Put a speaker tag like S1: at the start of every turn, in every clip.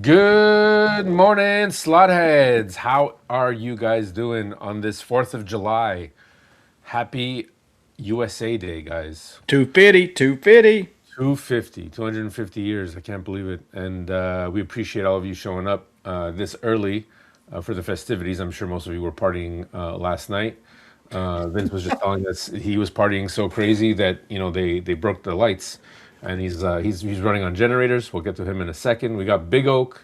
S1: Good morning, Slotheads. How are you guys doing on this 4th of July? Happy USA Day, guys.
S2: 250, 250.
S1: 250 years. I can't believe it. And we appreciate all of you showing up this early for the festivities. I'm sure most of you were partying last night. Vince was just telling us he was partying so crazy that they broke the lights, and he's running on generators. We'll get to him in a second. We got Big Oak.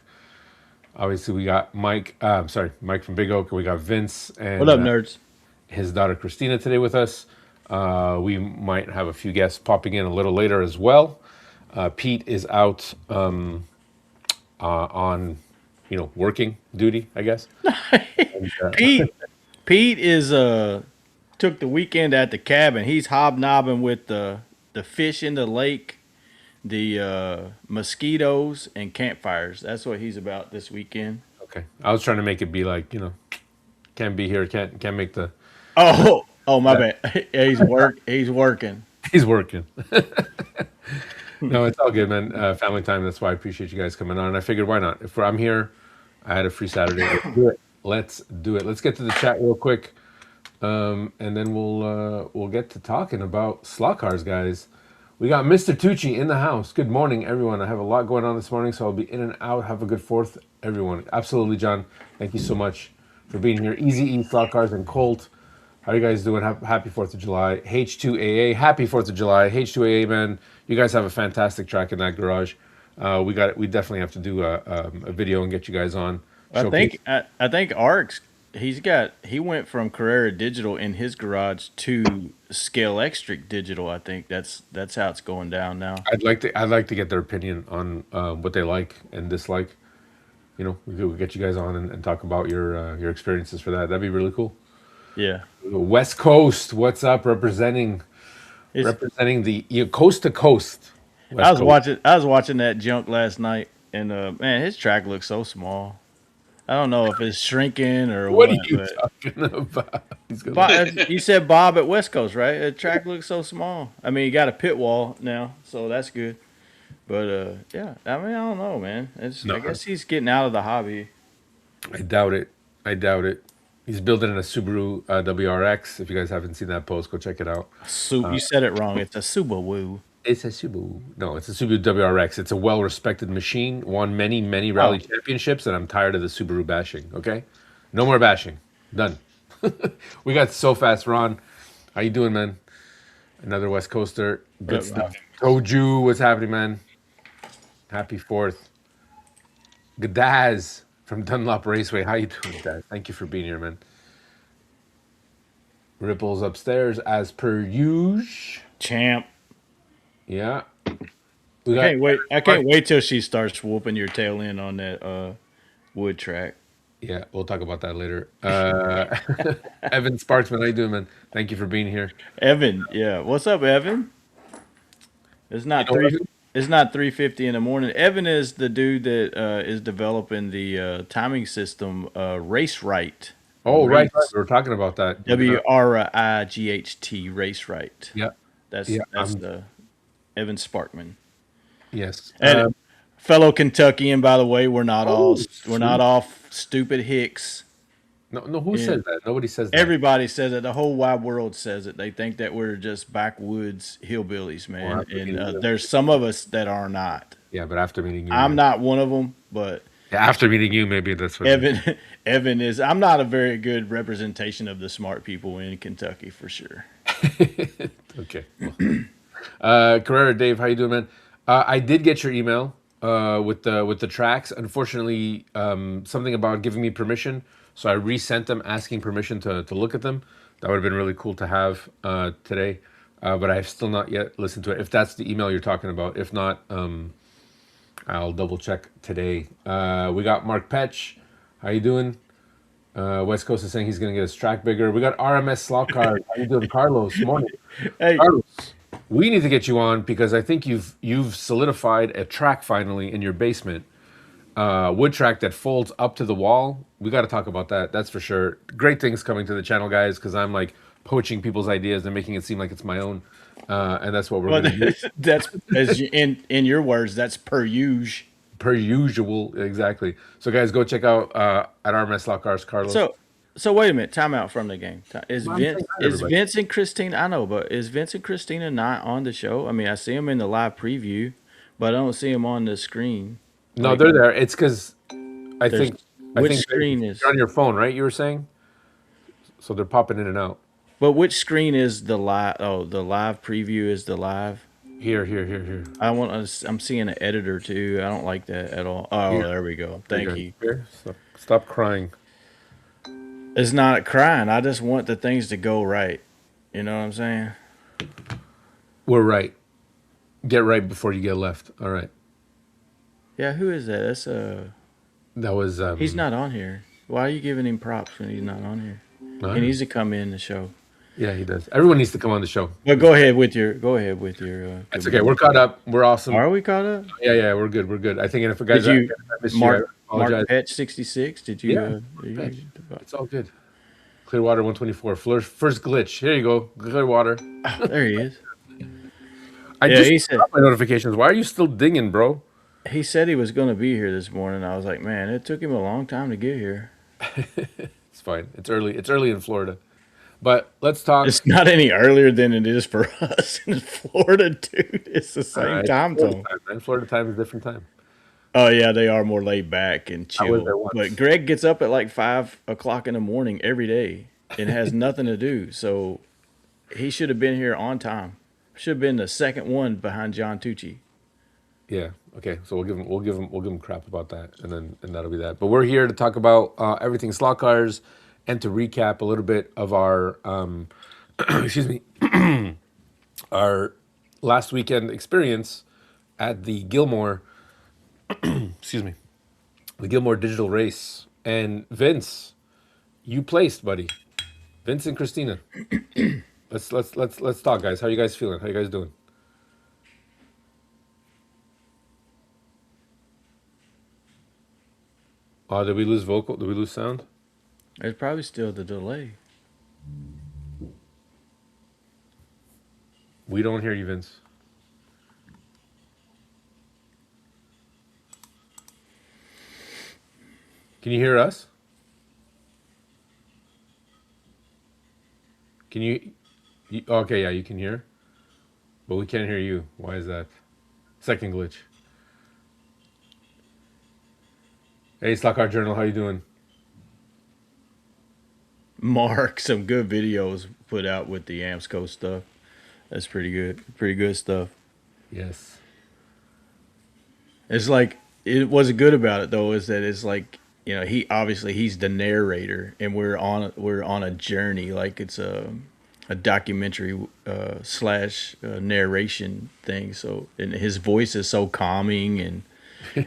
S1: Obviously, we got Mike. Sorry, Mike from Big Oak. We got Vince
S2: What
S1: and
S2: up, nerds?
S1: his daughter Christina today with us. We might have a few guests popping in a little later as well. Pete is out on, working duty, I guess. And,
S2: Pete. Pete is took the weekend at the cabin. He's hobnobbing with the fish in the lake, the mosquitoes and campfires. That's what he's about this weekend.
S1: okay, I was trying to make it be like, can't be here, can't make the
S2: Oh, my
S1: that.
S2: bad. He's working.
S1: He's working. No, it's all good, man. Family time. That's why I appreciate you guys coming on. And I figured, why not? If I'm here, I had a free Saturday. Let's do it. Let's do it. Let's get to the chat real quick, and then we'll get to talking about slot cars, guys. We got Mr. Tucci in the house. Good morning, everyone. I have a lot going on this morning, so I'll be in and out. Have a good fourth, everyone. Absolutely, John. Thank you so much for being here. Easy E slot cars and Colt. How you guys doing? Happy 4th of July. H2AA, happy 4th of July. H2AA, man, you guys have a fantastic track in that garage. We definitely have to do a video and get you guys on.
S2: I
S1: Showcase.
S2: think I think Arx he went from Carrera Digital in his garage to Scale Extric Digital. I think that's how it's going down now.
S1: I'd like to get their opinion on what they like and dislike. We could get you guys on and talk about your experiences for that. That'd be really cool.
S2: Yeah.
S1: West Coast, what's up? Representing
S2: It's
S1: representing the coast to coast.
S2: I
S1: West
S2: was
S1: Coast.
S2: watching that junk last night, and man, his track looks so small. I don't know if it's shrinking or
S1: What are
S2: what,
S1: you
S2: but
S1: talking about? He's gonna.
S2: You said Bob at West Coast, right? The track looks so small. I mean, you got a pit wall now, so that's good. But yeah, I mean, I don't know, man. I
S1: No,
S2: guess he's getting out of the hobby.
S1: I doubt it. I doubt it. He's building a Subaru WRX. If you guys haven't seen that post, go check it out.
S2: You said it wrong. It's a Subaru.
S1: It's a Subaru. No, it's a Subaru WRX. It's a well-respected machine. Won many, many rally
S2: Oh,
S1: championships, and I'm tired of the Subaru bashing. Okay, no more bashing. Done. We got so fast, Ron. How you doing, man? Another West Coaster. Good
S2: uh,
S1: stuff. Toju, what's happening, man? Happy Fourth. Gadaz from Dunlop Raceway. How you doing, Gadaz? Thank you for being here, man. Ripples upstairs as per usual.
S2: champ.
S1: Yeah, we got
S2: I
S1: Mark.
S2: can't wait till she starts whooping your tail in on that wood track.
S1: Yeah, we'll talk about that later. Evan Sparksman, how you doing, man? Thank you for being here.
S2: Evan, yeah. What's up, Evan? It's
S1: You
S2: not
S1: know
S2: three.
S1: Evan?
S2: It's not 3:50 in the morning. Evan is the dude that is developing the timing system. Race right,
S1: Oh, right.
S2: race
S1: We were talking about that. We're gonna.
S2: WRIGHT race right.
S1: Yeah,
S2: That's
S1: yeah.
S2: the Evan Sparkman
S1: Yes.
S2: and fellow Kentuckian. By the way,
S1: Oh,
S2: we're not
S1: sweet.
S2: all stupid hicks.
S1: No, no. Who
S2: Yeah.
S1: says that? Nobody says that.
S2: Everybody says it. The whole wide world says it. They think that we're just backwoods hillbillies,
S1: Well,
S2: man.
S1: after
S2: And
S1: meeting you,
S2: there's some of us that are not.
S1: yeah, but after meeting you,
S2: I'm
S1: maybe.
S2: not one of them, but
S1: Yeah, after meeting you, maybe that's what it is.
S2: Evan Evan is. I'm not a very good representation of the smart people in Kentucky for sure.
S1: Okay. Well, Carrera Dave, how you doing, man? I did get your email with the tracks. Unfortunately, something about giving me permission, so I resent them asking permission to look at them. That would have been really cool to have today, but I have still not yet listened to it. If that's the email you're talking about, if not, I'll double check today. We got Mark Petch. How you doing? West Coast is saying he's going to get his track bigger. We got RMS Slot Card. How you doing, Carlos? Morning.
S2: Hey,
S1: Carlos, we need to get you on because I think you've solidified a track finally in your basement. Wood track that folds up to the wall. We got to talk about that. That's for sure. Great things coming to the channel, guys, because I'm like poaching people's ideas and making it seem like it's my own, and that's what we're
S2: well,
S1: gonna do.
S2: that's in your words. That's per usual.
S1: per usual. Exactly. So guys, go check out at RMS Lock Cars, Carlos.
S2: So wait a minute. Time out from the game. Is
S1: I'm saying
S2: Vince
S1: hi,
S2: is
S1: everybody.
S2: Vince and Christina? I know, but is Vince and Christina not on the show? I mean, I see them in the live preview, but I don't see them on the screen.
S1: No,
S2: Like
S1: they're there. It's because I
S2: there's
S1: think I
S2: which
S1: think
S2: screen
S1: you're
S2: is?
S1: on your phone, right? You were saying, so they're popping in and out.
S2: But which screen is the live? Oh, the live preview is the live.
S1: Here,
S2: I want. I'm seeing an editor too. I don't like that at all. Oh,
S1: here.
S2: there we go.
S1: There you
S2: Thank
S1: go.
S2: you.
S1: Here, stop crying.
S2: It's not crying. I just want the things to go right. You know what I'm saying?
S1: We're right. Get right before you get left. All right.
S2: Yeah. Who is that? That's
S1: That was
S2: He's not on here. Why are you giving him props when he's not on here?
S1: all
S2: He
S1: right.
S2: needs to come in the show.
S1: Yeah, he does. Everyone needs to come on the show.
S2: But go ahead with your.
S1: It's
S2: Good
S1: okay.
S2: morning.
S1: We're caught up. We're awesome.
S2: Are we caught up?
S1: Yeah, we're good. We're good. I think, and if a
S2: Did
S1: guys,
S2: you,
S1: I missed you, I
S2: Mark
S1: apologize.
S2: Petch 66? Did you?
S1: Yeah, it's all good. Clearwater 124. First glitch. Here you go. Clearwater.
S2: There he is.
S1: I
S2: Yeah,
S1: just
S2: he said
S1: got my notifications. Why are you still dinging, bro?
S2: he was going to be here this morning. I was like, man, it took him a long time to get here.
S1: It's fine. It's early. It's early in Florida. But let's talk.
S2: It's not any earlier than it is for us in Florida, dude. It's the same
S1: It's
S2: time
S1: Florida
S2: zone.
S1: time, man. Florida time is a different time.
S2: Oh yeah, they are more laid back and
S1: I was
S2: chill.
S1: there once.
S2: But Greg gets up at like 5 o'clock in the morning every day and has nothing to do. So he should have been here on time. Should have been the second one behind John Tucci.
S1: Yeah. Okay. So we'll give him crap about that, and that'll be that. But we're here to talk about everything slot cars, and to recap a little bit of our excuse me, our last weekend experience at the Gilmore excuse me, the Gilmore Digital Race. And Vince, you placed, buddy. Vince and Christina. Let's talk, guys. How you guys feeling? How you guys doing? Did we lose vocal? Did we lose sound?
S2: There's probably still the delay.
S1: We don't hear you, Vince. Can you hear us? Can you okay, yeah, you can hear. But we can't hear you. Why is that? Second glitch. Hey, Stockard Journal, how you doing?
S2: Mark, some good videos put out with the Amsco stuff. That's pretty good. Pretty good stuff.
S1: Yes.
S2: It's like what's good about it though is that it's like he's the narrator and we're on a journey like it's a documentary slash narration thing. So and his voice is so calming and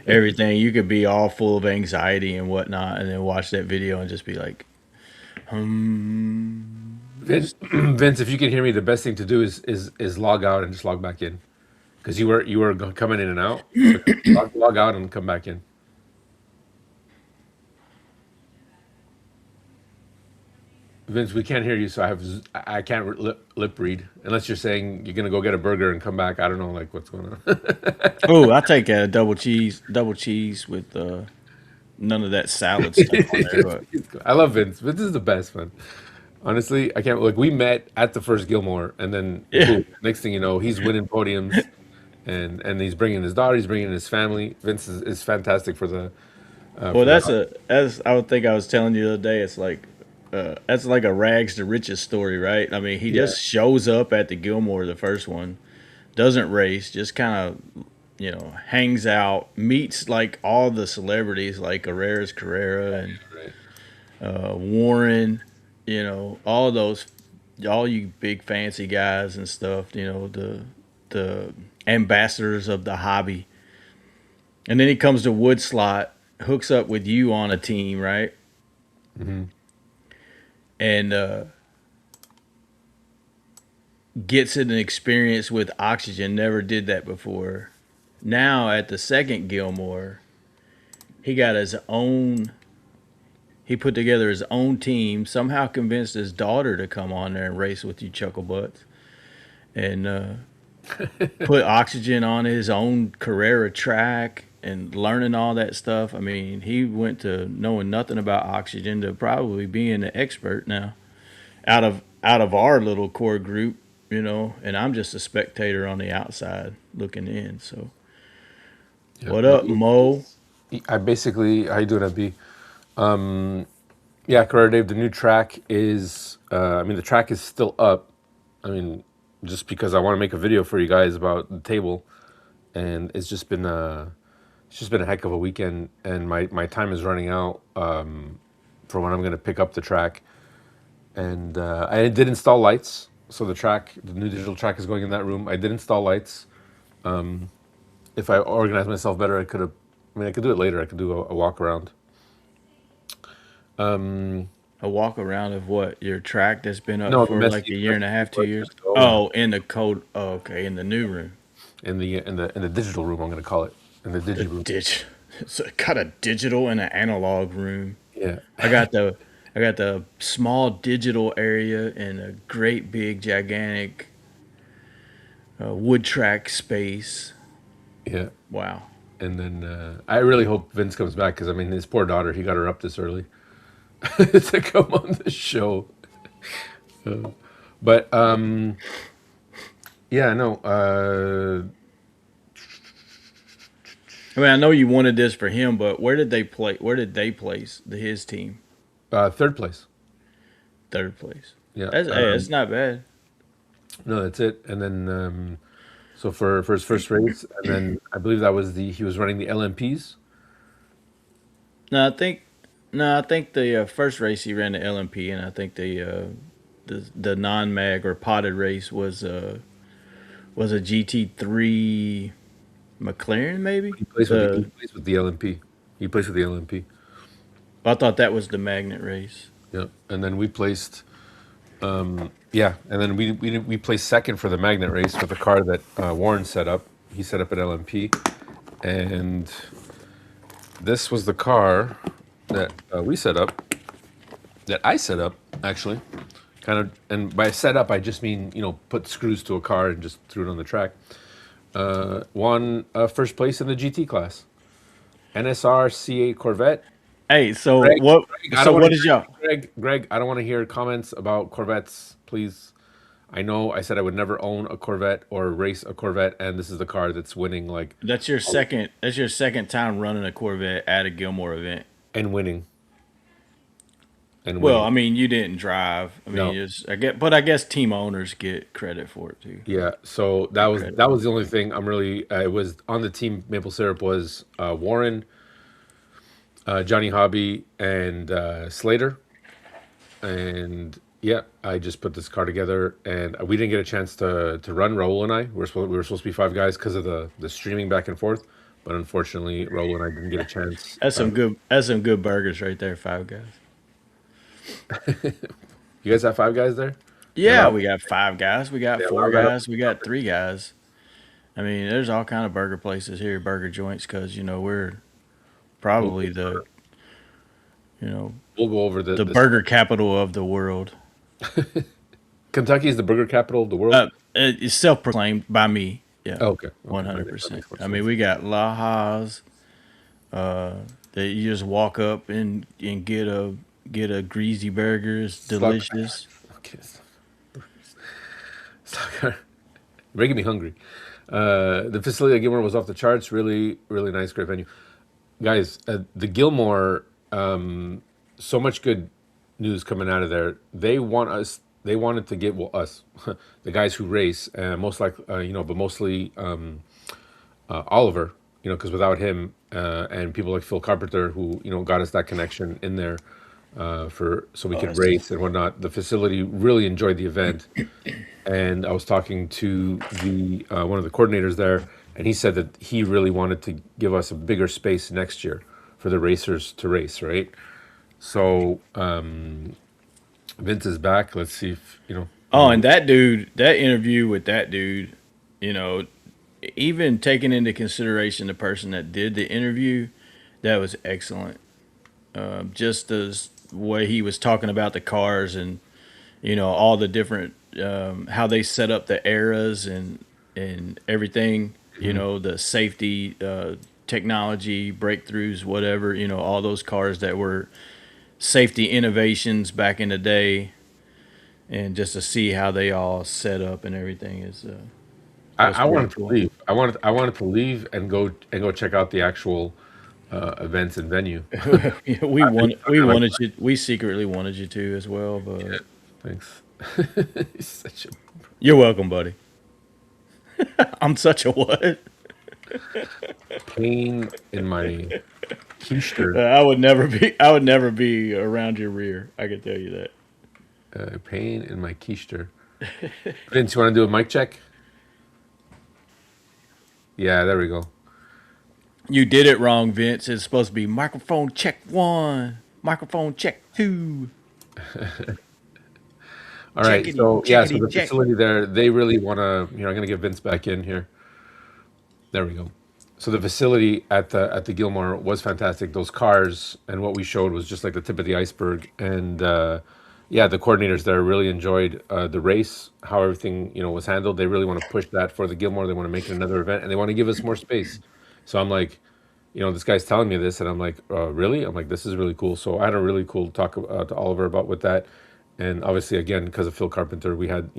S2: everything. You could be all full of anxiety and whatnot, and then watch that video and just be like,
S1: Vince, Vince, if you can hear me, the best thing to do is log out and just log back in, because you were coming in and out. So log out and come back in. Vince, we can't hear you, so I can't lip read unless you're saying you're gonna go get a burger and come back. I don't know, like what's going on.
S2: oh, I take a double cheese with none of that salad stuff on there. But
S1: I love Vince. Vince is the best, man. Honestly, I can't. Like we met at the first Gilmore, and then
S2: yeah.
S1: boom, next thing you know, he's winning podiums, and he's bringing his daughter, he's bringing his family. Vince is fantastic for the.
S2: Well, as I would think I was telling you the other day. It's like that's like a rags to riches story, right? I mean, he
S1: Yeah,
S2: just shows up at the Gilmore, the first one, doesn't race, just kind of hangs out, meets like all the celebrities like Carrera and
S1: right.
S2: Warren, all you big fancy guys and stuff, the ambassadors of the hobby. And then he comes to Woodslot, hooks up with you on a team, right?
S1: Mm-hmm.
S2: And gets an experience with Oxygen. Never did that before. Now at the second Gilmore, he got his own. He put together his own team. Somehow convinced his daughter to come on there and race with you, chuckle butts, and put Oxygen on his own Carrera track. and learning all that stuff. I mean, he went to knowing nothing about oxygen to probably being an expert now out of our little core group, and I'm just a spectator on the outside looking in. So,
S1: Yeah.
S2: what
S1: No,
S2: up, Mo?
S1: I basically, how you doing, FB? Yeah, correct, Dave. The new track is, I mean, the track is still up. I mean, just because I want to make a video for you guys about the table, and it's just been a heck of a weekend, and my time is running out for when I'm going to pick up the track, and I did install lights. So the new digital track is going in that room. I did install lights. If I organized myself better, I could have. I mean, I could do it later. I could do a walk around.
S2: A walk around of what your track that's been up
S1: No, the
S2: for like a year and a half, 2 years. Oh, in the code. Oh, okay, in the new room.
S1: in the digital room, I'm going to call it in the
S2: The
S1: digi room.
S2: it's got a digital and an analog room.
S1: Yeah,
S2: I got the I got the small digital area and a great big gigantic wood track space.
S1: yeah.
S2: Wow.
S1: And then I really hope Vince comes back because I mean his poor daughter, he got her up this early to come on the show. But yeah, no.
S2: I mean, I know you wanted this for him, but where did they play? Where did they place his team?
S1: Third place.
S2: Third place.
S1: Yeah.
S2: That's not bad.
S1: No, that's it. And then so for his first race, and then I believe that was he was running the LMPs.
S2: No, I think no, I think the first race he ran the LMP, and I think the non mag or potted race was a GT3 McLaren maybe.
S1: He plays with the LMP. He plays with the LMP.
S2: I thought that was the magnet race.
S1: Yeah. And then we placed. Yeah, and then we placed second for the magnet race with a car that Warren set up. He set up at LMP, and this was the car that we set up, that I set up actually, kind of. And by set up, I just mean put screws to a car and just threw it on the track. Won first place in the GT class, NSR C8 Corvette.
S2: Hey, so
S1: Greg,
S2: what?
S1: Greg, I
S2: So
S1: don't want
S2: what
S1: to
S2: is y'all?
S1: Greg, I don't want to hear comments about Corvettes, please. I know I said I would never own a Corvette or race a Corvette, and this is the car that's winning, like,
S2: That's your second. That's your second time running a Corvette at a Gilmore event.
S1: and winning, and
S2: Well, I
S1: winning.
S2: mean, you didn't drive. I mean,
S1: No,
S2: just I guess team owners get credit for it too.
S1: yeah. So that
S2: Get
S1: was
S2: credit.
S1: that was the only thing I'm really. It was on the team. Maple Syrup was Warren, Johnny Hobby, and Slater, and yeah, I just put this car together, and we didn't get a chance to run. Raul and I we were supposed to be five guys because of the streaming back and forth, but unfortunately, Raul and I didn't get a chance.
S2: That's some good. That's some good burgers right there, Five Guys.
S1: You guys have five guys there?
S2: Yeah,
S1: Yeah,
S2: we got five guys. We got
S1: yeah,
S2: four guys. We got three guys. I mean, there's all kind of burger places here, burger joints, because we're
S1: we'll,
S2: probably you know
S1: we'll go over
S2: the
S1: this.
S2: burger capital of the world.
S1: Kentucky is the burger capital of the world.
S2: It's self-proclaimed by me. Yeah,
S1: Oh, okay,
S2: one
S1: okay,
S2: hundred
S1: that
S2: percent.
S1: makes more
S2: I mean,
S1: sense.
S2: we got La Ha's. That you just walk up and get a greasy burger. It's
S1: Slug.
S2: delicious.
S1: Okay, Slug. Making me hungry. The facility at Gilmore was off the charts. Really, really nice, great venue. Guys, the Gilmore, so much good news coming out of there. They want us. They wanted to get, well, us, the guys who race, most like but mostly Oliver. Because without him and people like Phil Carpenter, who got us that connection in there for so we
S2: Oh,
S1: could
S2: that's
S1: race and whatnot. The facility really enjoyed the event, and I was talking to the one of the coordinators there, and he said that he really wanted to give us a bigger space next year for the racers to race, right? So Vince is back. Let's see if
S2: Oh, and that dude, that interview with that dude, you know, even taking into consideration the person that did the interview, that was excellent. Just the way he was talking about the cars and all the different how they set up the eras and everything. The safety. technology breakthroughs, whatever, all those cars that were safety innovations back in the day, and just to see how they all set up and everything was
S1: I
S2: pretty
S1: wanted to
S2: cool.
S1: leave. I wanted to leave and go check out the actual events and venue. I've been
S2: We
S1: like,
S2: wanted you. We secretly wanted you to as well, but
S1: thanks. He's such a
S2: you're welcome, buddy. I'm such a what?
S1: pain in my keister.
S2: I would never be. I would never be around your rear. I can tell you that.
S1: Pain in my keister. Vince, you want to do a mic check? Yeah, there we go.
S2: You did it wrong, Vince. It's supposed to be microphone check one, microphone check two.
S1: All right.
S2: Checkity,
S1: So yeah, so
S2: checkity,
S1: the
S2: check.
S1: facility there, they really want to. I'm gonna get Vince back in here. There we go. So the facility at the Gilmore was fantastic. Those cars and what we showed was just like the tip of the iceberg. And yeah, the coordinators there really enjoyed the race, how everything was handled. They really want to push that for the Gilmore. They want to make it another event, and they want to give us more space. So I'm like, this guy's telling me this, and I'm like, really? I'm like, this is really cool. So I had a really cool talk to Oliver about with that, and obviously, again, because of Phil Carpenter, we had,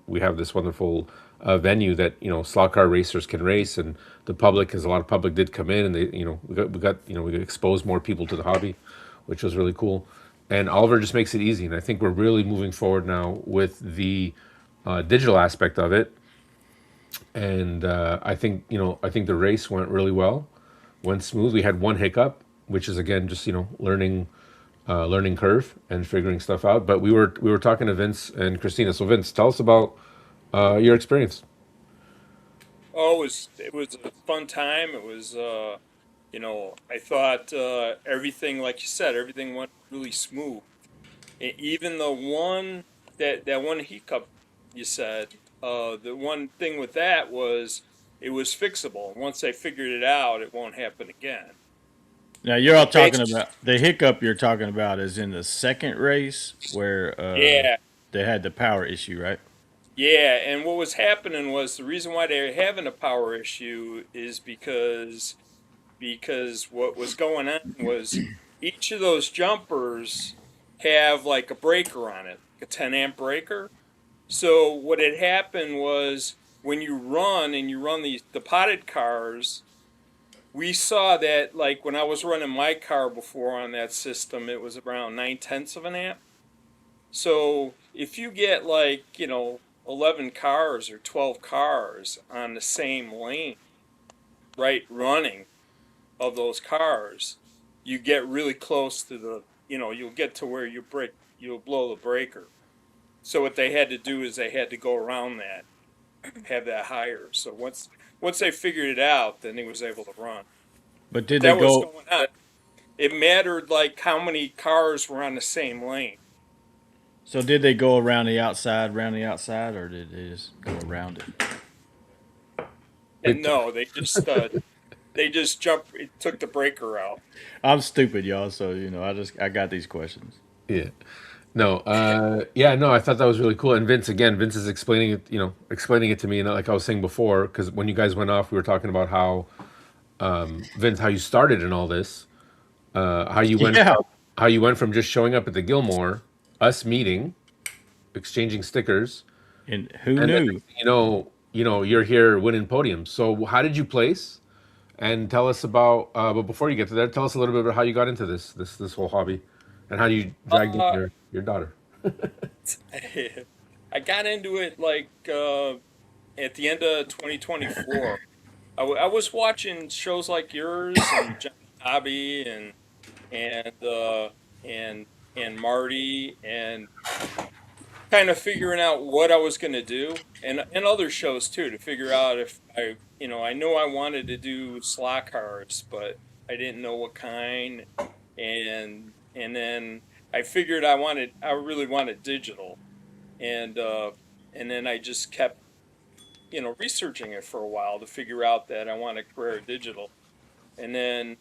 S1: we have this wonderful venue that slot car racers can race, and the public, because a lot of public did come in, and they, we exposed more people to the hobby, which was really cool. And Oliver just makes it easy, and I think we're really moving forward now with the digital aspect of it. And I think the race went really well, went smooth. We had one hiccup, which is again just learning curve and figuring stuff out. But we were talking to Vince and Christina. So Vince, tell us about your experience.
S3: Oh, it was a fun time. It was I thought everything, like you said, everything went really smooth. Even the one that one hiccup you said, the one thing with that was it was fixable. Once they figured it out, it won't happen again.
S2: Now you're all
S3: But
S2: talking
S3: bas
S2: about the hiccup. You're talking about is in the second race where
S3: yeah,
S2: they had the power issue, right?
S3: yeah, and what was happening was the reason why they're having a power issue is because what was going on was each of those jumpers have like a breaker on it, a 10 amp breaker. So what had happened was when you run and you run the potted cars, we saw that like when I was running my car before on that system, it was around 9/10 of an amp. So if you get like, 11 cars or 12 cars on the same lane, right, running of those cars, you get really close to you'll get to where you'll blow the breaker. So what they had to do is they had to go around that, have that higher. So once they figured it out, then he was able to run.
S2: But did they
S3: That was
S2: go?
S3: going on. It mattered like how many cars were on the same lane.
S2: So did they go around the outside, or did they just go around it?
S3: And no, they just jumped. It took the breaker out.
S2: I'm stupid, y'all. So I got these questions.
S1: Yeah. No. Yeah. No. I thought that was really cool. And Vince is explaining it. Explaining it to me. And like I was saying before, because when you guys went off, we were talking about how Vince, how you started in all this, how you went
S2: Yeah,
S1: from, how you went from just showing up at the Gilmore, us meeting, exchanging stickers,
S2: and who
S1: and then
S2: knew?
S1: next thing you're here winning podiums. So how did you place? And tell us about. But before you get to that, tell us a little bit about how you got into this whole hobby, and how you dragged in
S3: Uh,
S1: your daughter.
S3: I got into it like at the end of 2024. I was watching shows like yours and John Hobby and and Marty and kind of figuring out what I was going to do and other shows too to figure out if I know I wanted to do slot cars, but I didn't know what kind and then I figured I really wanted digital and uh and then I just kept researching it for a while to figure out that I want a career digital. And then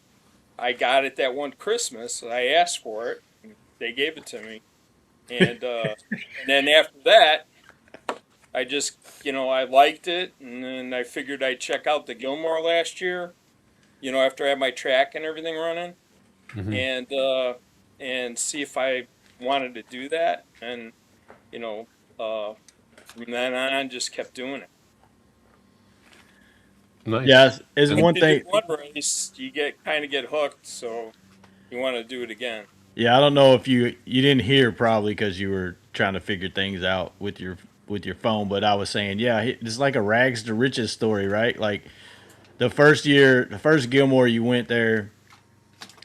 S3: I got it that one Christmas. I asked for it. They gave it to me. And then after that, I just I liked it, and then I figured I'd check out the Gilmore last year, after I have my track and everything running,
S1: Hmm.
S3: and see if I wanted to do that, and you know, from then on, just kept doing it.
S1: Nice.
S2: Yeah, it's
S3: Once
S1: And
S2: one
S3: you do
S2: thing.
S3: one race, you get hooked, so you want to do it again.
S2: Yeah, I don't know if you didn't hear probably because you were trying to figure things out with your phone, but I was saying, yeah, it's like a rags to riches story, right? Like the first year, the first Gilmore, you went there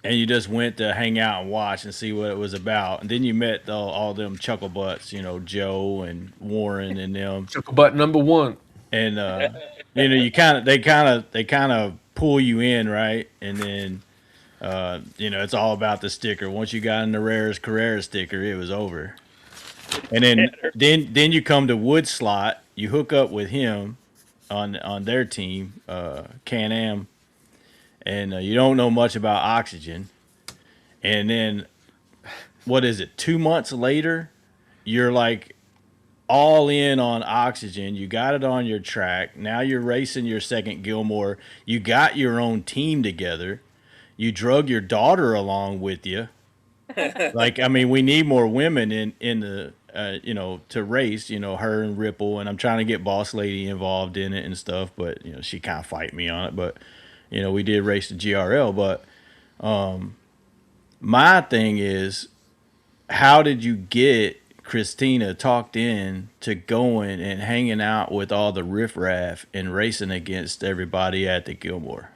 S2: and you just went to hang out and watch and see what it was about, and then you met all them chuckle butts, Joe and Warren and them,
S1: chuckle butt number one.
S2: and you they kind of pull you in, right? And then it's all about the sticker. Once you got in the rarest Carrera sticker, it was over. And then
S3: Better.
S2: then you come to Wood Slot, you hook up with him on their team, Can Am, and you don't know much about oxygen. And then what is it? 2 months later, you're like all in on oxygen. You got it on your track. Now you're racing your second Gilmore. You got your own team together. You drug your daughter along with you. Like, I mean, we need more women in the to race. Her and Ripple, and I'm trying to get Boss Lady involved in it and stuff, but she kind of fight me on it. But we did race the GRL. But my thing is, how did you get Christina talked in to going and hanging out with all the riffraff and racing against everybody at the Gilmore?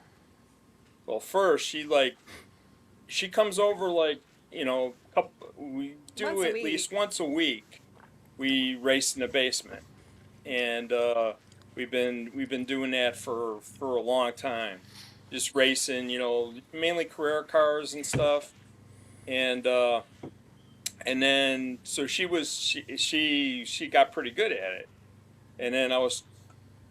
S3: Well, first she comes over like couple, we do
S4: Once a
S3: at least
S4: week.
S3: once a week. We race in the basement, and we've been doing that for a long time, just racing, mainly Carrera cars and stuff, and then so she got pretty good at it, and then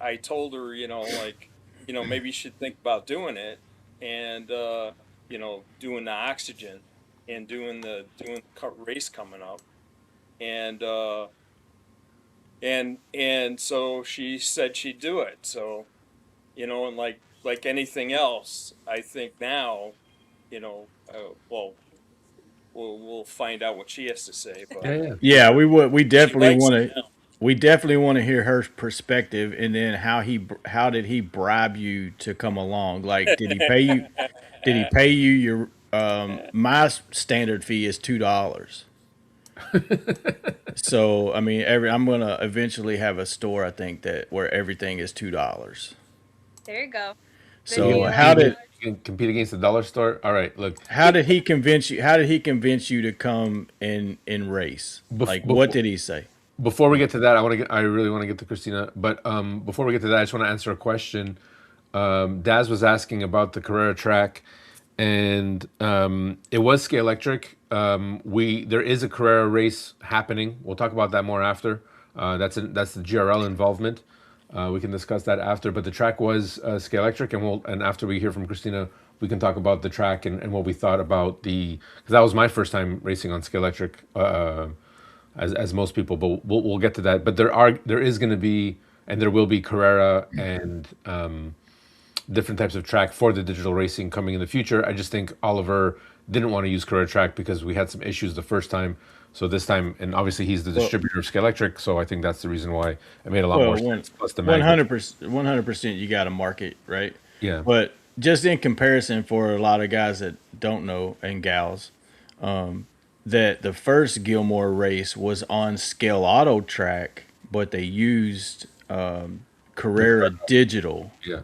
S3: I told her, like, maybe you should think about doing it, and doing the oxygen, and doing the race coming up, and so she said she'd do it. So, and like anything else, I think now, well, we'll find out what she has to say,
S1: Yeah,
S3: but
S1: yeah.
S2: Yeah, we would. We
S3: she
S2: definitely
S3: likes
S2: want
S3: it
S2: to.
S3: now.
S2: We definitely want to hear her perspective, and then how did he bribe you to come along? Like, did he pay you? Did he pay you your? My standard fee is $2. So I mean, I'm gonna eventually have a store. I think that where everything is $2.
S4: There you go. Good
S1: You
S2: So
S1: can
S4: deal.
S2: how
S1: compete
S2: did
S1: against, you can compete against the dollar store. All right, look.
S2: how did he convince you? How did he convince you to come and race? Like, what
S1: Before
S2: did he say?
S1: before we get to that, I really want to get to Christina. But before we get to that, I just want to answer a question. Daz was asking about the Carrera track, and it was Scale Electric. We There is a Carrera race happening. We'll talk about that more after. That's the GRL involvement. We can discuss that after. But the track was Scale Electric, and after we hear from Christina, we can talk about the track and what we thought about because that was my first time racing on Scale Electric. As most people, but we'll get to that. But there is going to be, and there will be Carrera and different types of track for the digital racing coming in the future. I just think Oliver didn't want to use Carrera track because we had some issues the first time. So this time, and obviously he's the
S2: Well,
S1: distributor of Scale Electric, so I think that's the reason why it made a lot more
S2: well, one
S1: sense. Plus the
S2: one
S1: magnet.
S2: hundred percent, 100%. You got to market right,
S1: Yeah.
S2: but just in comparison, for a lot of guys that don't know and gals, that the first Gilmore race was on Scale Auto track, but they used Carrera Digital,
S1: Yeah.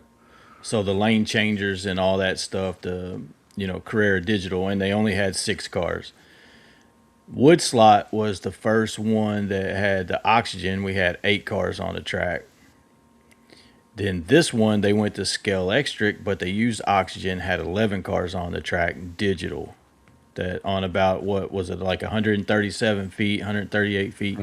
S2: so the lane changers and all that stuff, the Carrera Digital, and they only had 6 cars. Wood Slot was the first one that had the oxygen. We had 8 cars on the track. Then this one, they went to Scale Electric, but they used oxygen, had 11 cars on the track, digital. That on about, what was it, like 137 feet, 138 feet.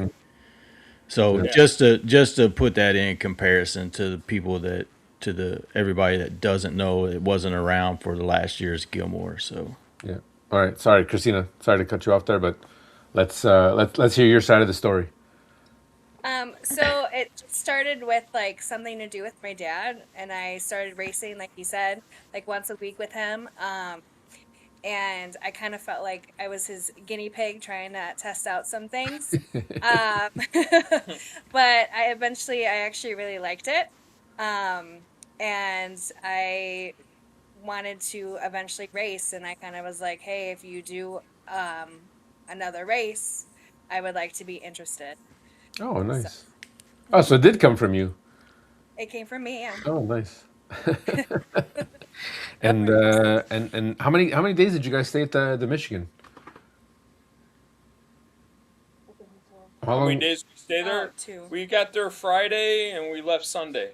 S2: So
S1: Yeah.
S3: Yeah.
S2: just to put that in comparison to the people to the everybody that doesn't know, it wasn't around for the last year's Gilmore. So
S1: Yeah. All right. Sorry, Christina. Sorry to cut you off there, but let's hear your side of the story.
S4: So it started with like something to do with my dad, and I started racing, like you said, like once a week with him. And I kind of felt like I was his guinea pig trying to test out some things. Um, but I actually really liked it. Um, and I wanted to eventually race, and I kind of was like, hey, if you do another race, I would like to be interested.
S1: Oh,
S4: So
S1: nice. Oh, so it did come from you.
S4: it came from me, yeah.
S1: Oh, nice.
S4: Yep.
S1: And how many days did you guys stay at the Michigan? How
S3: How many
S1: long?
S3: days we stay
S4: Oh,
S3: there?
S4: two.
S3: We got there Friday and we left Sunday.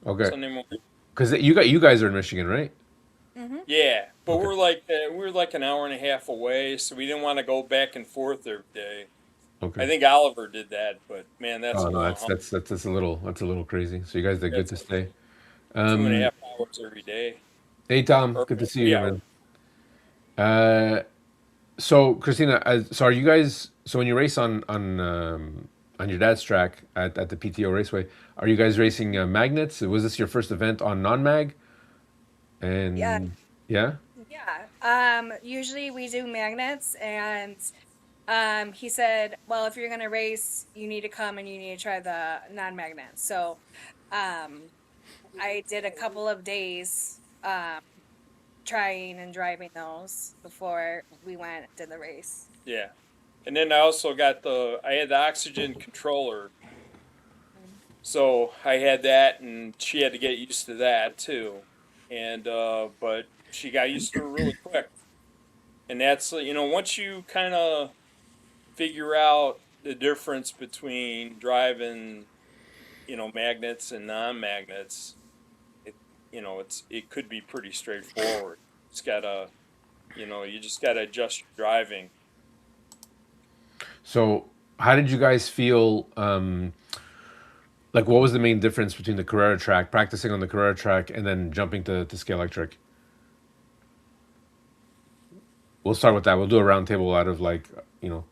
S1: Okay,
S3: Sunday morning.
S1: because you guys are in Michigan, right?
S4: Mm-hmm.
S3: Yeah, but
S1: Okay.
S3: we're like an hour and a half away, so we didn't want to go back and forth every day.
S1: Okay.
S3: I think Oliver did that, but man, that's
S1: Oh
S3: a
S1: no,
S3: long,
S1: that's a little crazy. So you guys did good
S3: that's
S1: to
S3: like
S1: stay.
S3: two and a
S1: Um,
S3: half hours every day,
S1: hey Tom,
S3: or
S1: good to see you
S3: 3 hours.
S1: here, man. So Christina, so are you guys? So when you race on your dad's track at the PTO Raceway, are you guys racing magnets? Was this your first event on non-mag?
S4: Yeah,
S1: And yeah,
S4: yeah. Usually we do magnets, and he said, well, if you're gonna race, you need to come and you need to try the non-magnet. So, um, I did a couple of days, trying and driving those before we went and did the race.
S3: Yeah, and then I also got I had the oxygen controller, so I had that, and she had to get used to that too, and but she got used to it really quick, and that's once you kind of figure out the difference between driving magnets and non-magnets, it it could be pretty straightforward. It's gotta you just gotta adjust your driving.
S1: so how did you guys feel? Like, what was the main difference between the Carrera track, practicing on the Carrera track, and then jumping to Scale Electric? We'll start with that. We'll do a round table out of like, you know,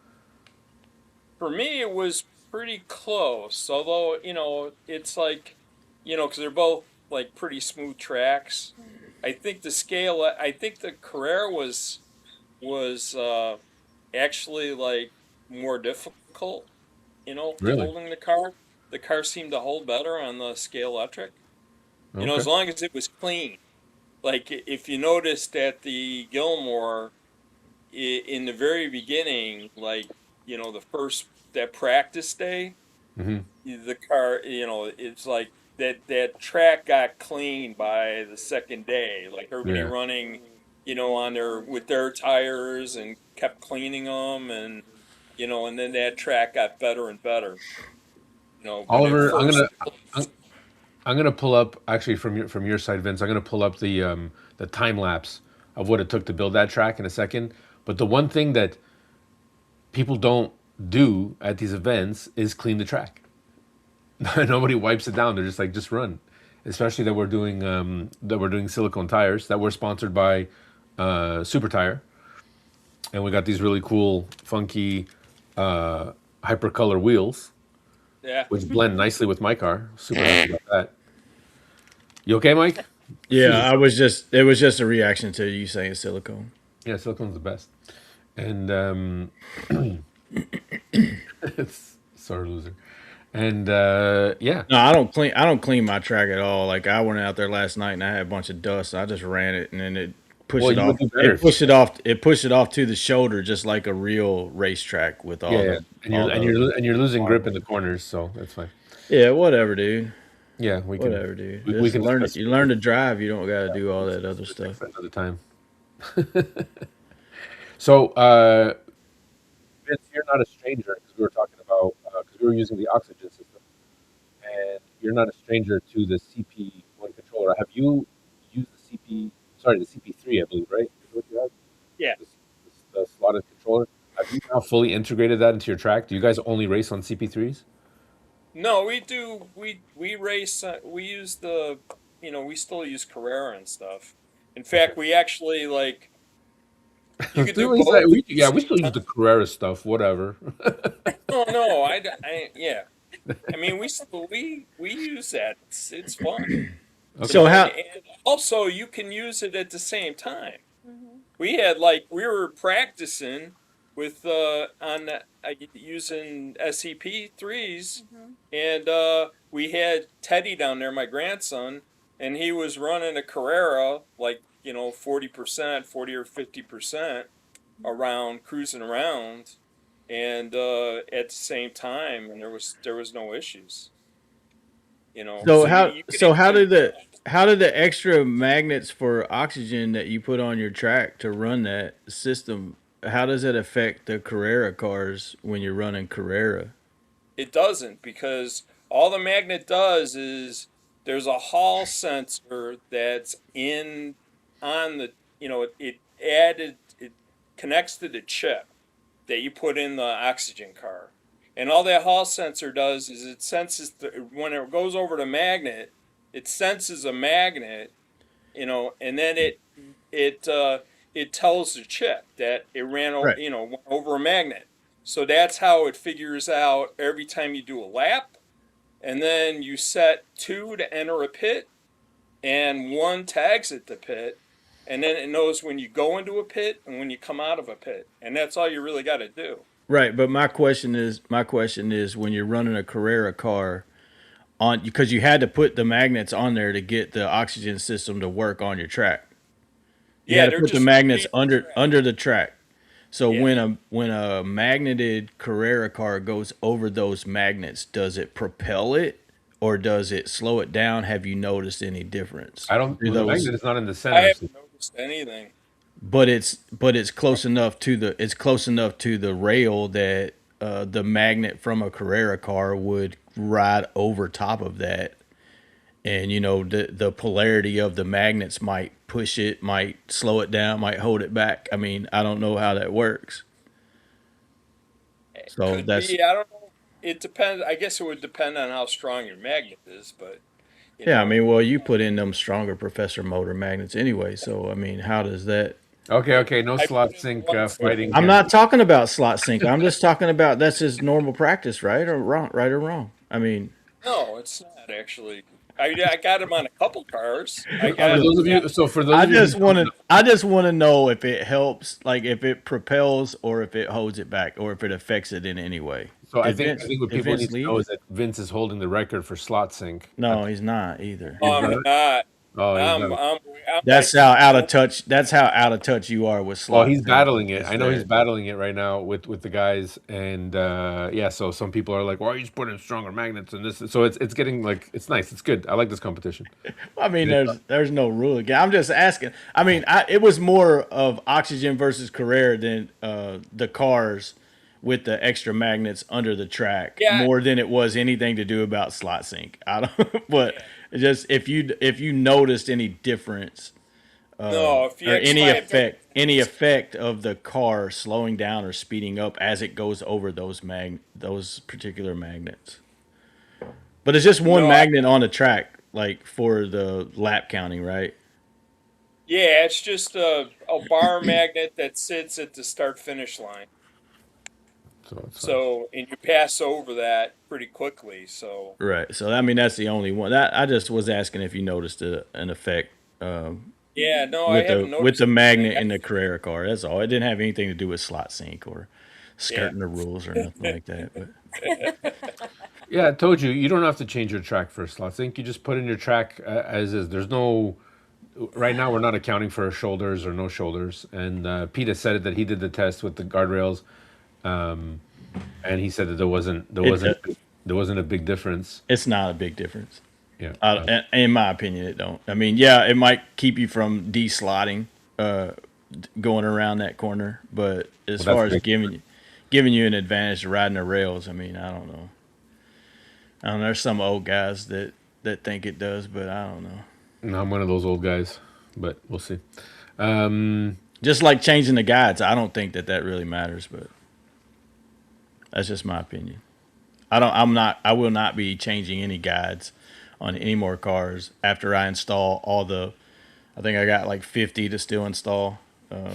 S3: For me, it was pretty close, although it's like because they're both like pretty smooth tracks. I think the Carrera was actually like more difficult,
S1: really.
S3: holding the car. The car seemed to hold better on the Scale Electric.
S1: Okay.
S3: As long as it was clean. Like if you noticed at the Gilmore in the very beginning, like the first that practice day,
S1: Hmm.
S3: the car, it's like that track got clean by the second day. Like everybody
S1: Yeah.
S3: running, on their with their tires and kept cleaning them, and then that track got better and better. But at
S1: Oliver, I'm
S3: first,
S1: gonna I'm, I'm gonna pull up actually from your side, Vince. I'm gonna pull up the time lapse of what it took to build that track in a second. But the one thing that people don't do at these events is clean the track. Nobody wipes it down. They're just like, just run. Especially that we're doing silicone tires that were sponsored by Super Tire, and we got these really cool, funky, hypercolor wheels,
S3: yeah.
S1: which blend nicely with my car. Super happy about that. You okay, Mike?
S2: Yeah,
S1: Jeez.
S2: it was just a reaction to you saying silicone.
S1: Yeah, silicone's the best. And it's sore loser. And yeah,
S2: No, I don't clean my track at all. Like I went out there last night and I had a bunch of dust. I just ran it and then it pushed
S1: well,
S2: it
S1: you would
S2: off.
S1: do better.
S2: It pushed it off. It pushed it off to the shoulder, just like a real racetrack with
S1: Yeah, yeah. And
S2: all
S1: you're and
S2: the
S1: you're and you're losing grip in
S2: marble.
S1: the corners, so that's fine.
S2: Yeah, whatever, dude.
S1: Yeah, we can
S2: Whatever, dude.
S1: we
S2: Just
S1: can
S2: learn it.
S1: discuss
S2: You learn to drive. You don't got to do all that other
S1: specific
S2: stuff.
S1: for another time. So, Vince, you're not a stranger because we were talking about because we were using the oxygen system, and you're not a stranger to the CP1 controller. Have you used the the CP3, I believe, right? Is what you have?
S3: Yeah.
S1: The slotted controller. Have you now fully integrated that into your track? Do you guys only race on CP3s?
S3: No, we do. We race. We use we still use Carrera and stuff. In
S1: Okay.
S3: fact, we actually like you could do
S1: Still,
S3: both at the
S1: yeah, we
S3: same
S1: still use
S3: time.
S1: the Carrera stuff, whatever.
S3: No, no, yeah. I mean, we use that. It's fun. You
S1: Okay.
S2: So
S3: know,
S2: how?
S3: and also you can use it at the same time.
S4: Mm-hmm.
S3: We were practicing with using SCP-3s,
S4: Mm-hmm.
S3: and we had Teddy down there, my grandson, and he was running a Carrera like 40%, 40 or 50% around, cruising around, and at the same time, and there was no issues.
S2: So
S3: So
S2: how?
S3: you could
S2: So how
S3: even
S2: did the how did the extra magnets for oxygen that you put on your track to run that system? How does it affect the Carrera cars when you're running Carrera?
S3: It doesn't, because all the magnet does is there's a Hall sensor that's in on the it connects to the chip that you put in the oxygen car. And all that Hall sensor does is it senses when it goes over the magnet, it senses a magnet, and then it it tells the chip that it
S2: Right.
S3: went over a magnet. So that's how it figures out every time you do a lap, and then you set 2 to enter a pit and 1 to exit the pit, and then it knows when you go into a pit and when you come out of a pit, and that's all you really got to do.
S2: Right, but my question is when you're running a Carrera car on because you had to put the magnets on there to get the oxygen system to work on your track. You had
S3: Yeah,
S2: to
S3: they're
S2: put the
S3: just
S2: magnets
S3: underneath the track.
S2: under the track. So
S3: Yeah.
S2: when a magneted Carrera car goes over those magnets, does it propel it or does it slow it down? Have you noticed any difference?
S1: I don't.
S2: Do
S1: Well, the
S2: those
S1: magnet is not in the
S3: I
S1: center. So,
S3: haven't noticed anything.
S2: but it's close enough to the rail that the magnet from a Carrera car would ride over top of that, and the polarity of the magnets might push it, might slow it down, might hold it back. I mean, I don't know how that works. So
S3: Could
S2: that's
S3: be. I don't know. It depends. I guess it would depend on how strong your magnet is, but you
S2: yeah. I
S3: know,
S2: mean, well, you put in them stronger Professor Motor magnets anyway. So I mean, how does that?
S1: okay, okay, no
S3: I put
S1: slot
S3: in the
S1: sync
S3: ones that
S1: fighting
S2: I'm
S1: here.
S2: not talking about slot sync. I'm just talking about that's just normal practice, right or wrong, right or wrong. I mean,
S3: No, it's not actually. I got them on a couple cars. I
S1: For
S3: got
S1: those of
S3: yeah.
S1: you, so for those of you who don't know,
S2: I just want to know if it helps, like if it propels or if it holds it back or if it affects it in any way.
S1: so I
S2: Did
S1: think
S2: Vince?
S1: what
S2: Did
S1: people
S2: Vince
S1: need to know
S2: leave?
S1: is that Vince is holding the record for slot sync.
S2: No, he's not either.
S1: He's
S3: No, I'm
S1: not.
S3: not.
S1: Oh, he's
S3: I'm
S1: not.
S3: I'm I'm
S2: That's
S3: like
S2: how out of touch. That's how out of touch you are with
S1: Well,
S2: slot
S1: he's
S2: sync.
S1: battling it.
S2: Is
S1: I know he's
S2: that
S1: battling it right now with the guys, and yeah. So some people are like, "Why are you just putting stronger magnets?" And this, so it's getting like it's nice. It's good. I like this competition.
S2: I mean,
S1: Yeah.
S2: there's no rule again. I'm just asking. I mean, it was more of Oxygen versus Carrera than the cars with the extra magnets under the track,
S3: yeah,
S2: more than it was anything to do about slot sync. I don't, but
S3: yeah.
S2: just if you noticed any difference
S3: No, if you
S2: or
S3: X5
S2: any effect of the car slowing down or speeding up as it goes over those particular magnets. But it's just one
S3: no, I,
S2: magnet on the track, like for the lap counting, right?
S3: yeah, it's just a bar magnet that sits at the start finish line.
S1: So it's fine.
S3: So, and you pass over that pretty quickly. So,
S2: Right. So I mean, that's the only one. That I just was asking if you noticed an effect
S3: yeah, no, I haven't
S2: with
S3: noticed
S2: the magnet
S3: anything.
S2: in the Carrera car. That's all. It didn't have anything to do with slot sync or
S3: Yeah.
S2: skirting the rules or nothing like that. But
S1: Yeah, I told you you don't have to change your track for slot sync. You just put in your track as is. There's no right now. We're not accounting for shoulders or no shoulders. And Peter said it that he did the test with the guardrails, um, and he said that
S2: it
S1: there wasn't a big difference.
S2: it's not a big difference.
S1: Yeah.
S2: In my opinion, it don't. I mean, yeah, it might keep you from de-slotting, going around that corner, but as
S1: Well,
S2: far
S1: that's
S2: as
S1: big.
S2: giving you an advantage to riding the rails, I mean, I don't know. I don't know. There's some old guys that think it does, but I don't know.
S1: No, I'm one of those old guys, but we'll see. Um,
S2: Just like changing the guides, I don't think that really matters, but that's just my opinion. I will not be changing any guides on any more cars after I install all the. I think I got like 50 to still install.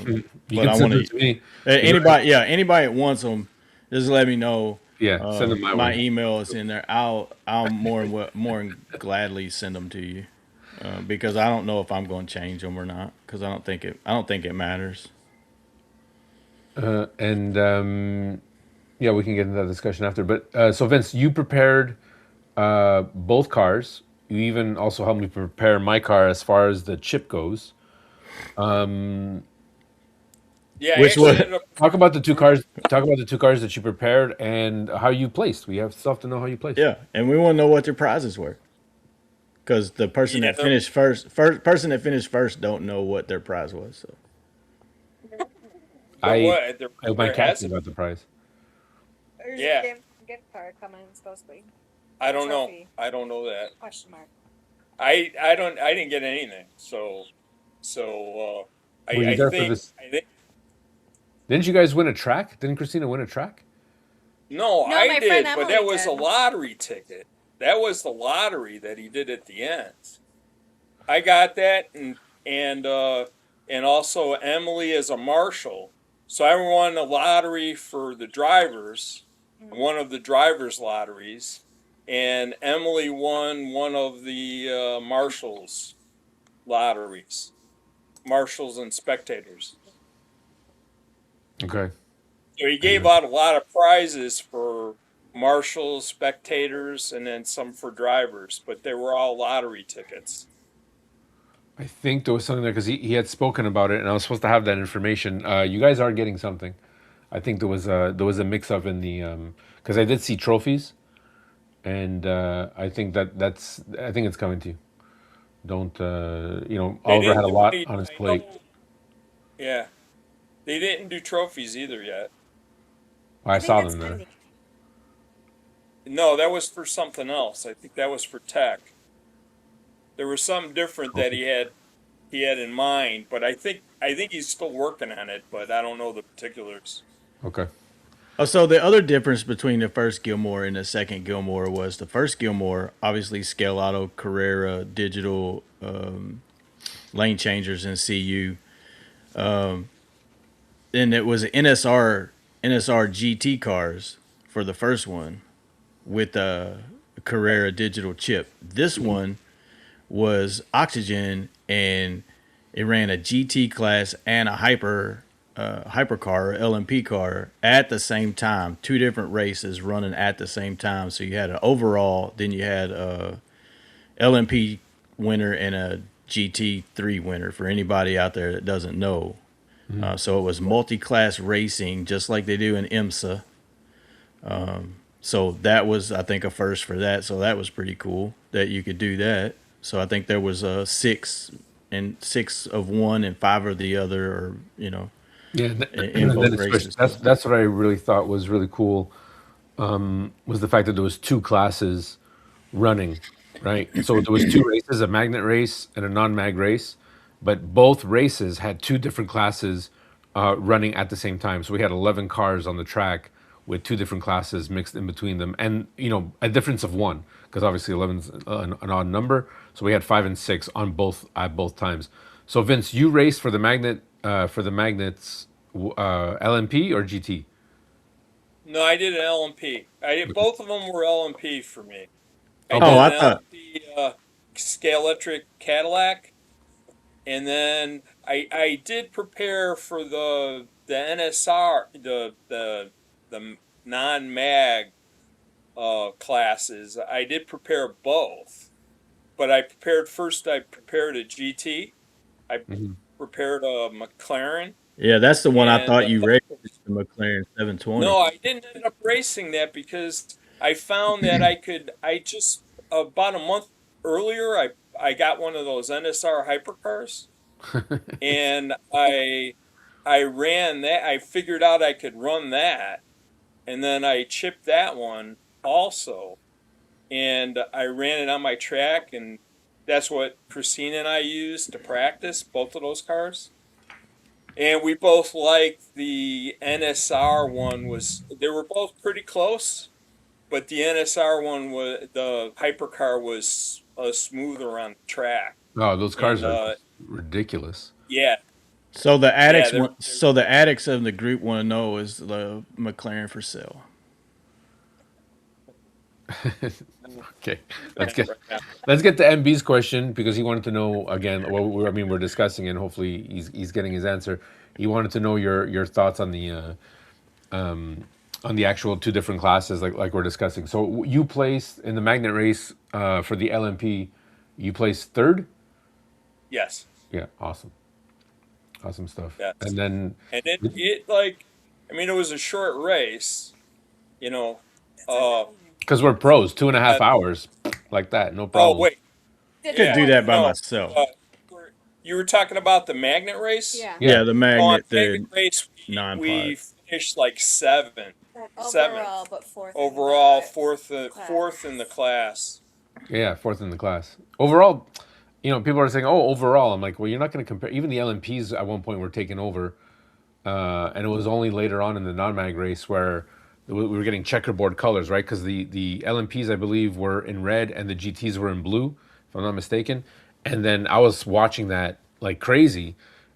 S1: you
S2: But
S1: can
S2: I
S1: send
S2: want
S1: them
S2: to
S1: to me.
S2: anybody that wants them, just let me know.
S1: Yeah, send them my
S2: My
S1: way.
S2: email is in there. I'll more than gladly send them to you because I don't know if I'm going to change them or not because I don't think it matters.
S1: And yeah, we can get into that discussion after. But so Vince, you prepared both cars. You even also helped me prepare my car as far as the chip goes.
S3: Yeah, I
S2: Which
S3: actually
S2: was
S3: ended up.
S1: Talk about the two cars. Talk about the two cars that you prepared and how you placed. We have stuff to know how you placed.
S2: yeah, and we want to know what their prizes were because the person
S3: Yeah,
S2: that finished first person that finished first don't know what their prize was. So
S3: there
S1: I,
S3: was there,
S1: my
S3: there
S1: captain
S3: hasn't.
S1: got the prize.
S4: There's
S3: Yeah,
S4: a gift card coming, supposedly.
S3: I
S4: Or
S3: don't know.
S4: trophy,
S3: I don't know that.
S4: question mark.
S3: I didn't get anything.
S1: Were you there for this?
S3: I think
S1: Didn't you guys win a track? Didn't Christina win a track?
S3: no,
S4: No,
S3: I
S4: my friend
S3: did, but that
S4: Emily
S3: was a
S4: did.
S3: lottery ticket. That was the lottery that he did at the end. I got that, and also Emily is a marshal, so I won the lottery for the drivers,
S4: Mhm.
S3: one of the drivers' lotteries, and Emily won one of the marshals' lotteries, marshals and spectators.
S1: Okay.
S3: So he gave
S1: And
S3: out a lot of prizes for marshals, spectators, and then some for drivers, but they were all lottery tickets.
S1: I think there was something there because he had spoken about it, and I was supposed to have that information. You guys are getting something. I think there was a mix up in the because I did see trophies, and I think I think it's coming to you. Don't
S3: They
S1: Oliver had
S3: didn't
S1: a
S3: do
S1: lot
S3: any.
S1: on his
S3: I
S1: plate.
S3: know. Yeah, they didn't do trophies either yet.
S1: I
S4: I think
S1: saw
S4: that's
S1: them there.
S4: pending.
S3: No, that was for something else. I think that was for tech. There was something different that
S1: Trophy.
S3: he had in mind, but I think he's still working on it, but I don't know the particulars.
S1: Okay.
S2: oh, so the other difference between the first Gilmore and the second Gilmore was the first Gilmore obviously Scale Auto Carrera digital lane changers and CU. And it was NSR GT cars for the first one with a Carrera digital chip. This one was Oxygen and it ran a GT class and a hypercar or LMP car at the same time. Two different races running at the same time. So you had an overall, then you had a LMP winner and a GT3 winner for anybody out there that doesn't know. So it was multi-class racing, just like they do in IMSA. So that was, I think, a first for that. So that was pretty cool that you could do that. So I think there was a six of one and five of the other, or
S1: Yeah,
S2: in
S1: and then
S2: both
S1: it switched.
S2: races. So,
S1: That's what I really thought was really cool was the fact that there was two classes running, right? So there was two races, a magnet race and a non-mag race, but both races had two different classes running at the same time. So we had 11 cars on the track with two different classes mixed in between them, and a difference of one because obviously 11 is an odd number. So we had 5 and 6 on both at both times. So Vince, you raced for the magnets LMP or GT?
S3: No, I did an LMP. I did both of them were LMP for me. I
S1: Okay.
S2: oh,
S3: did
S2: I
S3: an
S2: thought
S3: LMP Scalextric Cadillac, and then I did prepare for the NSR the non mag classes. I did prepare both, but I prepared a GT. I
S1: Mhm.
S3: prepared a McLaren,
S2: yeah, that's the one I
S3: and
S2: thought you raced, the McLaren 720.
S3: no, I didn't end up racing that because I found that I could. I just about a month earlier, I got one of those NSR hypercars, and I ran that. I figured out I could run that, and then I chipped that one also, and I ran it on my track, and that's what Christina and I used to practice both of those cars. And we both liked the NSR one was they were both pretty close, but the NSR one was the hypercar was smoother on the track.
S1: Oh, those cars
S3: And
S1: are just ridiculous.
S3: yeah,
S2: So the
S3: yeah,
S2: addicts want, so the addicts of the group want to know is the McLaren for sale.
S1: Okay, let's
S3: Yeah,
S1: get
S3: right now.
S1: let's get to MB's question because he wanted to know again. Well, I mean, we're discussing, and hopefully he's getting his answer. He wanted to know your thoughts on the actual two different classes, like we're discussing. So you placed in the magnet race for the LMP. You placed third.
S3: Yes,
S1: Yeah, awesome, awesome stuff.
S3: yes.
S1: And then
S3: And it like, I mean, it was a short race, you know. Uh,
S1: because we're pros, 2.5
S3: uh,
S1: hours, like that, no
S3: oh
S1: problem.
S3: wait,
S4: Good
S2: Could
S3: yeah,
S2: do that
S4: point.
S2: by
S3: no.
S2: myself.
S3: Uh, you were talking about the magnet race.
S4: Yeah.
S1: Yeah,
S2: Yeah, the
S3: On
S2: magnet,
S3: magnet
S2: the
S3: race,
S2: non-pod.
S3: we finished like seventh
S4: Overall, but fourth
S3: overall,
S4: class.
S3: fourth in the class.
S1: yeah, fourth in the class overall. People are saying, "Oh, overall." I'm like, well, you're not going to compare. Even the LMPs at one point were taken over, and it was only later on in the non-mag race where we were getting checkerboard colors, right? Because the LMPs, I believe, were in red and the GTs were in blue, if I'm not mistaken. And then I was watching that like crazy,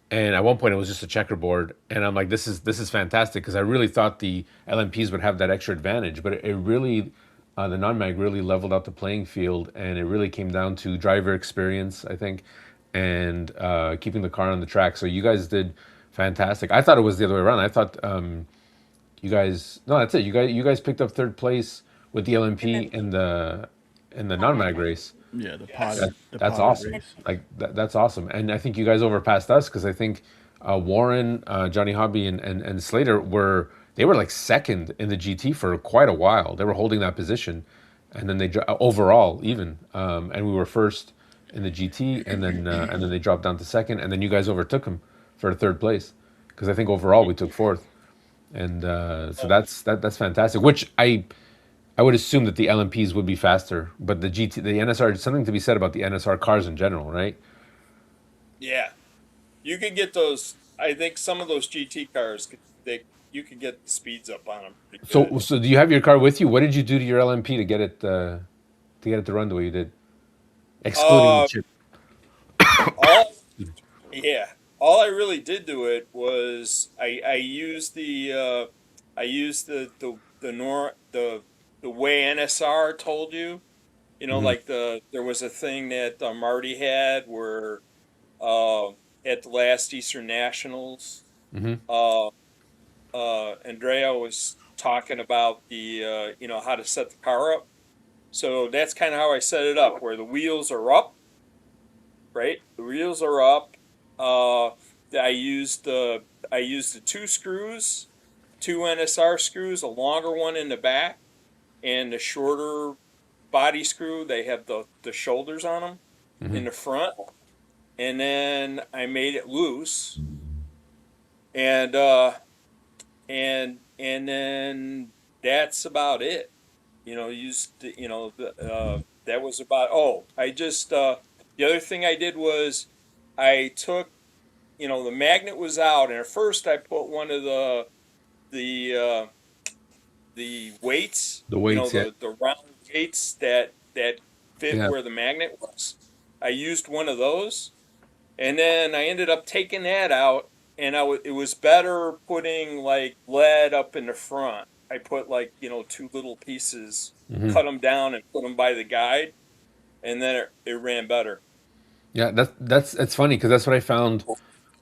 S1: and at one point it was just a checkerboard, and I'm like, this is fantastic because I really thought the LMPs would have that extra advantage, but it really. The non-mag really leveled out the playing field, and it really came down to driver experience, I think, and keeping the car on the track. So you guys did fantastic. I thought it was the other way around. I thought you guys. No, that's it. You guys picked up third place with the
S4: And
S1: LMP
S4: then
S1: in the
S4: pod
S1: non-mag race.
S2: Yeah, the
S3: Yes.
S2: potted,
S1: That,
S2: the
S1: that's
S2: potted
S1: awesome.
S2: race.
S1: Like that's awesome. And I think you guys overpassed us because I think Warren, Johnny Hobby, and Slater were like second in the GT for quite a while. They were holding that position, and then overall even, and we were first in the GT, and then they dropped down to second, and then you guys overtook them for third place because I think overall we took fourth, and so that's fantastic. Which I would assume that the LMPs would be faster, but the NSR, something to be said about the NSR cars in general, right?
S3: Yeah, you could get those. I think some of those GT cars, you could get the speeds up on them pretty good.
S1: So do you have your car with you? What did you do to your LMP to get it to run the way you did, excluding the
S3: Uh,
S1: chip?
S3: all Yeah, all I really did to it was I used I used the way NSR told you. You know,
S1: Hmm.
S3: like there was a thing that Marty had where uh, at the last Eastern Nationals,
S1: Hmm.
S3: uh, Andrea was talking about how to set the car up. So that's kind of how I set it up, where the wheels are up, right? The wheels are up. Uh, I used the two screws, two NSR screws, a longer one in the back, and the shorter body screw. They have the shoulders on them
S1: Hmm.
S3: in the front, and then I made it loose, and and then that's about it. That was about. Oh, the other thing I did was I took the magnet was out, and at first I put one of the the weights,
S1: The weights, yeah,
S3: the round weights that fit
S1: yeah,
S3: where the magnet was. I used one of those, and then I ended up taking that out, and it was better putting like lead up in the front. I put like two little pieces,
S1: hmm,
S3: cut them down, and put them by the guide, and then it ran better.
S1: yeah. That's it's funny because that's what I found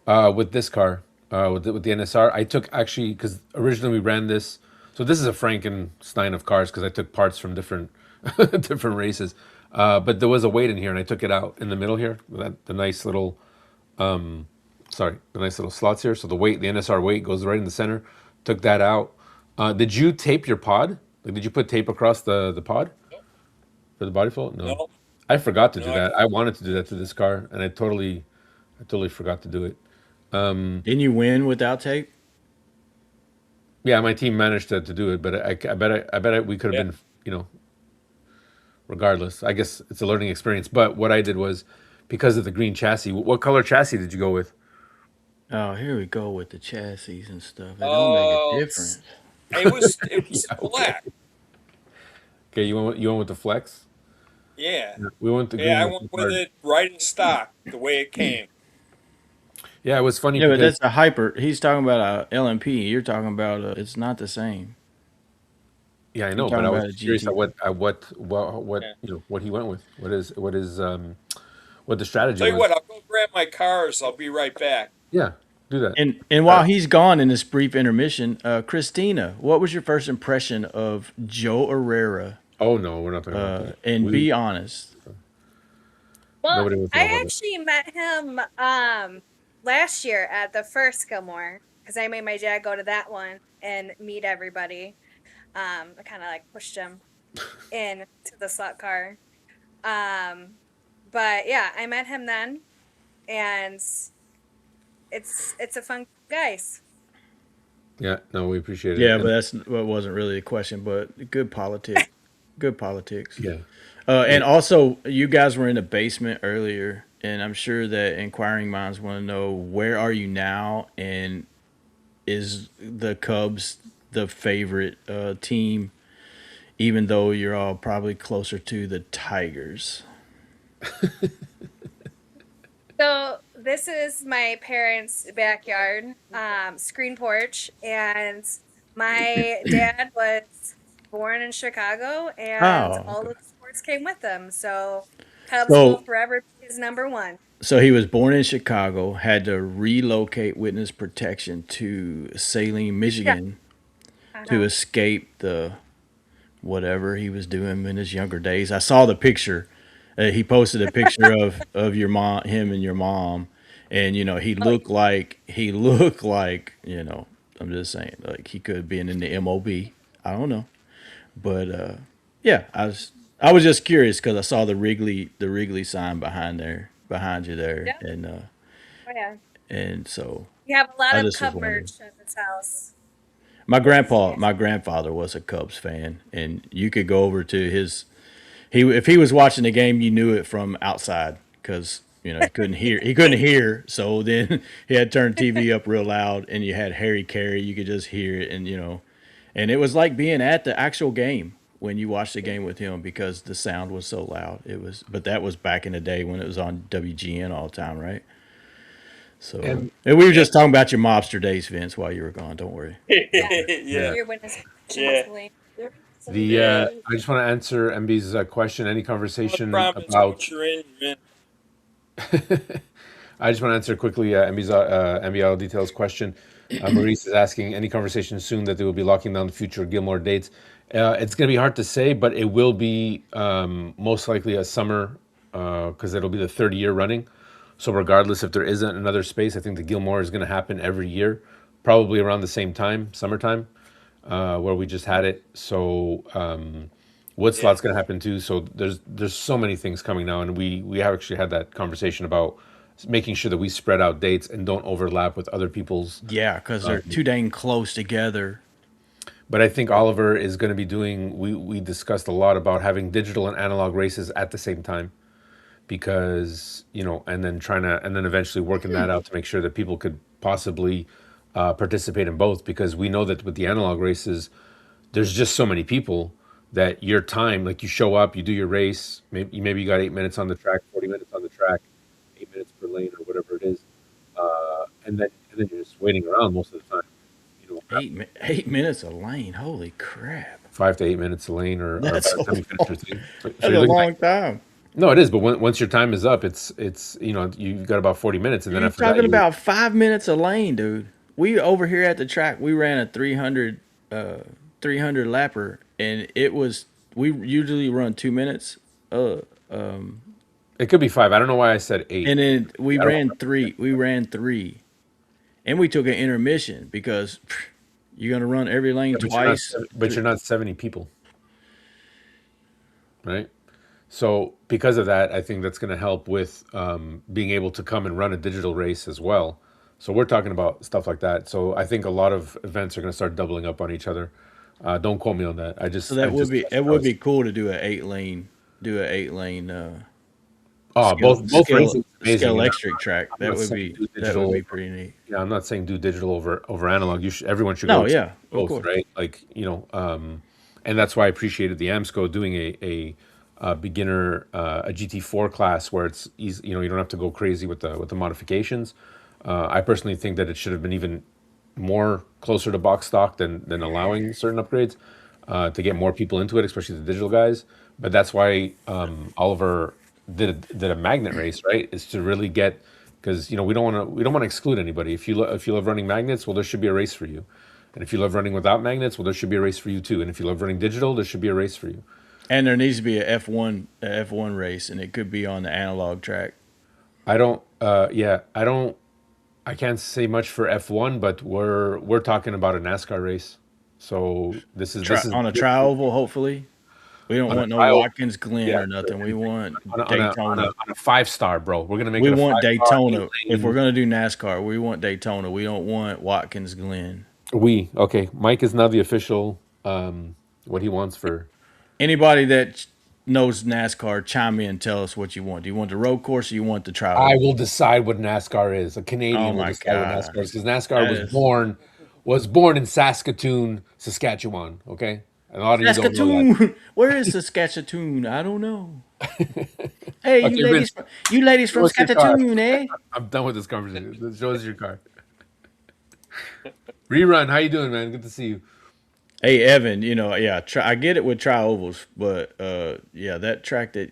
S1: with this car, with the NSR. I took actually because originally we ran this. So this is a Frankenstein of cars because I took parts from different different races. But there was a weight in here, and I took it out in the middle here. The nice little, the nice little slots here. So the NSR weight goes right in the center. Took that out. Did you tape your pod? Like, did you put tape across the pod for the body flow? No,
S3: No,
S1: I forgot to do
S3: no,
S1: that. I wanted to do that to this car, and I totally forgot to do it.
S2: Didn't you win without tape?
S1: Yeah, my team managed to do it, but I bet we could have
S3: yeah.
S1: been, you know, regardless. I guess it's a learning experience. But what I did was because of the green chassis. What color chassis did you go with?
S2: Oh, here we go with the chassis and stuff. It don't make a
S3: Uh,
S2: difference.
S3: it was
S1: Yeah, okay.
S3: black.
S1: Okay, you went with the flex.
S3: Yeah,
S1: We went the
S3: yeah.
S1: green
S3: I
S1: with
S3: went
S1: the
S3: with
S1: card.
S3: it right in stock, the way it came.
S1: Yeah, it was funny
S2: Yeah, but
S1: because
S2: that's a hyper. He's talking about a LMP. You're talking about it's not the same.
S1: Yeah, I
S2: You're
S1: know, but
S2: talking
S1: I was
S2: about a
S1: just curious
S2: GT.
S1: what
S3: Yeah.
S1: what he went with. What the strategy
S3: Tell you
S1: was.
S3: what, I'll go grab my cars. I'll be right back.
S1: Yeah, do that.
S2: And while he's gone in this brief intermission, Christina, what was your first impression of Joe Herrera?
S1: Oh no, we're not talking about that.
S2: And
S1: We
S2: be honest.
S4: Well,
S1: Nobody wants to know
S4: I
S1: about that.
S4: actually met him last year at the first Gilmore because I made my dad go to that one and meet everybody. I kind of like pushed him in to the slot car. Um, but yeah, I met him then, and it's a fun guys.
S1: Yeah, no, we appreciate it.
S2: Yeah, but
S1: And
S2: that's what wasn't really a question, but good politic. Good politics.
S1: yeah,
S2: And also, you guys were in the basement earlier, and I'm sure that inquiring minds want to know where are you now, and is the Cubs the favorite team, even though you're all probably closer to the Tigers?
S4: So this is my parents' backyard, screen porch, and my dad was born in Chicago, and
S2: Oh,
S4: all
S2: okay.
S4: of the sports came with him. So Cubs will
S2: So,
S4: forever be his number one.
S2: so he was born in Chicago, had to relocate witness protection to Saline,
S4: Yeah.
S2: Michigan, to
S4: Uh-huh.
S2: escape the whatever he was doing in his younger days. I saw the picture. He posted a picture of your mom, him and your mom, and
S4: Oh,
S2: he looked like I'm just saying like he could have been in the MOB. I don't know, but yeah, I was just curious because I saw the Wrigley sign behind you there,
S4: yeah.
S2: and
S4: Oh, yeah.
S2: so
S4: We have a lot
S2: I
S4: of
S2: just was
S4: Cub
S2: wondering.
S4: merch at this house.
S2: My
S4: Yes.
S2: my grandfather was a Cubs fan, and you could go over to his. If he was watching the game, you knew it from outside because he couldn't hear. He couldn't hear, so then he had turned TV up real loud, and you had Harry Carey. You could just hear it, and it was like being at the actual game when you watched the game with him because the sound was so loud. But that was back in the day when it was on WGN all the time, right? So,
S1: and
S2: and we were
S3: Yeah.
S2: just talking about your mobster days, Vince, while you were gone. Don't worry.
S4: Yeah.
S1: yeah,
S3: Yeah.
S4: Your witness protection
S3: Yeah.
S4: was late.
S1: the
S3: Yeah.
S1: I just want to answer MB's question. Any
S3: Well,
S1: conversation
S3: province,
S1: about?
S3: once you're in, you're in.
S1: I just want to answer quickly MB's MBL details question. Maurice is asking any conversation soon that they will be locking down the future Gilmore dates. It's going to be hard to say, but it will be most likely a summer because it'll be the third year running. So regardless if there isn't another space, I think the Gilmore is going to happen every year, probably around the same time, summertime, where we just had it. So
S3: Yeah.
S1: Woodslot's going to happen too. So there's so many things coming now, and we have actually had that conversation about making sure that we spread out dates and don't overlap with other people's.
S2: Yeah, because they're too dang close together.
S1: But I think Oliver is going to be doing. We discussed a lot about having digital and analog races at the same time because and then and then eventually working that out to make sure that people could possibly participate in both because we know that with the analog races there's just so many people that your time, like you show up, you do your race, maybe you got 8 minutes on the track, 40 minutes on the track, 8 minutes per lane or whatever it is, and then you're just waiting around most of the time.
S2: Eight 8 minutes a lane. Holy crap!
S1: 5 to 8 minutes a lane, or
S2: That's
S1: by the
S2: a
S1: time you finish your
S2: long,
S1: thing. So
S2: that's
S1: you're
S2: a
S1: looking at
S2: long time.
S1: no, it is, but once your time is up, it's you've got about 40 minutes, and then
S2: You're
S1: after that
S2: talking
S1: you
S2: about 5 minutes a lane, dude. We over here at the track, we ran a 300 lapper, and we usually run 2 minutes. Uh,
S1: it could be five. I don't know why I said eight.
S2: and then we
S1: I don't
S2: ran
S1: remember.
S2: three. We ran three, and we took an intermission because you're gonna run every lane
S1: Yeah, but you're not
S2: twice.
S1: but you're not 70 people, right? So because of that, I think that's going to help with being able to come and run a digital race as well. So we're talking about stuff like that. So I think a lot of events are going to start doubling up on each other. Don't quote me on that.
S2: So
S1: I
S2: that would
S1: just
S2: be
S1: that's
S2: it
S1: what I
S2: would
S1: was.
S2: be cool to do an 8 lane
S1: Oh,
S2: scale
S1: both
S2: scale
S1: races is amazing.
S2: scale electric track.
S1: I'm not saying do
S2: That would
S1: digital.
S2: be pretty neat.
S1: Yeah, I'm not saying do digital over analog. Everyone should go
S2: No,
S1: experience
S2: yeah, of
S1: both,
S2: course.
S1: right? Like and that's why I appreciated the AMSCO doing a beginner a GT4 class where it's easy. You don't have to go crazy with the modifications. I personally think that it should have been even more closer to box stock than allowing certain upgrades. to get more people into it, especially the digital guys. But that's why Oliver did a magnet race, right? Is to really get, because we don't want to exclude anybody. If you love running magnets, well, there should be a race for you. And if you love running without magnets, well, there should be a race for you too. And if you love running digital, there should be a race for you.
S2: And there needs to be a F1 race, and it could be on the analog track.
S1: I don't. Yeah, I don't. I can't say much for F1, but we're talking about a NASCAR race. So this is
S2: On a tri-oval, hopefully. We don't
S1: on a
S2: want no
S1: trial.
S2: Watkins Glen
S1: Yeah,
S2: or nothing. We want
S1: on a, on a, on a,
S2: Daytona.
S1: on a 5-star, bro. We're gonna make
S2: We
S1: it a
S2: want
S1: 5-star.
S2: Daytona. If we're gonna do NASCAR, we want Daytona. We don't want Watkins Glen.
S1: Okay. Mike is now the official. What he wants for.
S2: Anybody that knows NASCAR, chime in. Tell us what you want. Do you want the road course or you want the
S1: I
S2: tri-oval?
S1: will decide what NASCAR is. A
S2: Oh
S1: Canadian will
S2: my
S1: decide what
S2: God,
S1: NASCAR is because NASCAR
S2: that is
S1: was born in Saskatoon, Saskatchewan. Okay, and a lot of you don't know that.
S2: Saskatoon. Where is Saskatchewan? I don't know. Hey,
S1: Okay, Vince,
S2: you ladies
S1: show
S2: from
S1: us your car.
S2: Saskatoon, eh?
S1: I'm done with this conversation. Show us your car. Rerun, how you doing, man? Good to see you.
S2: Hey, Evan. Yeah, I get it with tri-ovals, but yeah, that track, that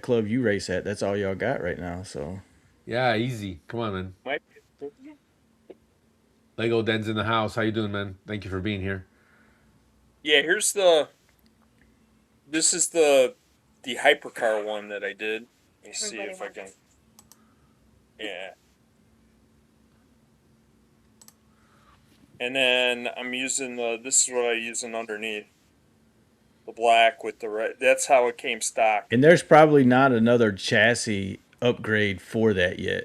S2: club you race at, that's all y'all got right now. So
S1: Yeah, easy. Come on, man.
S3: Might
S1: Lego Den's in the house. How you doing, man? Thank you for being here.
S3: Yeah, this is the hypercar one that I did. Let me see
S4: Everybody
S3: if I
S4: wants.
S3: can. Yeah. And then I'm using this is what I'm using underneath. The black with the red. That's how it came stock.
S2: and there's probably not another chassis upgrade for that yet.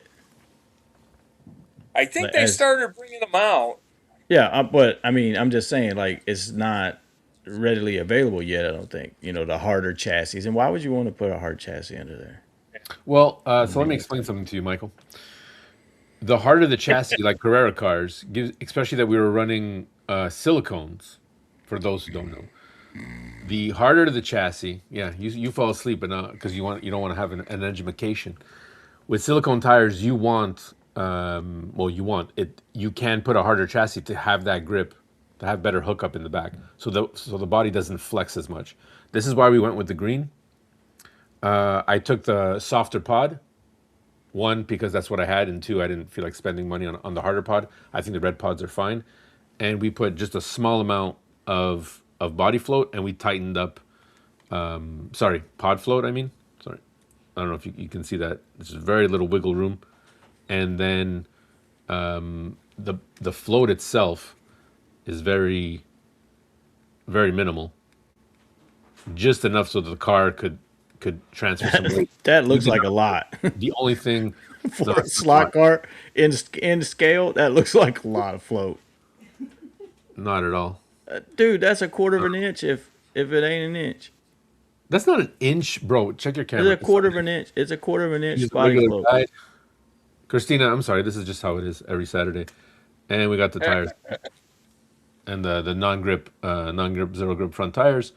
S3: I think
S2: But
S3: they
S2: as
S3: started bringing them out.
S2: Yeah, but I mean, I'm just saying, like, it's not readily available yet. I don't think the harder chassis. And why would you want to put a hard chassis under there?
S1: Well, so let me explain something to you, Michael. The harder the chassis, like Carrera cars, especially that we were running silicones, for those who don't know. The harder the chassis, yeah, you fall asleep, but not because you don't want to have an education. With silicone tires, you want you want it. You can put a harder chassis to have that grip, to have better hookup in the back, so the body doesn't flex as much. This is why we went with the green. I took the softer pod. One, because that's what I had, and two, I didn't feel like spending money on the harder pod. I think the red pods are fine, and we put just a small amount of body float, and we tightened up. Sorry, pod float. I mean, sorry. I don't know if you can see that. There's very little wiggle room, and then the float itself is very very minimal, just enough so that the car could transfer some weight.
S2: That looks like a lot
S1: The only thing, no,
S2: for a
S1: it's
S2: slot car in scale. That looks like a lot of float,
S1: not at all.
S2: dude. That's a quarter of an inch if it ain't an inch.
S1: That's not an inch, bro. Check your
S2: It's
S1: camera.
S2: a quarter of an inch. It's a quarter of an inch
S1: Use a
S2: body
S1: regular
S2: float.
S1: guide. Christina, I'm sorry. This is just how it is every Saturday. And we got the tires and the non-grip zero grip front tires.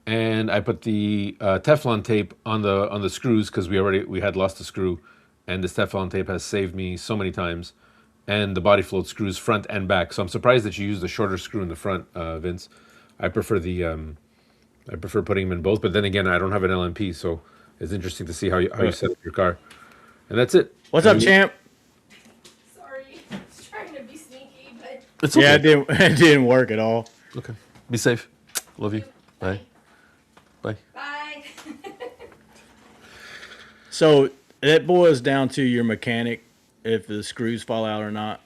S1: And I put the Teflon tape on the screws because we had lost a screw, and this Teflon tape has saved me so many times. And the body float screws front and back. So I'm surprised that you used the shorter screw in the front, Vince. I prefer I prefer putting them in both. But then again, I don't have an LMP, so it's interesting to see how you set up your car. And that's it.
S2: What's up, champ?
S5: Sorry, I was trying to be sneaky, but
S1: It's
S2: Yeah,
S1: okay.
S2: it didn't work at all.
S1: Okay. Be safe. Love you. Bye. Bye.
S5: bye.
S2: So that boils down to your mechanic if the screws fall out or not.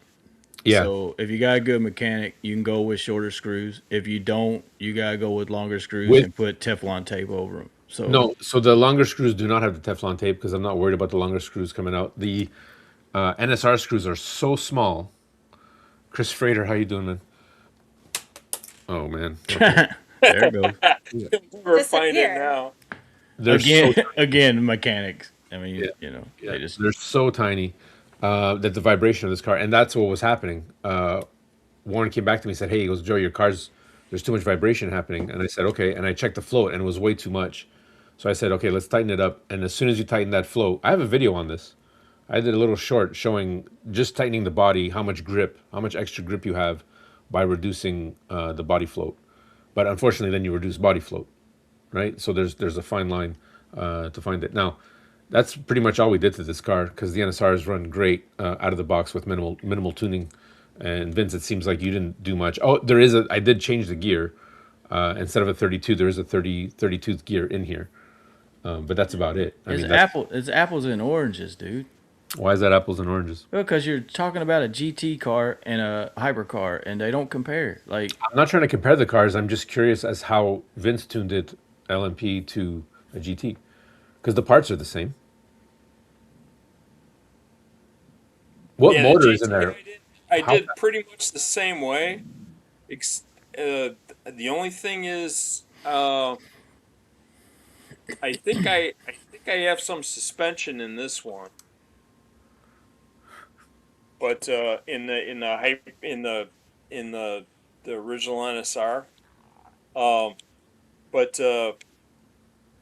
S1: Yeah.
S2: So if you got a good mechanic, you can go with shorter screws. If you don't, you gotta go with longer screws
S1: With-
S2: and put Teflon tape over them. So
S1: No, so the longer screws do not have the Teflon tape because I'm not worried about the longer screws coming out. The NSR screws are so small. Chris Frater, how you doing, man? Oh man, okay.
S2: there it goes.
S3: We're finding
S4: Disappear.
S3: now.
S1: They're
S2: Again,
S1: so
S2: again, mechanics. I mean,
S1: yeah,
S2: they just
S1: they're so tiny that the vibration of this car, and that's what was happening. Warren came back to me and said, "Hey," he goes, "Joe, there's too much vibration happening." And I said, "Okay," and I checked the float, and it was way too much. So I said, "Okay, let's tighten it up." And as soon as you tighten that float, I have a video on this. I did a little short showing just tightening the body, how much extra grip you have by reducing the body float. But unfortunately, then you reduce body float, right? So there's a fine line to find it. Now, that's pretty much all we did to this car because the NSRs run great out of the box with minimal tuning. And Vince, it seems like you didn't do much. Oh, I did change the gear. Instead of a 32, there is a 32 gear in here. But that's about it. I mean,
S2: It's apples and oranges, dude.
S1: why is that apples and oranges?
S2: Because you're talking about a GT car and a hypercar, and they don't compare. Like,
S1: I'm not trying to compare the cars. I'm just curious as how Vince tuned it LMP to a GT because the parts are the same. What
S3: Yeah,
S1: motor
S3: the
S1: is in
S3: GT
S1: there?
S3: I
S1: How
S3: did pretty much the same way. The only thing is, I think I have some suspension in this one, but in the original NSR, um, but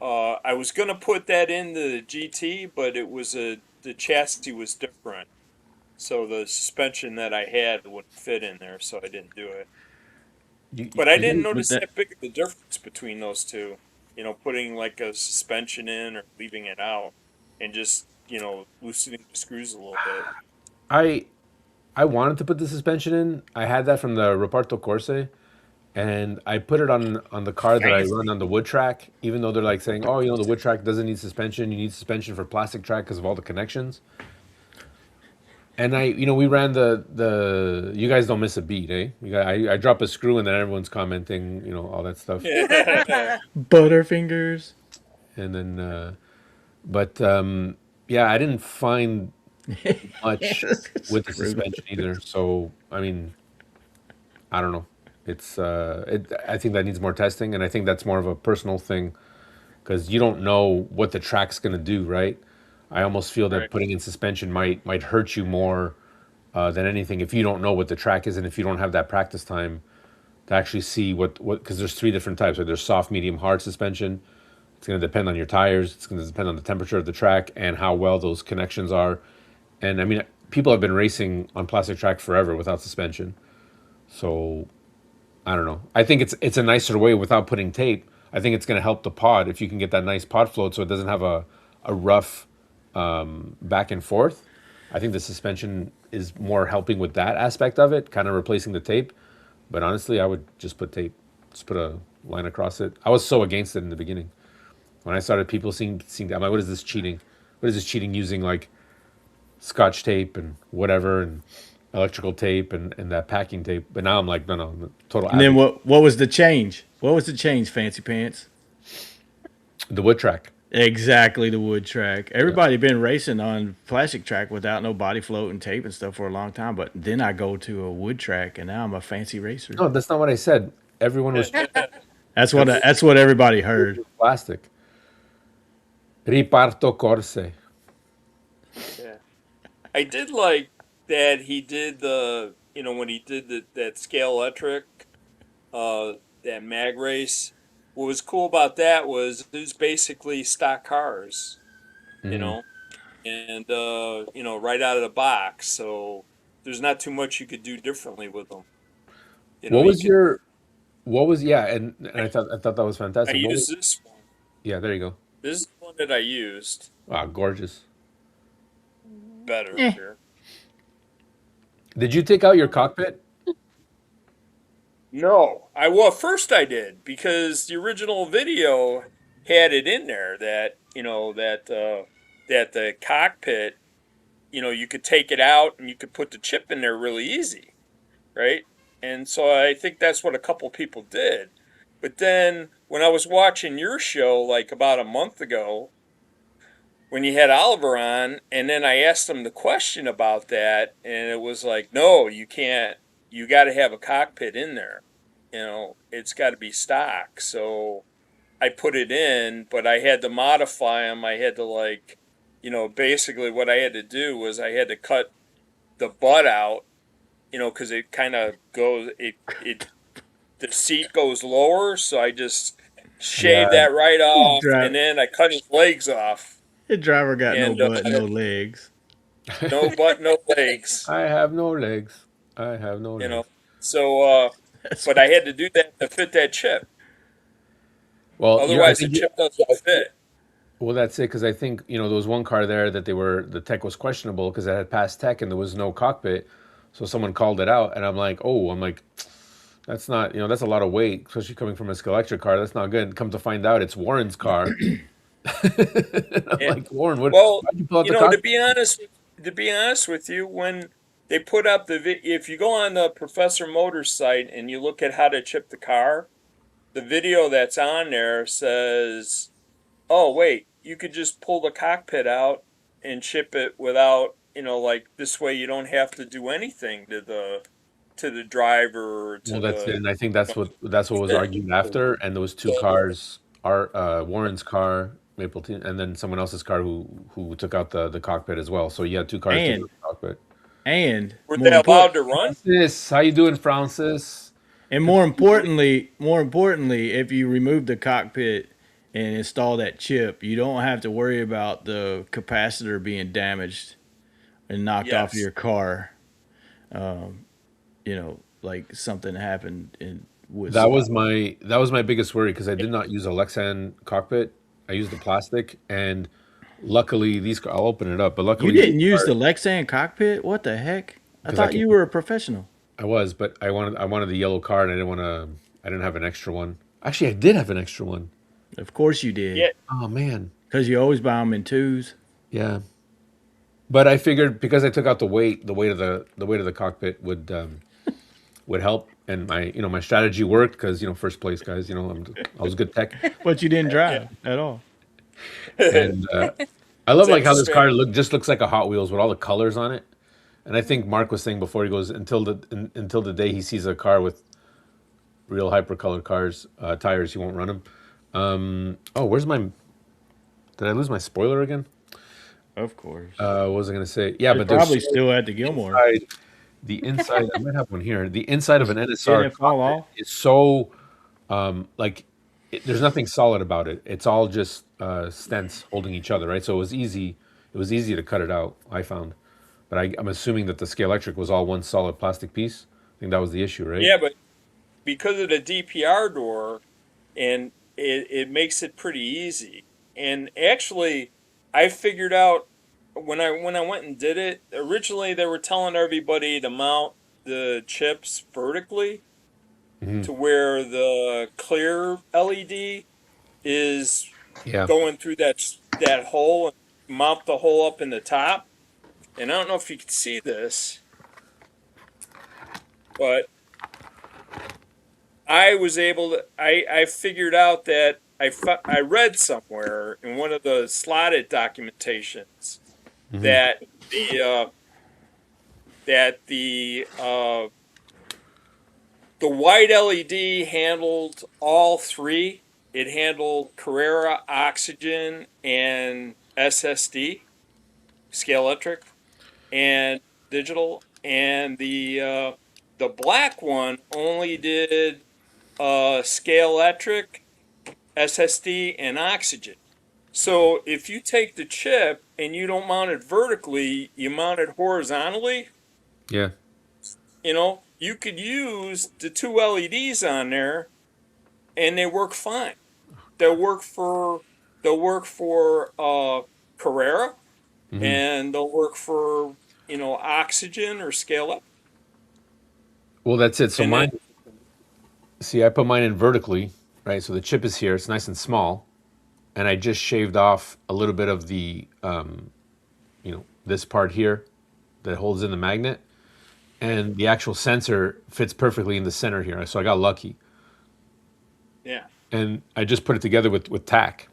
S3: I was gonna put that into the GT, but the chassis was different, so the suspension that I had wouldn't fit in there, so I didn't do it. But I didn't
S2: with
S3: notice
S2: that,
S3: that big of a difference between those two. Putting like a suspension in or leaving it out, and just loosening the screws a little bit.
S1: I I wanted to put the suspension in. I had that from the Reparto Corse, and I put it on the car that I
S3: Nice.
S1: run on the wood track. Even though they're like saying, "Oh, the wood track doesn't need suspension. You need suspension for plastic track because of all the connections." And we ran the. You guys don't miss a beat, eh? I drop a screw and then everyone's commenting, all that stuff,
S2: Butterfingers.
S1: and then, but yeah, I didn't find much with the
S2: Screw.
S1: suspension either. So I mean, I don't know. I think that needs more testing, and I think that's more of a personal thing because you don't know what the track's going to do, right? I almost feel that
S3: Right.
S1: putting in suspension might hurt you more than anything if you don't know what the track is and if you don't have that practice time to actually see what because there's three different types. Right? There's soft, medium, hard suspension. It's going to depend on your tires. It's going to depend on the temperature of the track and how well those connections are. And I mean, people have been racing on plastic track forever without suspension. So I don't know. I think it's a nicer way without putting tape. I think it's going to help the pod if you can get that nice pod float so it doesn't have a rough back and forth. I think the suspension is more helping with that aspect of it, kind of replacing the tape. But honestly, I would just put tape, just put a line across it. I was so against it in the beginning. When I started people seeing that, I'm like, what is this cheating? What is this cheating using like Scotch tape and whatever and electrical tape and that packing tape? But now I'm like, no, I'm a total
S2: And then
S1: advocate.
S2: what was the change? What was the change, Fancy Pants?
S1: The wood track.
S2: Exactly, the wood track.
S1: Yeah.
S2: Everybody been racing on plastic track without no body float and tape and stuff for a long time, but then I go to a wood track and now I'm a fancy racer.
S1: No, that's not what I said. Everyone was
S2: That's what everybody heard.
S1: plastic. Riparto Corse.
S3: Yeah. I did like that he did when he did that scale electric, uh, that mag race. What was cool about that was it was basically stock cars, you
S1: Hmm.
S3: know, and right out of the box. So there's not too much you could do differently with them.
S1: What
S3: You
S1: was
S3: could.
S1: your what was yeah, and I thought that was
S3: I
S1: fantastic. What was
S3: used this one.
S1: yeah, there you go.
S3: This is the one that I used
S1: Wow, gorgeous.
S3: better
S2: Eh.
S3: here.
S1: Did you take out your cockpit?
S3: No, first I did because the original video had it in there that that the cockpit, you could take it out and you could put the chip in there really easy, right? And so I think that's what a couple people did. But then when I was watching your show like about a month ago, when you had Oliver on, and then I asked him the question about that, and it was like, no, you can't. You got to have a cockpit in there. It's got to be stock. So I put it in, but I had to modify them. I had to basically what I had to do was I had to cut the butt out, because it kind of goes, the seat goes lower. So I just shaved
S1: Yeah.
S3: that right off,
S2: Drive,
S3: and then I cut his legs off.
S2: the driver got no
S3: And
S2: butt, no legs.
S3: no butt, no legs.
S1: I have no legs. I have no
S3: You know,
S1: legs.
S3: So, but I had to do that to fit that chip.
S1: Well, I
S3: Otherwise, the
S1: think
S3: chip doesn't fit.
S1: well that's it because I think there was one car there that the tech was questionable because it had passed tech and there was no cockpit, so someone called it out, and I'm like, that's not that's a lot of weight, especially coming from a Scalextric car. That's not good. Come to find out, it's Warren's car. I'm
S3: Yeah.
S1: like, Warren,
S3: Well,
S1: why'd you pull out
S3: you
S1: the
S3: know,
S1: cockpit?
S3: to be honest with you, when they put up if you go on the Professor Motors site and you look at how to chip the car, the video that's on there says, "Oh, wait, you could just pull the cockpit out and chip it without, like this way you don't have to do anything to the driver or
S1: Well,
S3: to
S1: that's it,
S3: the
S1: and I think that's what was argued after, and those two cars are Warren's car, Mapleton, and then someone else's car who took out the cockpit as well. So you had two cars taking
S2: And
S1: out the cockpit.
S2: and
S3: were
S2: more
S3: they allowed
S2: important
S3: to run?"
S1: Francis, how you doing, Francis?
S2: and more importantly, if you remove the cockpit and install that chip, you don't have to worry about the capacitor being damaged and knocked off
S3: Yes.
S2: your car. Like something happened with
S1: That was my biggest worry because I did not use a Lexan cockpit. I used the plastic, and luckily I'll open it up, but
S2: You
S1: luckily these
S2: didn't use
S1: cars,
S2: the Lexan cockpit? What the heck? I
S1: because I
S2: thought
S1: can
S2: you were a professional.
S1: I was, but I wanted the yellow card. I didn't have an extra one. Actually, I did have an extra one.
S2: Of course you did,
S3: Yeah.
S1: Oh man.
S2: because you always buy them in twos.
S1: Yeah. But I figured because I took out the weight of the cockpit would help, and my strategy worked because first place guys, I was good tech,
S2: But you didn't drive at all.
S1: and I love like
S3: That's
S1: how this car
S3: fair.
S1: looks like a Hot Wheels with all the colors on it, and I think Mark was saying before he goes until the day he sees a car with real hypercolored cars tires, he won't run them. Oh, where's my? Did I lose my spoiler again?
S2: Of course.
S1: What was I gonna say? Yeah,
S2: It's
S1: but there's
S2: probably still at the Gilmore.
S1: the inside. I might have one here. The inside of an
S2: Didn't
S1: NSR
S2: it fall
S1: cockpit
S2: off?
S1: is so like there's nothing solid about it. It's all just stents holding each other, right? So it was easy. It was easy to cut it out. I found, but I'm assuming that the Scale Electric was all one solid plastic piece. I think that was the issue, right?
S3: Yeah, but because of the DPR door, and it makes it pretty easy. And actually, I figured out when I went and did it. Originally, they were telling everybody to mount the chips vertically
S1: Hmm.
S3: to where the clear LED is
S1: Yeah.
S3: going through that hole and mount the hole up in the top. And I don't know if you can see this, but I was able to. I figured out that I read somewhere in one of the slotted documentations
S1: Hmm.
S3: that the white LED handled all three. It handled Carrera, Oxygen, and SSD, Scale Electric, and digital. And the black one only did Scale Electric, SSD, and Oxygen. So if you take the chip and you don't mount it vertically, you mount it horizontally,
S1: Yeah.
S3: you could use the two LEDs on there and they work fine. They'll work for Carrera,
S1: Hmm.
S3: and they'll work for Oxygen or Scale Up.
S1: Well, that's it. So
S3: And then
S1: mine. See, I put mine in vertically, right? So the chip is here. It's nice and small, and I just shaved off a little bit of the this part here that holds in the magnet, and the actual sensor fits perfectly in the center here. So I got lucky,
S3: yeah,
S1: and I just put it together with tack.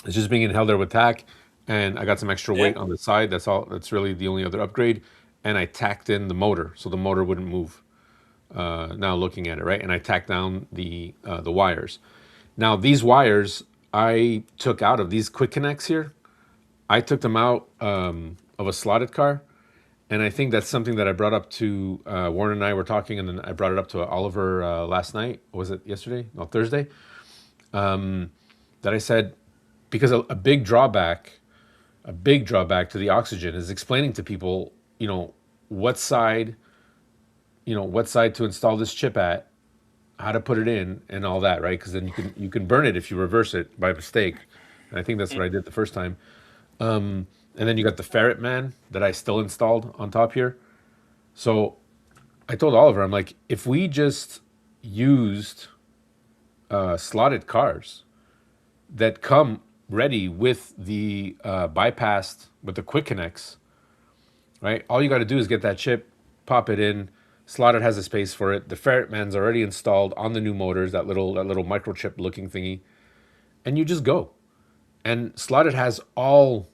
S1: It's just being held there with tack, and I got some extra
S3: yeah,
S1: weight on the side. That's all. That's really the only other upgrade. And I tacked in the motor, so the motor wouldn't move. Now looking at it, right, and I tacked down the wires. Now these wires I took out of these quick connects here. I took them out of a slotted car, and I think that's something that I brought up to Warren and I were talking, and then I brought it up to Oliver last night. Was it yesterday? No, Thursday. That I said because a big drawback to the Oxygen is explaining to people, what side, what side to install this chip at, how to put it in, and all that, right? Because then you can burn it if you reverse it by mistake. And I think that's what I did the first time. And then you got the Ferret Man that I still installed on top here. So I told Oliver, I'm like, if we just used slotted cars that come ready with the bypassed with the quick connects, right? All you got to do is get that chip, pop it in. Slotted has a space for it. The Ferret Man's already installed on the new motors, that little microchip looking thingy, and you just go. And Slotted has all.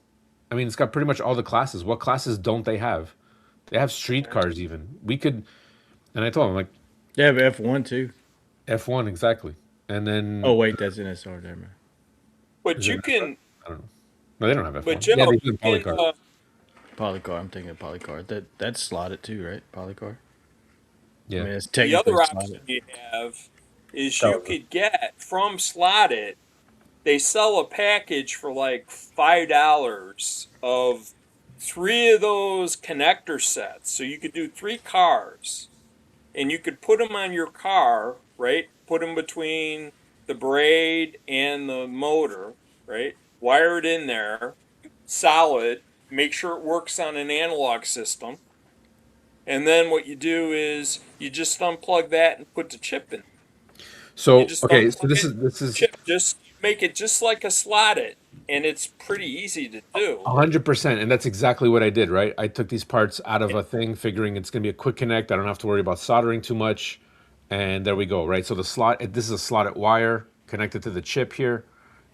S1: I mean, it's got pretty much all the classes. What classes don't they have? They have street cars even. We could, and I told him like
S2: They have F1 too.
S1: F1 exactly, and then
S2: Oh wait, that's NSR. There, man.
S3: But
S1: is
S3: you
S1: it?
S3: can,
S1: I don't know. No, they don't have F1.
S3: but
S1: Yeah,
S3: Joe,
S1: they do in
S3: you can,
S1: Polycar.
S2: Polycar. I'm thinking of Polycar. That's slotted too, right? Polycar. I
S1: Yeah.
S2: mean, it's
S3: the
S2: technically
S3: other option
S2: slotted.
S3: you have is you
S1: So
S3: could get from Slotted. They sell a package for like $5 of three of those connector sets. So you could do three cars, and you could put them on your car, right? Put them between the braid and the motor, right? Wire it in there, solid. Make sure it works on an analog system. And then what you do is you just unplug that and put the chip in. You
S1: so
S3: just
S1: okay, so
S3: unplug
S1: this
S3: it,
S1: is this is
S3: chip, just make it just like a slotted, and it's pretty easy to do.
S1: 100%, and that's exactly what I did, right? I took these parts out of
S3: Yeah,
S1: a thing, figuring it's going to be a quick connect. I don't have to worry about soldering too much, and there we go, right? So the slot, this is a slotted wire connected to the chip here,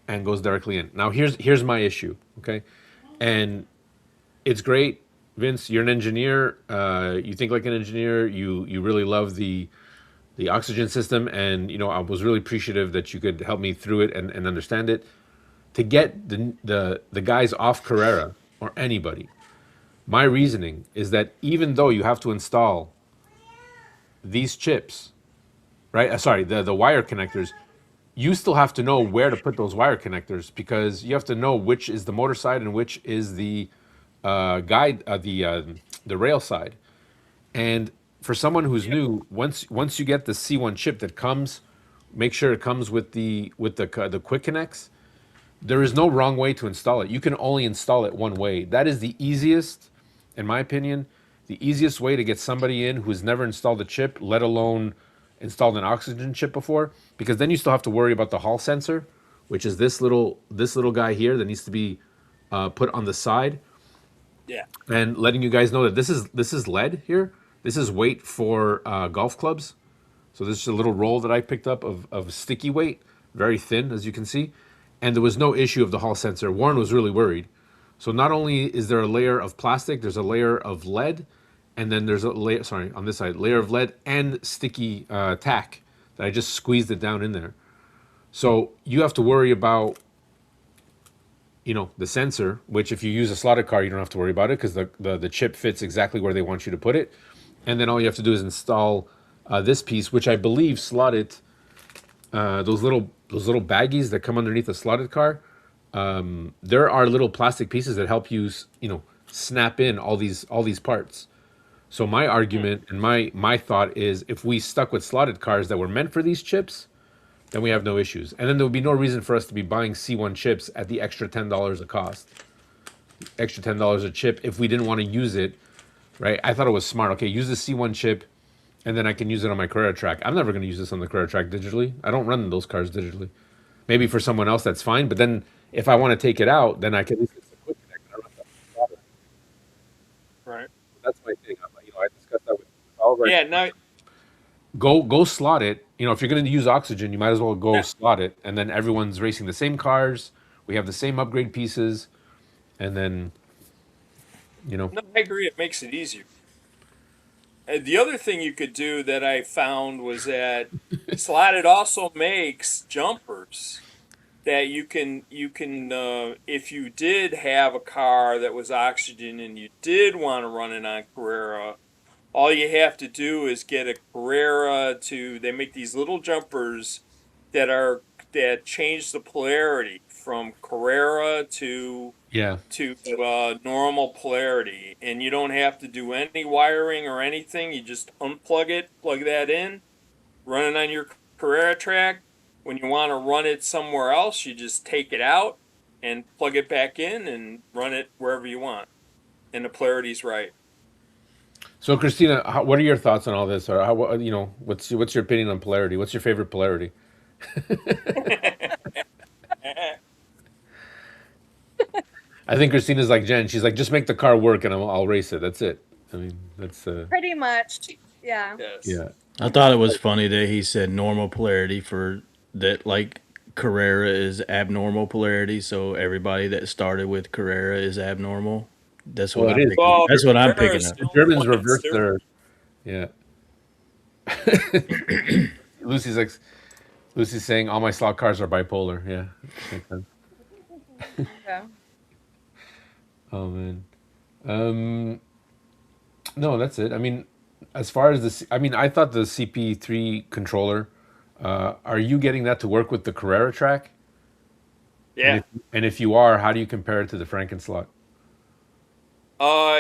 S1: and goes directly in. Now here's my issue, okay? And it's great, Vince. You're an engineer. You think like an engineer. You really love the oxygen system, and I was really appreciative that you could help me through it and understand it. To get the guys off Carrera or anybody, my reasoning is that even though you have to install these chips, right? Sorry, the wire connectors, you still have to know where to put those wire connectors because you have to know which is the motor side and which is the the rail side. And for someone who's
S3: yeah,
S1: new, once you get the C1 chip that comes, make sure it comes with the quick connects. There is no wrong way to install it. You can only install it one way. That is the easiest, in my opinion, the easiest way to get somebody in who's never installed a chip, let alone installed an oxygen chip before, because then you still have to worry about the hall sensor, which is this little guy here that needs to be put on the side,
S3: yeah.
S1: and letting you guys know that this is lead here. This is weight for golf clubs. So this is a little roll that I picked up of sticky weight, very thin, as you can see. And there was no issue of the hall sensor. Warren was really worried. So not only is there a layer of plastic, there's a layer of lead, and then there's a layer, sorry, on this side, layer of lead and sticky tack that I just squeezed it down in there. So you have to worry about, the sensor, which if you use a slotted car, you don't have to worry about it because the chip fits exactly where they want you to put it. And then all you have to do is install this piece, which I believe slotted those little baggies that come underneath a slotted car. There are little plastic pieces that help you, snap in all these parts. So my argument and my thought is, if we stuck with slotted cars that were meant for these chips, then we have no issues. And then there would be no reason for us to be buying C1 chips at the extra $10 a cost, extra $10 a chip if we didn't want to use it, right? I thought it was smart. Okay, use the C1 chip, and then I can use it on my Carrera track. I'm never going to use this on the Carrera track digitally. I don't run those cars digitally. Maybe for someone else that's fine, but then if I want to take it out, then I can at least get some quick connect. I don't have to have a solder.
S3: Right.
S1: That's my thing. I discussed that with Oliver.
S3: Yeah. Now,
S1: Go slot it. If you're going to use oxygen, you might as well go slot it, and then everyone's racing the same cars. We have the same upgrade pieces, and then
S3: no, I agree. It makes it easier. And the other thing you could do that I found was that Slotted also makes jumpers that you can if you did have a car that was oxygen and you did want to run it on Carrera, all you have to do is get a Carrera to. They make these little jumpers that change the polarity from Carrera to
S1: Yeah.
S3: to normal polarity, and you don't have to do any wiring or anything. You just unplug it, plug that in, run it on your Carrera track. When you want to run it somewhere else, you just take it out and plug it back in and run it wherever you want. And the polarity's right.
S1: So, Christina, what are your thoughts on all this? Or what's your opinion on polarity? What's your favorite polarity? I think Christina's like Jen. She's like, just make the car work, and I'll race it. That's it. I mean, that's
S4: Pretty much. Yeah.
S3: Yes.
S1: yeah.
S2: I thought it was funny that he said normal polarity for that, like Carrera is abnormal polarity, so everybody that started with Carrera is abnormal. That's what
S1: Well, it
S2: I'm
S1: is.
S2: picking.
S3: Well,
S2: That's what I'm
S3: Carrera
S2: picking
S3: is
S2: up.
S1: The
S3: the only
S1: Germans
S3: one that's
S1: reversed
S3: different.
S1: their. Yeah. Lucy's like, Lucy's saying all my slot cars are bipolar. Yeah, makes sense.
S4: Yeah.
S1: Oh man. Um, no, that's it. I mean, as far as I mean, I thought the CP3 controller. Are you getting that to work with the Carrera track? And
S3: Yeah.
S1: if you are, how do you compare it to the Frankenslot?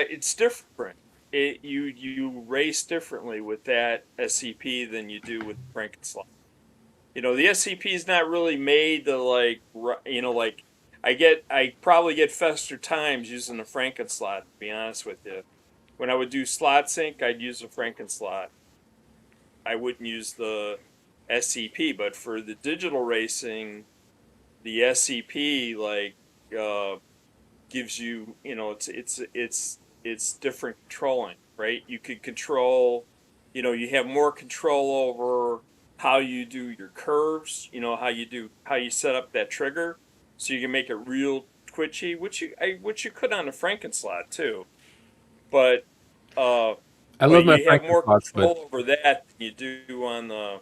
S3: It's different. You race differently with that SCP than you do with Frankenslot. The SCP is not really made to like I probably get faster times using the Frankenslot, to be honest with you. When I would do slot sync, I'd use the Frankenslot. I wouldn't use the SCP, but for the digital racing, the SCP uh gives you, it's different controlling, right? You could control, you have more control over how you do your curves, how you set up that trigger, so you can make it real twitchy, which you could on the Frankenslot too, but uh,
S1: I love
S3: but
S1: my
S3: you have more
S1: Frankenslots, but
S3: control over that than you do on the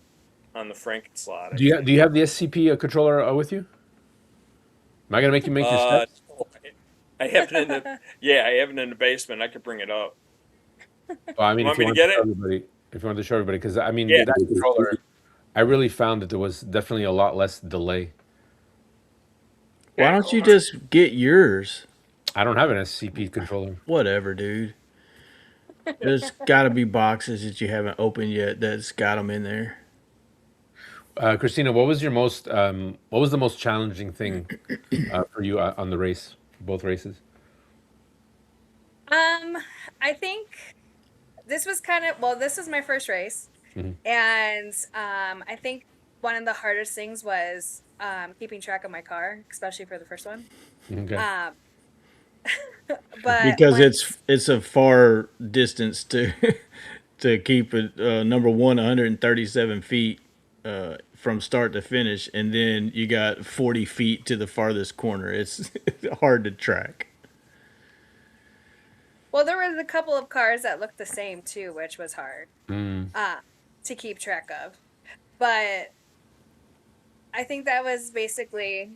S3: Frankenslot, I
S1: do
S3: think.
S1: you have the SCP controller with you? Am I gonna make you make your steps?
S3: I have it in the yeah, I have it in the basement. I could bring it up.
S1: Well, I
S3: You
S1: mean,
S3: want me to get it?
S1: if you want to show everybody, because I mean,
S3: Yeah.
S1: that controller, I really found that there was definitely a lot less delay.
S2: Why don't you just get yours?
S1: I don't have an SCP controller.
S2: Whatever, dude. There's got to be boxes that you haven't opened yet that's got them in there.
S1: Christina, what was what was the most challenging thing for you on the race, both races?
S4: Um, I think this was this was my first race.
S1: Hmm.
S4: And I think one of the hardest things was keeping track of my car, especially for the first one.
S1: Okay.
S4: Um, but
S2: Because
S4: once,
S2: it's a far distance to to keep it number one 137 feet from start to finish, and then you got 40 feet to the farthest corner. It's hard to track.
S4: well, there was a couple of cars that looked the same too, which was hard
S1: Mm,
S4: uh, to keep track of. But I think that was basically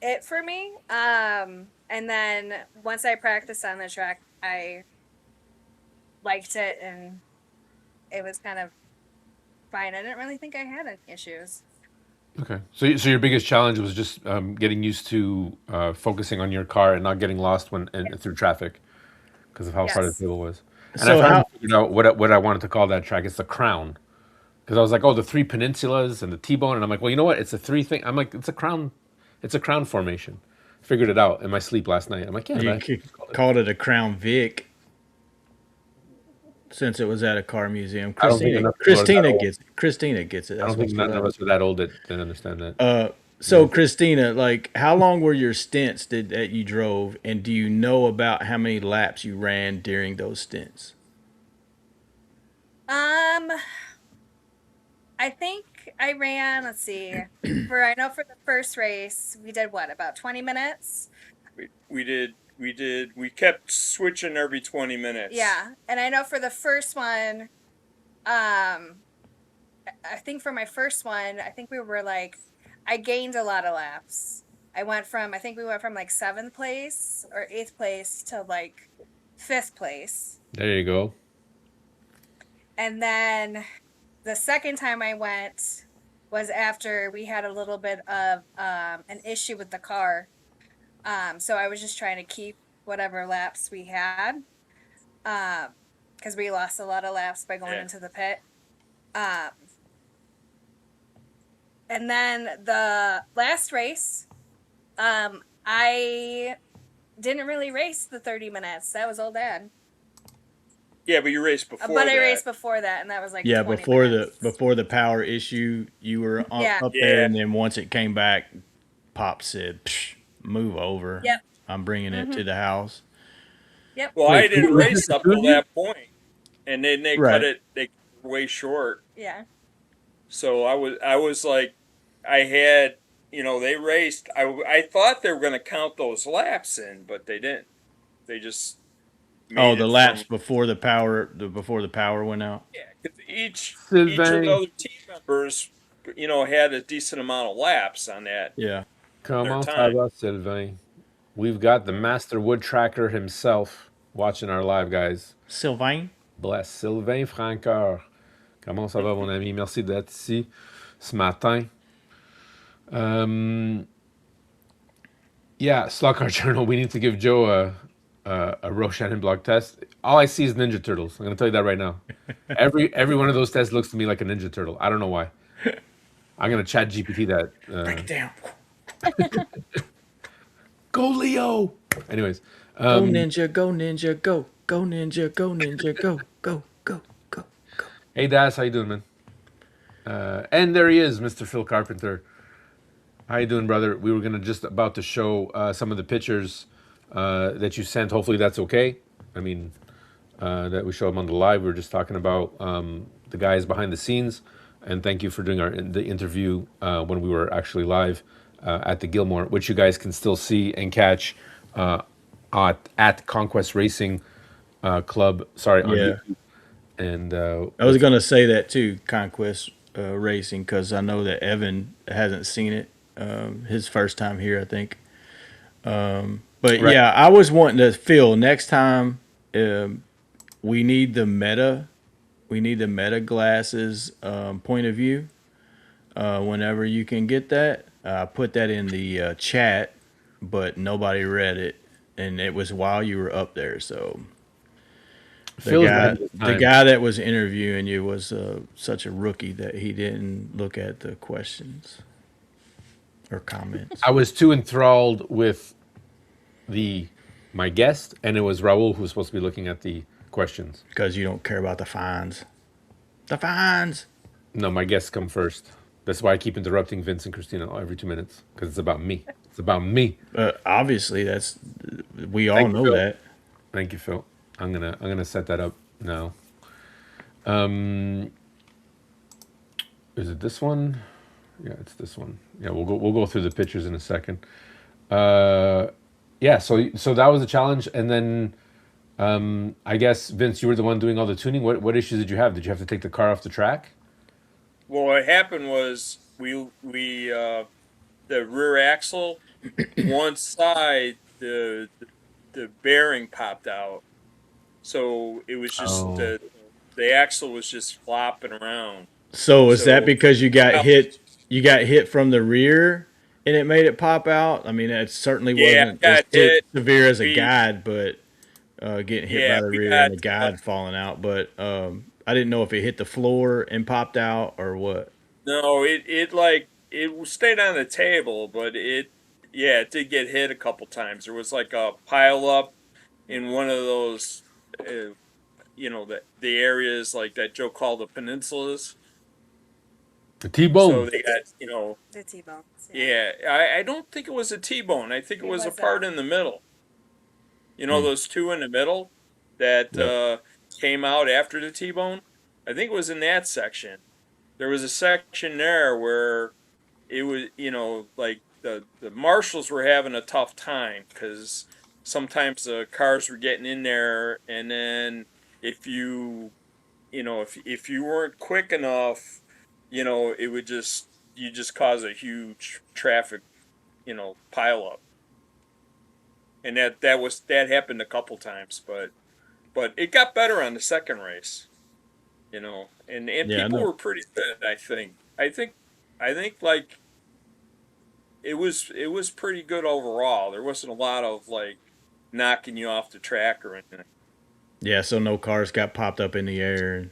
S4: it for me. And then once I practiced on the track, I liked it and it was kind of fine. I didn't really think I had any issues.
S1: okay. So your biggest challenge was just getting used to focusing on your car and not getting lost through traffic because of how far the
S4: Yes.
S1: table was. And I
S2: So
S1: finally
S2: how
S1: figured out what I wanted to call that track. It's the Crown. Because I was like, oh, the three peninsulas and the T-bone, and I'm like, well, you know what? It's a three thing. I'm like, it's a crown formation. Figured it out in my sleep last night. I'm like, yeah,
S2: you
S1: that,
S2: called it a Crown Vic since it was at a car museum?
S1: I don't think enough people are that old.
S2: Gets it. Christina gets it.
S1: I
S2: That's
S1: don't
S2: what
S1: think
S2: she
S1: none of
S2: loves.
S1: us are that old that understand that.
S2: So Christina, like, how long were your stints that you drove, and do you know about how many laps you ran during those stints?
S4: Um, I think I ran, let's see, I know for the first race, we did what, about 20 minutes?
S3: We kept switching every 20 minutes.
S4: Yeah. And I know for the first one, um, I think for my first one, I think we were like, I gained a lot of laps. I think we went from like 7th place or 8th place to like 5th place.
S1: There you go.
S4: And then the second time I went was after we had a little bit of an issue with the car. So I was just trying to keep whatever laps we had, because we lost a lot of laps by going
S3: Yeah.
S4: into the pit. Um, and then the last race, I didn't really race the 30 minutes. That was all Dad.
S3: Yeah, but you raced before
S4: But I
S3: that.
S4: raced before that, and that was like
S2: Yeah,
S4: 20
S2: before
S4: minutes.
S2: the power issue, you were
S4: Yeah.
S2: up there,
S3: Yeah.
S2: and then once it came back, Pop said, "Psh, "Move over.
S4: Yep.
S2: I'm bringing it to the house."
S4: Yep.
S3: Well,
S1: Wait,
S3: I didn't
S1: was
S3: race
S1: this
S3: up to
S1: Susie?
S3: that point, and then they
S2: Right.
S3: cut it. They cut it way short.
S4: Yeah.
S3: So I was like, I had, they raced. I thought they were going to count those laps in, but they didn't. They just
S2: Oh,
S3: made
S2: the
S3: it
S2: laps
S3: from,
S2: before the power went out.
S3: yeah, 'cause each of
S1: Sylvain,
S3: the other team members, had a decent amount of laps on that
S2: Yeah.
S1: comment ça
S3: time.
S1: va, Sylvain? We've got the master wood tracker himself watching our live, guys.
S2: Sylvain.
S1: Bless. Sylvain Francoeur. Comment ça va, mon ami? Merci d'être ici ce matin. Yeah, Slot Journal. We need to give Joe a Roshannon block test. All I see is Ninja Turtles. I'm going to tell you that right now. Every one of those tests looks to me like a Ninja Turtle. I don't know why. I'm going to chat GPT that.
S2: Break it down.
S1: Go Leo. Anyways,
S2: Go ninja, go ninja, go. Go ninja, go ninja, go. Go, go, go, go.
S1: hey Das, how you doing, man? And there he is, Mr. Phil Carpenter. How you doing, brother? We were gonna just about to show some of the pictures that you sent. Hopefully that's okay. I mean, that we show them on the live. We were just talking about the guys behind the scenes, and thank you for doing the interview when we were actually live at the Gilmore, which you guys can still see and catch at Conquest Racing Club. Sorry, on
S2: Yeah.
S1: YouTube. And
S2: I was gonna say that too, Conquest Racing, because I know that Evan hasn't seen it. His first time here, I think. But
S1: Right.
S2: yeah, I was wanting to feel next time. We need the meta. We need the meta glasses point of view. Whenever you can get that, put that in the chat, but nobody read it, and it was while you were up there. So
S1: Phil's ready this
S2: the
S1: time.
S2: guy that was interviewing you was such a rookie that he didn't look at the questions or comments.
S1: I was too enthralled with my guest, and it was Raul who was supposed to be looking at the questions.
S2: Because you don't care about the fines. The fines.
S1: No, my guests come first. That's why I keep interrupting Vince and Christina every 2 minutes, because it's about me. It's about me.
S2: Obviously, we all
S1: Thank you,
S2: know
S1: Phil.
S2: that.
S1: Thank you, Phil. I'm gonna set that up now. Is it this one? Yeah, it's this one. Yeah, we'll go through the pictures in a second. Yeah, so that was a challenge, and then I guess Vince, you were the one doing all the tuning. What issues did you have? Did you have to take the car off the track?
S3: Well, what happened was we the rear axle, one side the bearing popped out, so it was just
S1: Oh.
S3: the axle was just flopping around.
S2: So is that
S3: So-
S2: because you got hit? You got hit from the rear, and it made it pop out. I mean, it certainly
S3: Yeah,
S2: wasn't
S3: got
S2: as
S3: hit.
S2: severe as a
S3: We-
S2: guide, but getting hit
S3: Yeah,
S2: by the
S3: we
S2: rear
S3: got-
S2: and the guide falling out. But I didn't know if it hit the floor and popped out or what.
S3: No, it stayed on the table, but it did get hit a couple times. There was like a pile up in one of those, the areas like that Joe called the peninsulas.
S1: The T-bone.
S3: So they got,
S4: The T-bones.
S3: yeah. I don't think it was a T-bone. I think it was a
S4: was
S3: part
S4: a-
S3: in the middle. Those two in the middle that
S1: Yep.
S3: came out after the T-bone. I think it was in that section. There was a section there where it was, like the marshals were having a tough time because sometimes the cars were getting in there, and then if you, if you weren't quick enough, it would you just cause a huge traffic, pile up. And that happened a couple times, but it got better on the second race, and
S2: Yeah, I
S3: people
S2: know.
S3: were pretty good. I think like it was pretty good overall. There wasn't a lot of like knocking you off the track or anything.
S2: Yeah, so no cars got popped up in the air and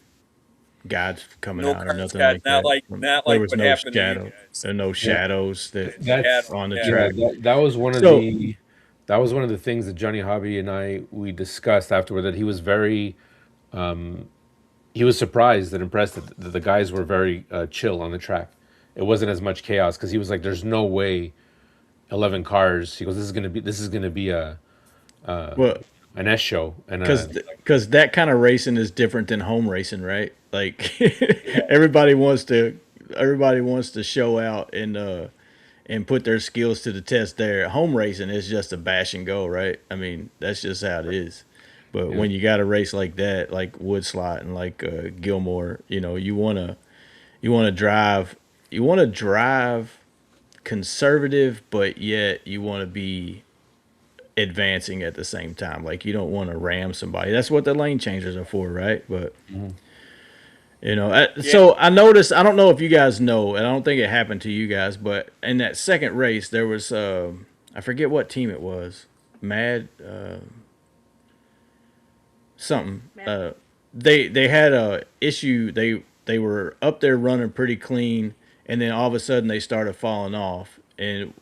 S2: guys coming
S3: No
S2: out or
S3: cars
S2: nothing
S3: got
S2: like that.
S3: not
S2: There
S3: like
S2: was
S3: what
S2: no
S3: happened to you
S2: shadow.
S3: guys.
S2: There were no
S1: Yeah,
S2: shadows that
S1: that's
S2: on the
S3: Yeah,
S1: yeah.
S2: track.
S1: That was one of
S2: So
S1: the that was one of the things that Johnny Hobby and we discussed afterward. That he was very he was surprised and impressed that the guys were very chill on the track. It wasn't as much chaos because he was like, "There's no way 11 cars." He goes, this is gonna be a
S2: well,
S1: an S show and
S2: because that kind of racing is different than home racing, right? Like
S3: yeah,
S2: everybody wants to show out and put their skills to the test there. Home racing is just a bash and go, right? I mean, that's just how it is. But
S1: yeah.
S2: when you got a race like that, like Woodslot and like Gilmore, you want to drive conservative, but yet you want to be advancing at the same time. Like you don't want to ram somebody. That's what the lane changers are for, right? But
S3: yeah.
S2: so I noticed. I don't know if you guys know, and I don't think it happened to you guys, but in that second race, there was I forget what team it was. Mad something.
S4: Man.
S2: They had a issue. They were up there running pretty clean, and then all of a sudden they started falling off. And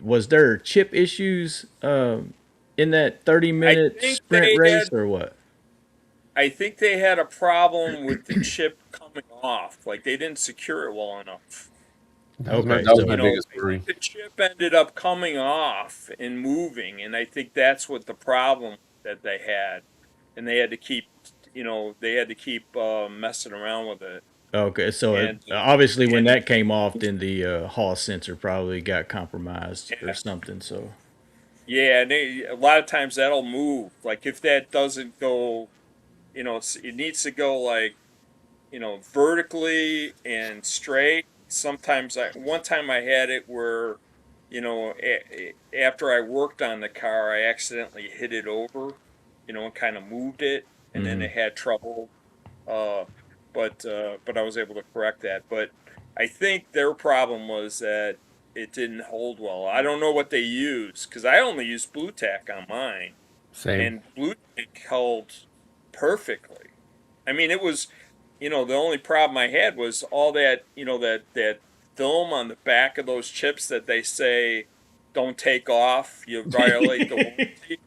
S2: was there chip issues in that 30
S3: I
S2: minute
S3: think
S2: sprint
S3: they
S2: race
S3: had
S2: or what?
S3: I think they had a problem with the chip coming off. Like they didn't secure it well enough.
S2: Okay,
S1: That was my
S3: You
S2: so
S3: know,
S1: biggest
S3: I
S1: worry.
S3: think the chip ended up coming off and moving, and I think that's what the problem that they had, and they had to keep, messing around with it, and
S2: obviously when
S3: and
S2: that came off, then the Hall sensor probably got compromised or
S3: yeah,
S2: something. So
S3: yeah, and a lot of times that'll move. Like if that doesn't go, it needs to go like vertically and straight. Sometimes one time I had it where, after I worked on the car, I accidentally hit it over, and kind of moved it, and then
S2: mhm.
S3: it had trouble. Uh, but I was able to correct that. But I think their problem was that it didn't hold well. I don't know what they used because I only used Blue Tack on mine,
S1: Same.
S3: and Blue Tack held perfectly. I mean, it was, the only problem I had was all that, that film on the back of those chips that they say don't take off, you violate the warranty.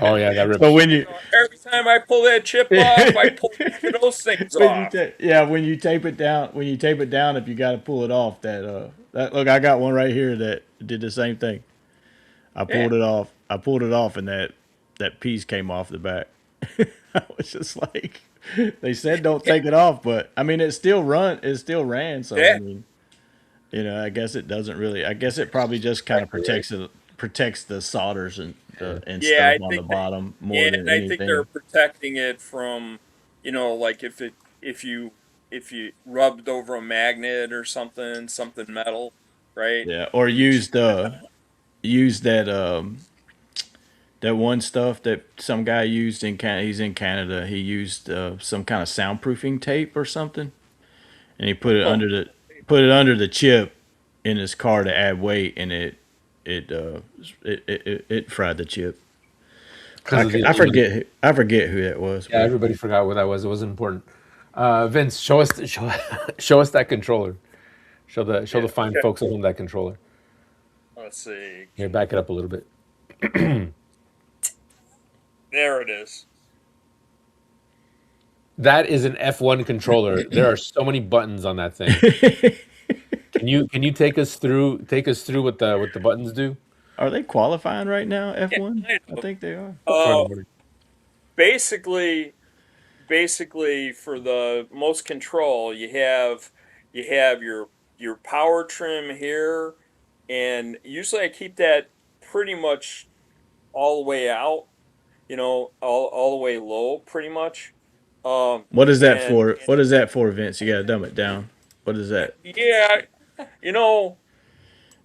S1: Oh yeah, that
S2: So
S1: rips.
S2: when you
S3: Every time I pull that chip off, I pull one of those things off.
S2: when you tape it down, if you got to pull it off, that look, I got one right here that did the same thing. I
S3: Yeah,
S2: pulled it off. And that piece came off the back. I was just like, they said don't take it off, but I mean, it still ran. So I
S3: yeah,
S2: mean, I guess it doesn't really. I guess it probably just kind of protects the solders and
S3: yeah.
S2: stuff
S3: I
S2: on the
S3: think they,
S2: bottom more
S3: yeah,
S2: than
S3: and I think they're
S2: anything.
S3: protecting it from, like if you if you rubbed over a magnet or something metal, right?
S2: Yeah, or use that one stuff that some guy used in Canada. He's in Canada. He used some kind of soundproofing tape or something, and he
S3: Oh,
S2: put it under the chip in his car to add weight, and it fried the chip.
S1: Because of the
S2: I forget who that was,
S1: yeah,
S2: but
S1: everybody forgot what that was. It wasn't important. Vince, show us show us that controller. Show
S3: yeah.
S1: the fine
S3: Okay.
S1: folks at home that controller.
S3: Let's see.
S1: Here, back it up a little bit.
S3: There it is.
S1: That is an F1 controller. There are so many buttons on that thing. Can you take us through what the buttons do?
S2: are they qualifying right now?
S3: Yeah,
S2: F1,
S3: kind
S2: I
S3: of.
S2: think they are.
S3: Uh,
S1: Front
S3: basically, basically for the most control, you have your power trim here, and usually I keep that pretty much all the way out. All the way low, pretty much. Um,
S2: What is that
S3: and
S2: for? What is that for, Vince? You got to dumb it down. What is that?
S3: yeah, you know,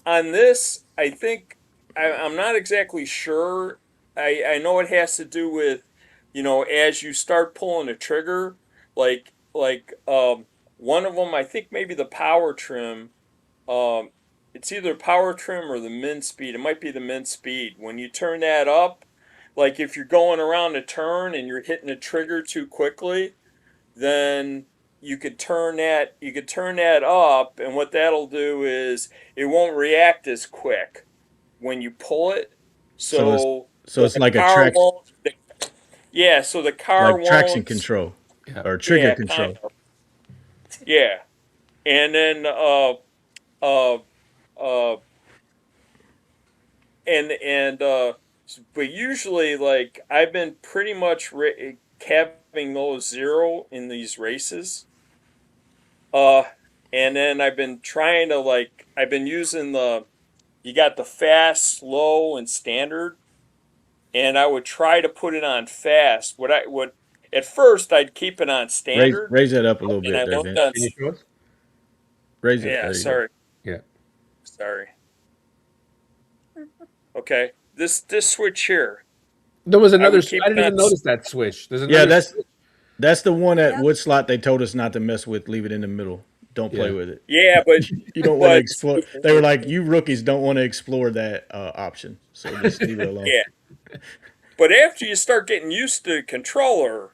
S3: on this, I think I'm not exactly sure. I know it has to do with, as you start pulling the trigger, like one of them, I think maybe the power trim, um, it's either power trim or the min speed. It might be the min speed. When you turn that up, like if you're going around a turn and you're hitting a trigger too quickly, then you could turn that up, and what that'll do is it won't react as quick when you pull it.
S2: So it's
S3: So
S2: so it's
S3: the
S2: like a
S3: car
S2: track
S3: won't. Yeah, so the car
S2: like traction
S3: won't.
S2: control
S1: Yeah.
S2: or trigger
S3: Yeah, kind
S2: control.
S3: of. Yeah, and then uh uh and but usually like I've been pretty much having those zero in these races. Uh, and then I've been trying to I've been using you got the fast, slow, and standard, and I would try to put it on fast. What I would At first I'd keep it on
S2: Raise
S3: standard,
S2: raise that up a little
S3: and
S2: bit
S3: I
S2: there,
S3: looked on.
S2: Vince.
S1: Can you show us?
S2: Raise it.
S3: Yeah,
S2: There you go.
S3: sorry,
S1: Yeah.
S3: sorry. Okay, this switch here,
S1: There was
S3: I
S1: another.
S3: would keep
S1: I
S3: it
S1: didn't even
S3: on.
S1: notice that switch. There's
S2: Yeah,
S1: another. switch.
S2: that's the one at
S4: Yep.
S2: wood slot they told us not to mess with. Leave it in the middle. Don't play
S1: Yeah.
S2: with it.
S3: Yeah,
S2: You don't want to
S3: but
S2: explore. They were like, you rookies don't want to explore that option, so just leave it alone.
S3: yeah, but after you start getting used to the controller,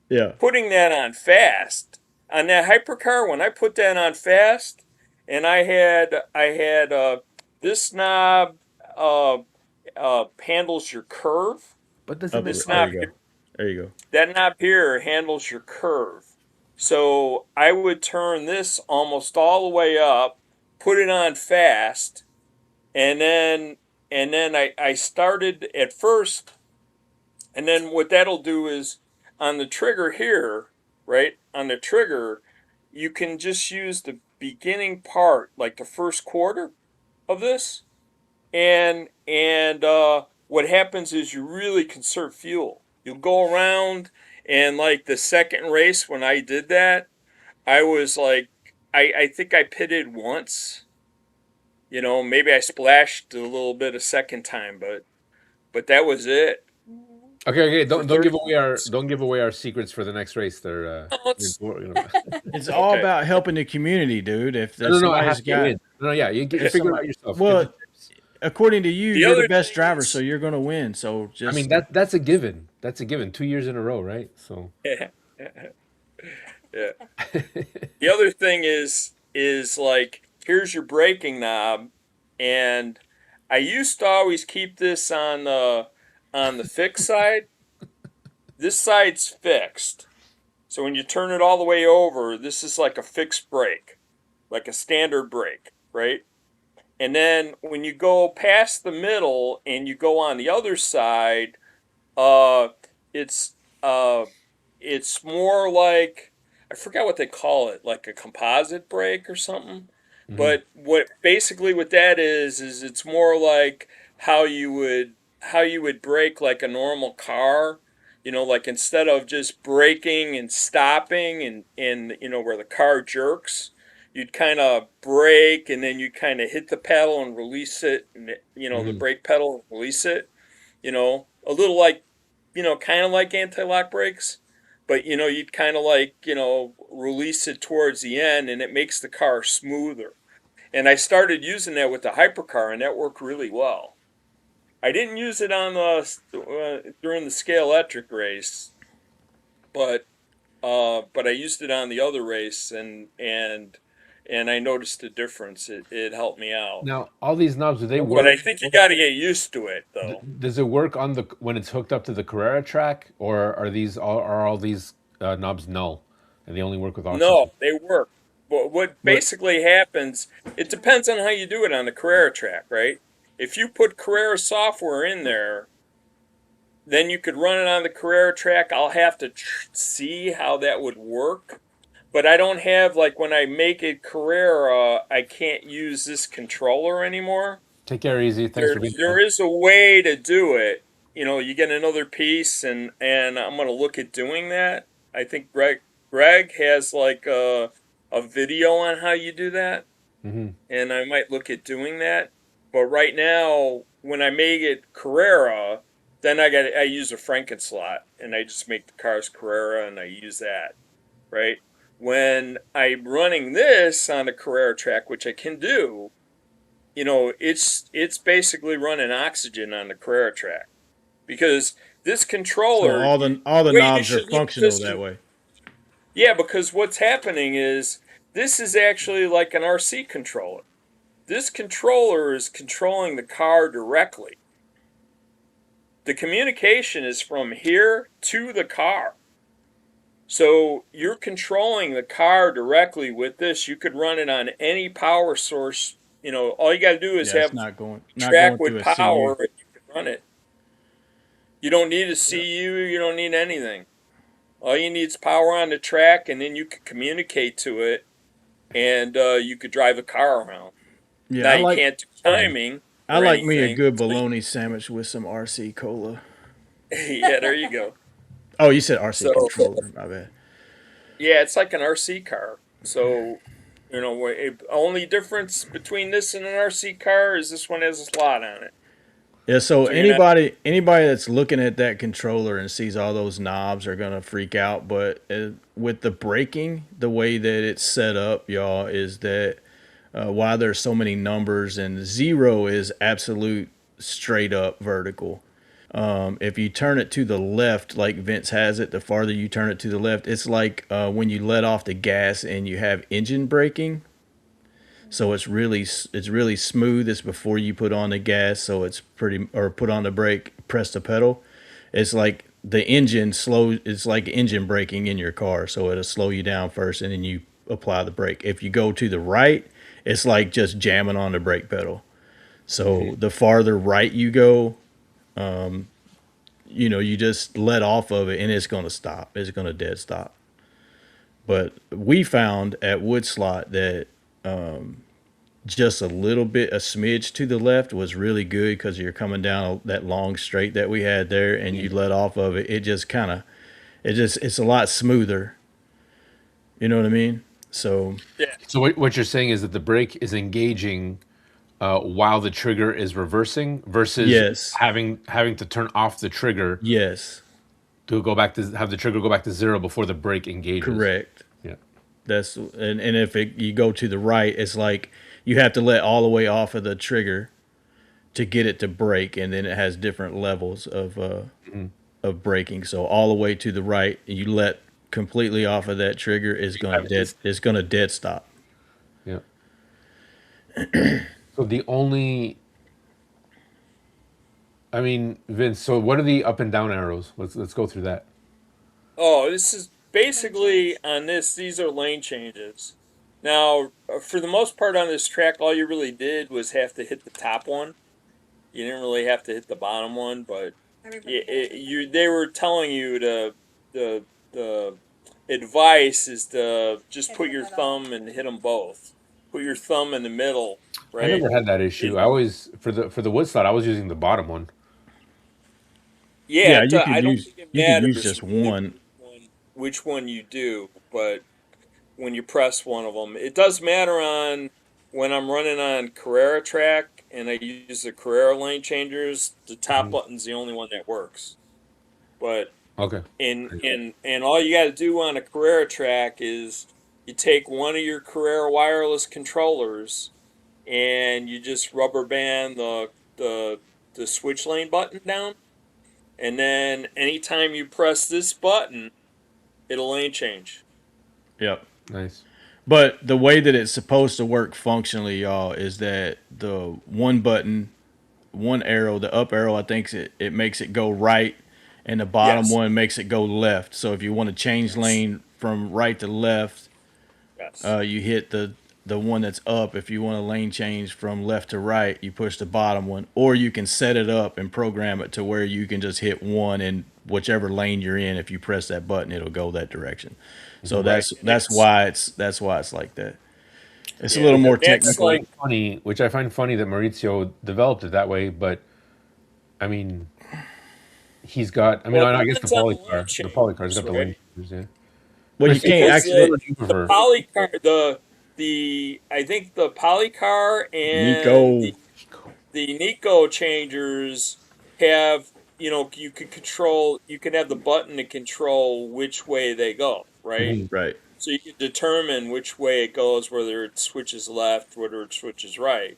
S2: Yeah.
S3: putting that on fast on that hypercar, when I put that on fast, and I had this knob uh, handles your curve.
S1: But does it
S2: Up.
S1: make
S3: This
S2: There
S3: knob
S2: you go. There you go.
S3: That knob here handles your curve. So I would turn this almost all the way up, put it on fast, and then I started at first, and then what that'll do is on the trigger here, right? On the trigger, you can just use the beginning part, like the first quarter of this, and what happens is you really conserve fuel. You'll go around, and like the second race when I did that, I was like, I think I pitted once. Maybe I splashed a little bit a second time, but that was it
S1: Okay, okay.
S3: for
S1: Don't give
S3: 30
S1: away our
S3: minutes.
S1: secrets for the next race. They're
S3: No, it's
S2: It's all
S3: okay.
S2: about helping the community, dude. If
S1: no,
S2: there's
S1: no, no. I have
S2: somebody's
S1: to win.
S2: got
S1: No, yeah. You
S2: if
S1: figure it
S2: some
S1: out yourself. Give the
S2: well,
S1: tips.
S2: according to you,
S3: The
S2: you're the
S3: other
S2: best
S3: thing
S2: driver, so
S3: is,
S2: you're gonna win. So
S1: I mean
S2: just
S1: that's a given. That's a given. 2 years in a row, right? So.
S3: yeah. The other thing is like here's your braking knob, and I used to always keep this on the fixed side. This side's fixed. So when you turn it all the way over, this is like a fixed brake, like a standard brake, right? And then when you go past the middle and you go on the other side, uh, it's uh, it's more like I forgot what they call it, like a composite brake or something.
S1: Hmm.
S3: But what that is it's more like how you would brake like a normal car. Like instead of just braking and stopping and where the car jerks, you'd kind of brake and then you'd kind of hit the pedal and release it, and the
S1: Hmm.
S3: brake pedal and release it. A little like kind of like anti-lock brakes, but you'd kind of like release it towards the end, and it makes the car smoother. And I started using that with the hypercar, and that worked really well. I didn't use it on the during the scale electric race, but I used it on the other race, and I noticed a difference. It helped me out.
S1: Now, all these knobs, do they
S3: But I
S1: work?
S3: think you got to get used to it, though.
S1: Does it work on the when it's hooked up to the Carrera track, or are all these knobs null, and they only work with oxygen?
S3: No, they work. But what
S1: What?
S3: basically happens, it depends on how you do it on the Carrera track, right? If you put Carrera software in there, then you could run it on the Carrera track. I'll have to see how that would work. But I don't have, like, when I make it Carrera, I can't use this controller anymore.
S1: Take care, easy. Thanks for being
S3: There
S1: on.
S3: is a way to do it. You get another piece, and I'm gonna look at doing that. I think Greg has like a video on how you do that,
S1: Hmm.
S3: and I might look at doing that. But right now, when I make it Carrera, then I use a Frankenslot, and I just make the cars Carrera, and I use that, right? When I'm running this on a Carrera track, which I can do, it's basically running oxygen on the Carrera track because this
S2: So
S3: controller,
S2: all the
S3: the way you
S2: knobs are
S3: should look at
S2: functional
S3: this,
S2: that way.
S3: yeah, because what's happening is this is actually like an RC controller. This controller is controlling the car directly. The communication is from here to the car. So you're controlling the car directly with this. You could run it on any power source. All you got to do is
S2: Yeah, it's
S3: have
S2: not
S3: track
S2: going
S3: with
S2: through a CU.
S3: power and you can run it. You don't need a CU, you don't need anything. All you need is power on the track, and then you can communicate to it, and you could drive the car around.
S2: Yeah,
S3: Now you can't do timing
S2: I
S3: or
S2: like me a
S3: anything.
S2: good bologna sandwich with some RC cola.
S3: Yeah, there you go.
S2: Oh, you said RC
S3: So
S2: controller. My bad.
S3: yeah, it's like an RC car. So only difference between this and an RC car is this one has a slot on it.
S2: Yeah, so
S3: So you're not.
S2: anybody that's looking at that controller and sees all those knobs are gonna freak out. But with the braking, the way that it's set up, y'all, is that why there's so many numbers and 0 is absolute straight up vertical. If you turn it to the left, like Vince has it, the farther you turn it to the left, it's like when you let off the gas and you have engine braking. So it's really smooth. It's before you put on the gas, so it's pretty or put on the brake, press the pedal. It's like the engine slow. It's like engine braking in your car, so it'll slow you down first, and then you apply the brake. If you go to the right, it's like just jamming on the brake pedal. So the farther right you go, you just let off of it, and it's going to stop. It's going to dead stop. But we found at Woodslot that just a little bit, a smidge to the left was really good because you're coming down that long straight that we had there, and you let off of it. It just kind of, it's a lot smoother. You know what I mean? So
S3: Yeah.
S1: So what you're saying is that the brake is engaging while the trigger is reversing versus
S2: yes,
S1: having to turn off the trigger
S2: yes,
S1: to go back to have the trigger go back to 0 before the brake engages.
S2: correct.
S1: Yeah.
S2: And if you go to the right, it's like you have to let all the way off of the trigger to get it to brake, and then it has different levels of braking. So all the way to the right, you let completely off of that trigger is gonna dead. It's gonna dead stop.
S1: Yeah. So I mean, Vince. So what are the up and down arrows? Let's go through that.
S3: Oh, this is basically on this. These are lane changes. Now, for the most part on this track, all you really did was have to hit the top one. You didn't really have to hit the bottom one, but they were telling you the advice is to just
S4: Hit
S3: put
S4: the
S3: your
S4: middle.
S3: thumb and hit them both. Put your thumb in the middle,
S1: I
S3: right?
S1: never had that issue. I always for the wood slot, I was using the bottom one.
S3: Yeah,
S2: Yeah, you could
S3: I don't
S2: use
S3: think it
S2: you could use
S3: matters
S2: just
S3: really
S2: one.
S3: which one you do, but when you press one of them, it does matter on when I'm running on Carrera track and I use the Carrera lane changers. The top
S1: Mhm.
S3: button's the only one that works, but
S1: Okay.
S3: and all you got to do on a Carrera track is you take one of your Carrera wireless controllers and you just rubber band the switch lane button down, and then anytime you press this button, it'll lane change.
S2: Yep.
S1: Nice.
S2: But the way that it's supposed to work functionally, y'all, is that the one button, one arrow, the up arrow, I think it makes it go right, and the bottom
S3: Yes.
S2: one makes it go left. So if you want to change
S3: Yes.
S2: lane from right to left,
S3: Yes.
S2: you hit the one that's up. If you want to lane change from left to right, you push the bottom one, or you can set it up and program it to where you can just hit one in whichever lane you're in. If you press that button, it'll go that direction. So
S3: Right.
S2: that's
S3: It's
S2: why it's like that. It's a
S3: yeah.
S2: little more
S3: That's
S2: technical.
S3: like
S1: Which I find funny that Maurizio developed it that way, but I mean, he's got. I mean,
S3: well, it
S1: I guess the
S3: depends on the lane
S1: polycar's got
S3: changes,
S1: the
S3: right?
S1: lane changers, yeah.
S2: Well, you
S1: Christine,
S2: can't
S3: Because
S2: actually.
S1: what do you
S3: the
S1: prefer?
S3: polycar the I think the polycar and
S2: Nico.
S3: the Nico changers have you can have the button to control which way they go, right?
S1: Mhm.
S2: Right.
S3: So you can determine which way it goes, whether it switches left, whether it switches right.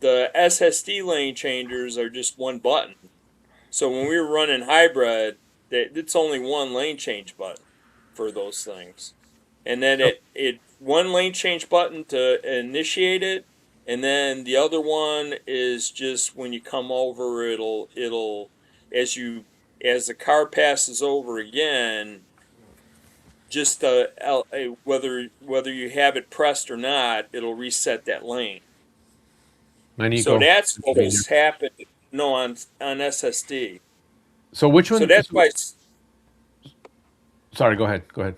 S3: the SSD lane changers are just one button. So when we were running hybrid, it's only one lane change button for those things. And then it one lane change button to initiate it, and then the other one is just when you come over, it'll as the car passes over again, just whether you have it pressed or not, it'll reset that lane.
S1: My
S3: So
S1: Nico.
S3: that's what was happening. No, on SSD.
S1: So which
S3: So
S1: one?
S3: that's why.
S1: Sorry, go ahead. Go ahead.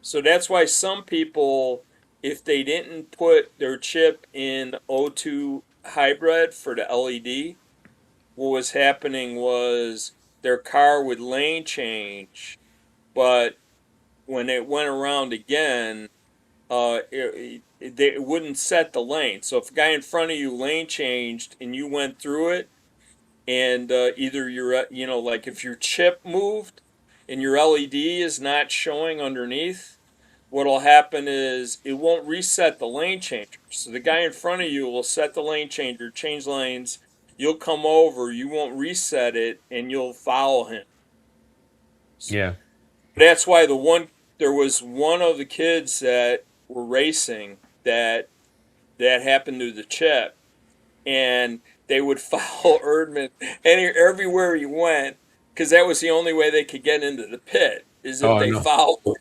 S3: So that's why some people, if they didn't put their chip in O2 hybrid for the LED, what was happening was their car would lane change, but when it went around again, it wouldn't set the lane. So if a guy in front of you lane changed and you went through it, and either like if your chip moved and your LED is not showing underneath, what'll happen is it won't reset the lane changer. So the guy in front of you will set the lane changer, change lanes. You'll come over, you won't reset it, and you'll follow him.
S1: Yeah.
S3: That's why there was one of the kids that were racing that happened to the chip, and they would follow Erdman everywhere he went, because that was the only way they could get into the pit is if they followed.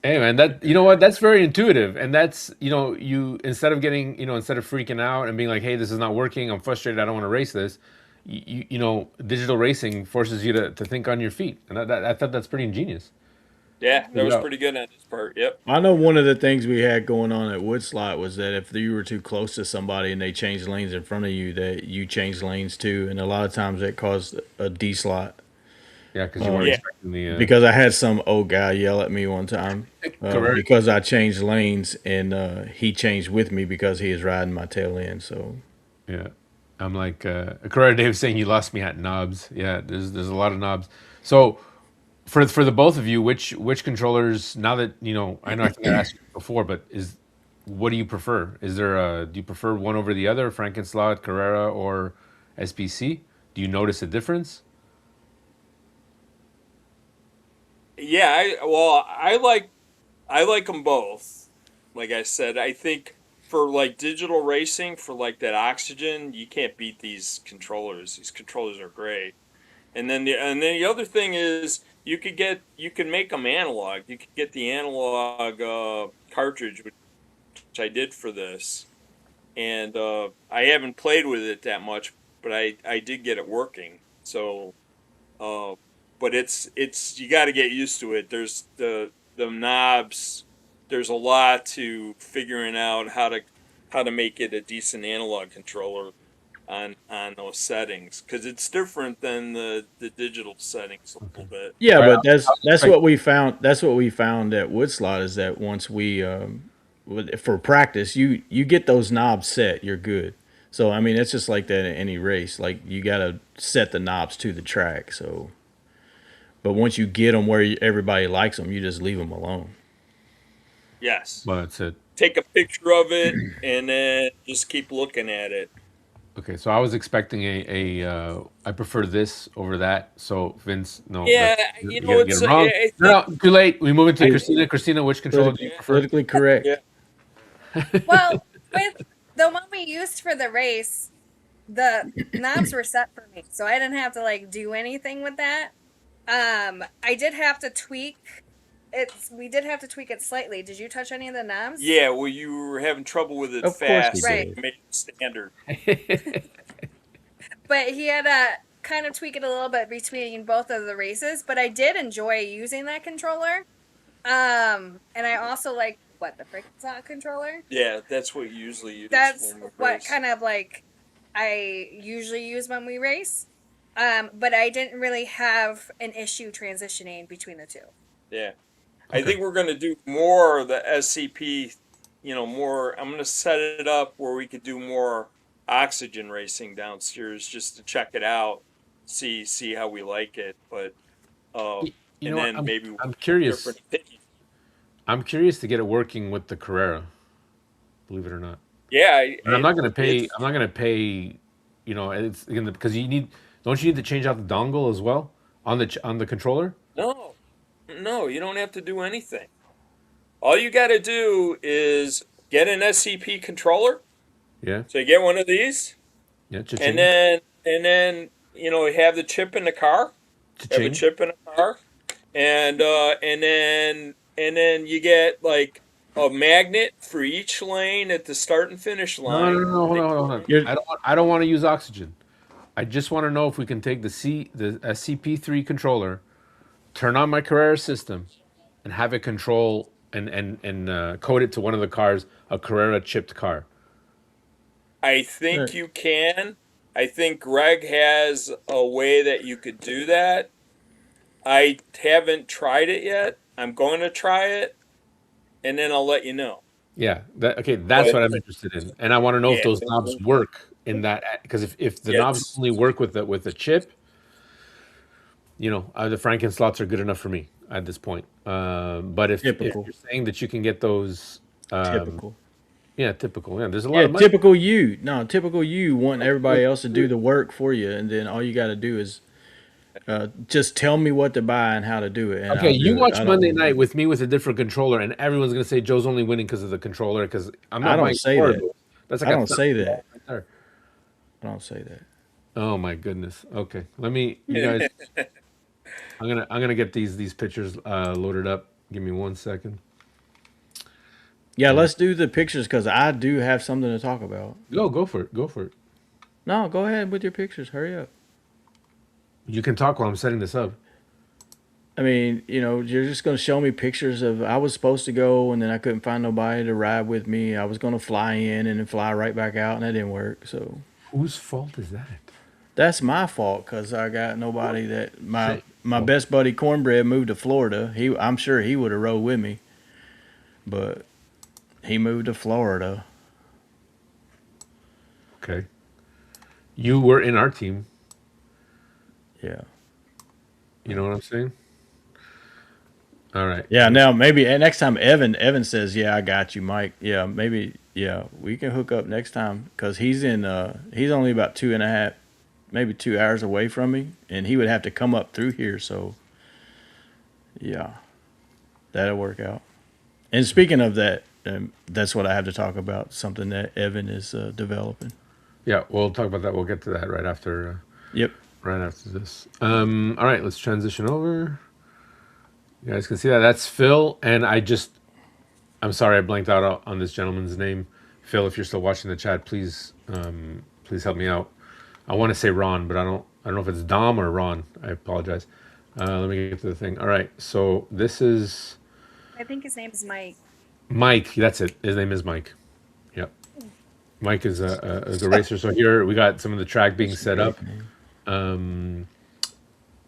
S1: Hey man, that you know what? That's very intuitive, and that's you instead of getting instead of freaking out and being like, "Hey, this is not working. I'm frustrated. I don't want to race this." Digital racing forces you to think on your feet, and I thought that's pretty ingenious.
S3: Yeah, that was pretty good on his part. Yep.
S2: I know one of the things we had going on at Woodslot was that if you were too close to somebody and they changed lanes in front of you, that you changed lanes too, and a lot of times that caused a D slot.
S1: Yeah, because you weren't expecting the.
S2: Because I had some old guy yell at me one time because I changed lanes and he changed with me because he was riding my tail end. So
S1: yeah, I'm like Carrera Dave saying you lost me at knobs. Yeah, there's a lot of knobs. So for the both of you, which controllers? Now that I know I think I asked you before, but what do you prefer? Do you prefer one over the other, Frankenslot, Carrera, or SBC? Do you notice a difference?
S3: Yeah, I like them both. Like I said, I think for like digital racing, for like that oxygen, you can't beat these controllers. These controllers are great. And then the other thing is you can make them analog. You could get the analog cartridge, which I did for this, and I haven't played with it that much, but I did get it working. So, but it's you got to get used to it. There's the knobs. There's a lot to figuring out how to make it a decent analog controller on those settings, because it's different than the digital settings a little bit.
S2: yeah,
S1: Right.
S2: but that's what we found. That's what we found at Woodslot is that once we for practice, you get those knobs set, you're good. So I mean, it's just like that in any race. Like you got to set the knobs to the track. So, but once you get them where everybody likes them, you just leave them alone.
S3: Yes.
S1: Well, that's it.
S3: Take a picture of it and then just keep looking at it.
S1: Okay, so I was expecting I prefer this over that. So Vince, no,
S3: Yeah,
S1: you
S3: know,
S1: get it wrong. No, too late. We move into Christina. Christina, which controller do you prefer?
S2: Politically correct.
S3: Yeah.
S4: Well, with the one we used for the race, the knobs were set for me, so I didn't have to like do anything with that. I did have to tweak it. We did have to tweak it slightly. Did you touch any of the knobs?
S3: Yeah, well, you were having trouble with it
S2: Of course we
S3: fast.
S4: Right.
S2: did.
S3: You made it standard.
S4: But he had to kind of tweak it a little bit between both of the races. But I did enjoy using that controller. And I also like the Frankenslot controller.
S3: Yeah, that's what you usually use.
S4: That's
S3: when we
S4: what
S3: race.
S4: kind of like I usually use when we race. But I didn't really have an issue transitioning between the two.
S3: Yeah. I think we're going to do more of the SCP, more. I'm going to set it up where we could do more oxygen racing downstairs just to check it out, see how we like it. But,
S1: You
S3: and
S1: know what?
S3: then maybe
S1: I'm curious.
S3: different opinions.
S1: I'm curious to get it working with the Carrera. believe it or not.
S3: Yeah,
S1: And I'm not gonna pay.
S3: it's
S1: I'm not gonna pay. You know, it's again because you need. Don't you need to change out the dongle as well on the controller?
S3: no, no, you don't have to do anything. All you got to do is get an SCP controller.
S1: Yeah,
S3: So you get one of these,
S1: yeah,
S3: and
S1: cha-ching,
S3: then have the chip in the car. Have a
S1: cha-ching.
S3: chip in the car, and then you get like a magnet for each lane at the start and finish
S1: No, no, no,
S3: line.
S1: no, hold on, hold on, hold on.
S2: You're
S1: I don't want to use oxygen. I just want to know if we can take the SCP-3 controller, turn on my Carrera system, and have it control and code it to one of the cars, a Carrera chipped car.
S3: I think you can. I think Greg has a way that you could do that. I haven't tried it yet. I'm going to try it, and then I'll let you know.
S1: Yeah, okay, that's
S3: But
S1: what I'm interested in, and I want to know if
S3: yeah,
S1: those knobs work in that because if the knobs
S3: yes,
S1: only work with the chip, the Franken slots are good enough for me at this point. But if
S2: typical.
S1: you're saying that you can get those,
S2: Typical.
S1: yeah, typical. Yeah, there's a lot
S2: Yeah,
S1: of money.
S2: typical you. No, typical you want everybody else to do the work for you, and then all you got to do is just tell me what to buy and how to do it. And
S1: Okay,
S2: I'll
S1: you
S2: do it.
S1: watch Monday night with me with a different controller, and everyone's gonna say Joe's only winning because of the controller. Because I'm
S2: I
S1: not
S2: don't
S1: buying
S2: say
S1: four of
S2: that.
S1: those. That's
S2: I
S1: like a
S2: don't say
S1: $1,000
S2: that.
S1: right there.
S2: I don't say that.
S1: Oh my goodness. Okay, you guys. I'm gonna get these pictures loaded up. Give me 1 second.
S2: Yeah, let's do the pictures because I do have something to talk about.
S1: Go for it. Go for it.
S2: No, go ahead with your pictures. Hurry up.
S1: You can talk while I'm setting this up.
S2: I mean, you're just going to show me pictures of I was supposed to go and then I couldn't find nobody to ride with me. I was going to fly in and then fly right back out and that didn't work. So
S1: Whose fault is that?
S2: that's my fault because I got nobody that my
S1: Hey.
S2: my best buddy Cornbread moved to Florida. I'm sure he would have rode with me, but he moved to Florida.
S1: Okay. You were in our team.
S2: Yeah.
S1: You know what I'm saying? All right.
S2: Yeah, now maybe next time Evan says, "Yeah, I got you, Mike." Yeah, maybe we can hook up next time because he's only about 2.5, maybe 2 hours away from me, and he would have to come up through here. So yeah, that'll work out. And speaking of that, that's what I have to talk about. Something that Evan is developing.
S1: Yeah, we'll talk about that. We'll get to that right after
S2: Yep.
S1: this. All right, let's transition over. You guys can see that. That's Phil, and I'm sorry I blanked out on this gentleman's name. Phil, if you're still watching the chat, please help me out. I want to say Ron, but I don't know if it's Dom or Ron. I apologize. Let me get to the thing. All right, so this is
S4: I think his name is Mike.
S1: Mike. That's it. His name is Mike. Yep. Mike is a racer. So here we got some of the track being set up.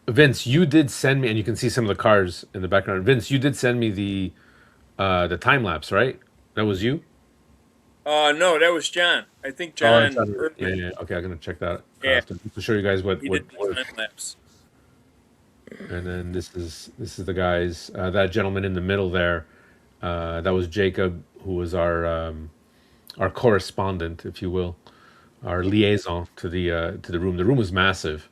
S1: Vince, you did send me, and you can see some of the cars in the background. Vince, you did send me the time lapse, right? That was you.
S3: no, that was John. I think
S1: Oh, I'm
S3: John.
S1: sorry. Yeah. Okay, I'm gonna check that
S3: Yeah.
S1: after to show you guys what
S3: He
S1: what
S3: did the
S1: works.
S3: time lapse.
S1: And then this is the guys. That gentleman in the middle there. That was Jacob, who was our correspondent, if you will, our liaison to the room. The room was massive,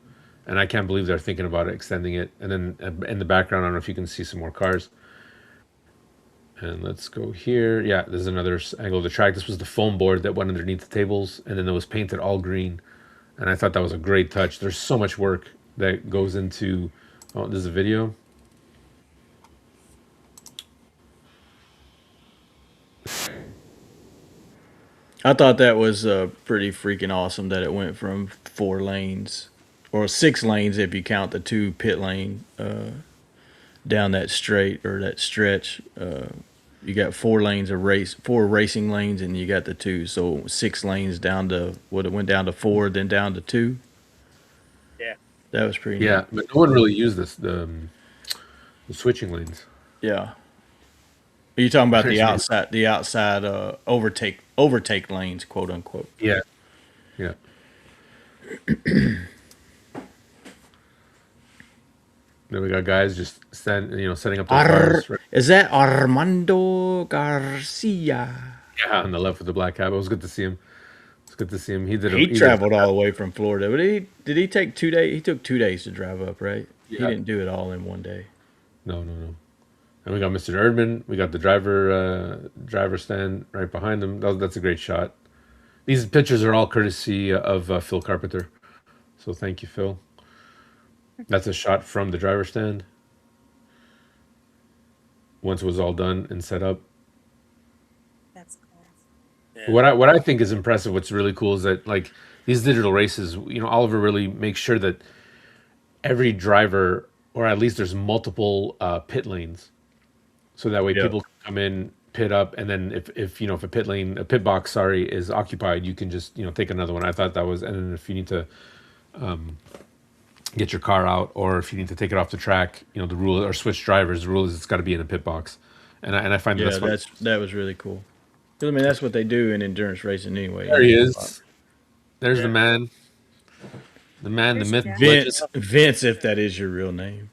S1: and I can't believe they're thinking about extending it. And then in the background, I don't know if you can see some more cars. And let's go here. Yeah, there's another angle of the track. This was the foam board that went underneath the tables, and then it was painted all green. And I thought that was a great touch. There's so much work that goes into. Oh, there's a video.
S2: I thought that was pretty freaking awesome that it went from 4 lanes or 6 lanes if you count the 2 pit lane down that straight or that stretch. You got 4 lanes of 4 racing lanes, and you got the 2. So 6 lanes down to it went down to 4, then down to 2.
S3: Yeah.
S2: That was pretty
S1: Yeah, but no one really used the switching lanes.
S2: neat. Yeah. Are you talking about the
S1: Appreciate
S2: outside overtake lanes, quote unquote?
S1: Yeah, yeah. Then we got guys just setting up their cars. Right?
S2: Is that Armando Garcia?
S1: Yeah, on the left with the black cap. It was good to see him. It's good to see him. He did.
S2: He traveled all the way from Florida, but did he take 2 days? He took 2 days to drive up, right? He
S1: Yeah.
S2: didn't do it all in one day.
S1: No. And we got Mr. Erdman. We got the driver stand right behind him. That's a great shot. These pictures are all courtesy of Phil Carpenter. So thank you, Phil. That's a shot from the driver stand. Once it was all done and set up.
S4: That's cool.
S3: Yeah.
S1: What I think is impressive, what's really cool is that like these digital races, Oliver really makes sure that every driver, or at least there's multiple pit lanes, so that way
S2: Yeah.
S1: people can come in, pit up, and then if a pit box, sorry, is occupied, you can just take another one. I thought that was, and then if you need to get your car out, or if you need to take it off the track, the rule or switch drivers, the rule is it's got to be in a pit box, and I find
S2: Yeah,
S1: that's
S2: that was really cool. 'Cause, I mean, that's what they do in endurance racing anyway.
S1: there he is. There's
S3: Yeah.
S1: the man, the
S4: There's
S1: myth,
S4: Jack.
S2: Vince, Vince, if that is your real name.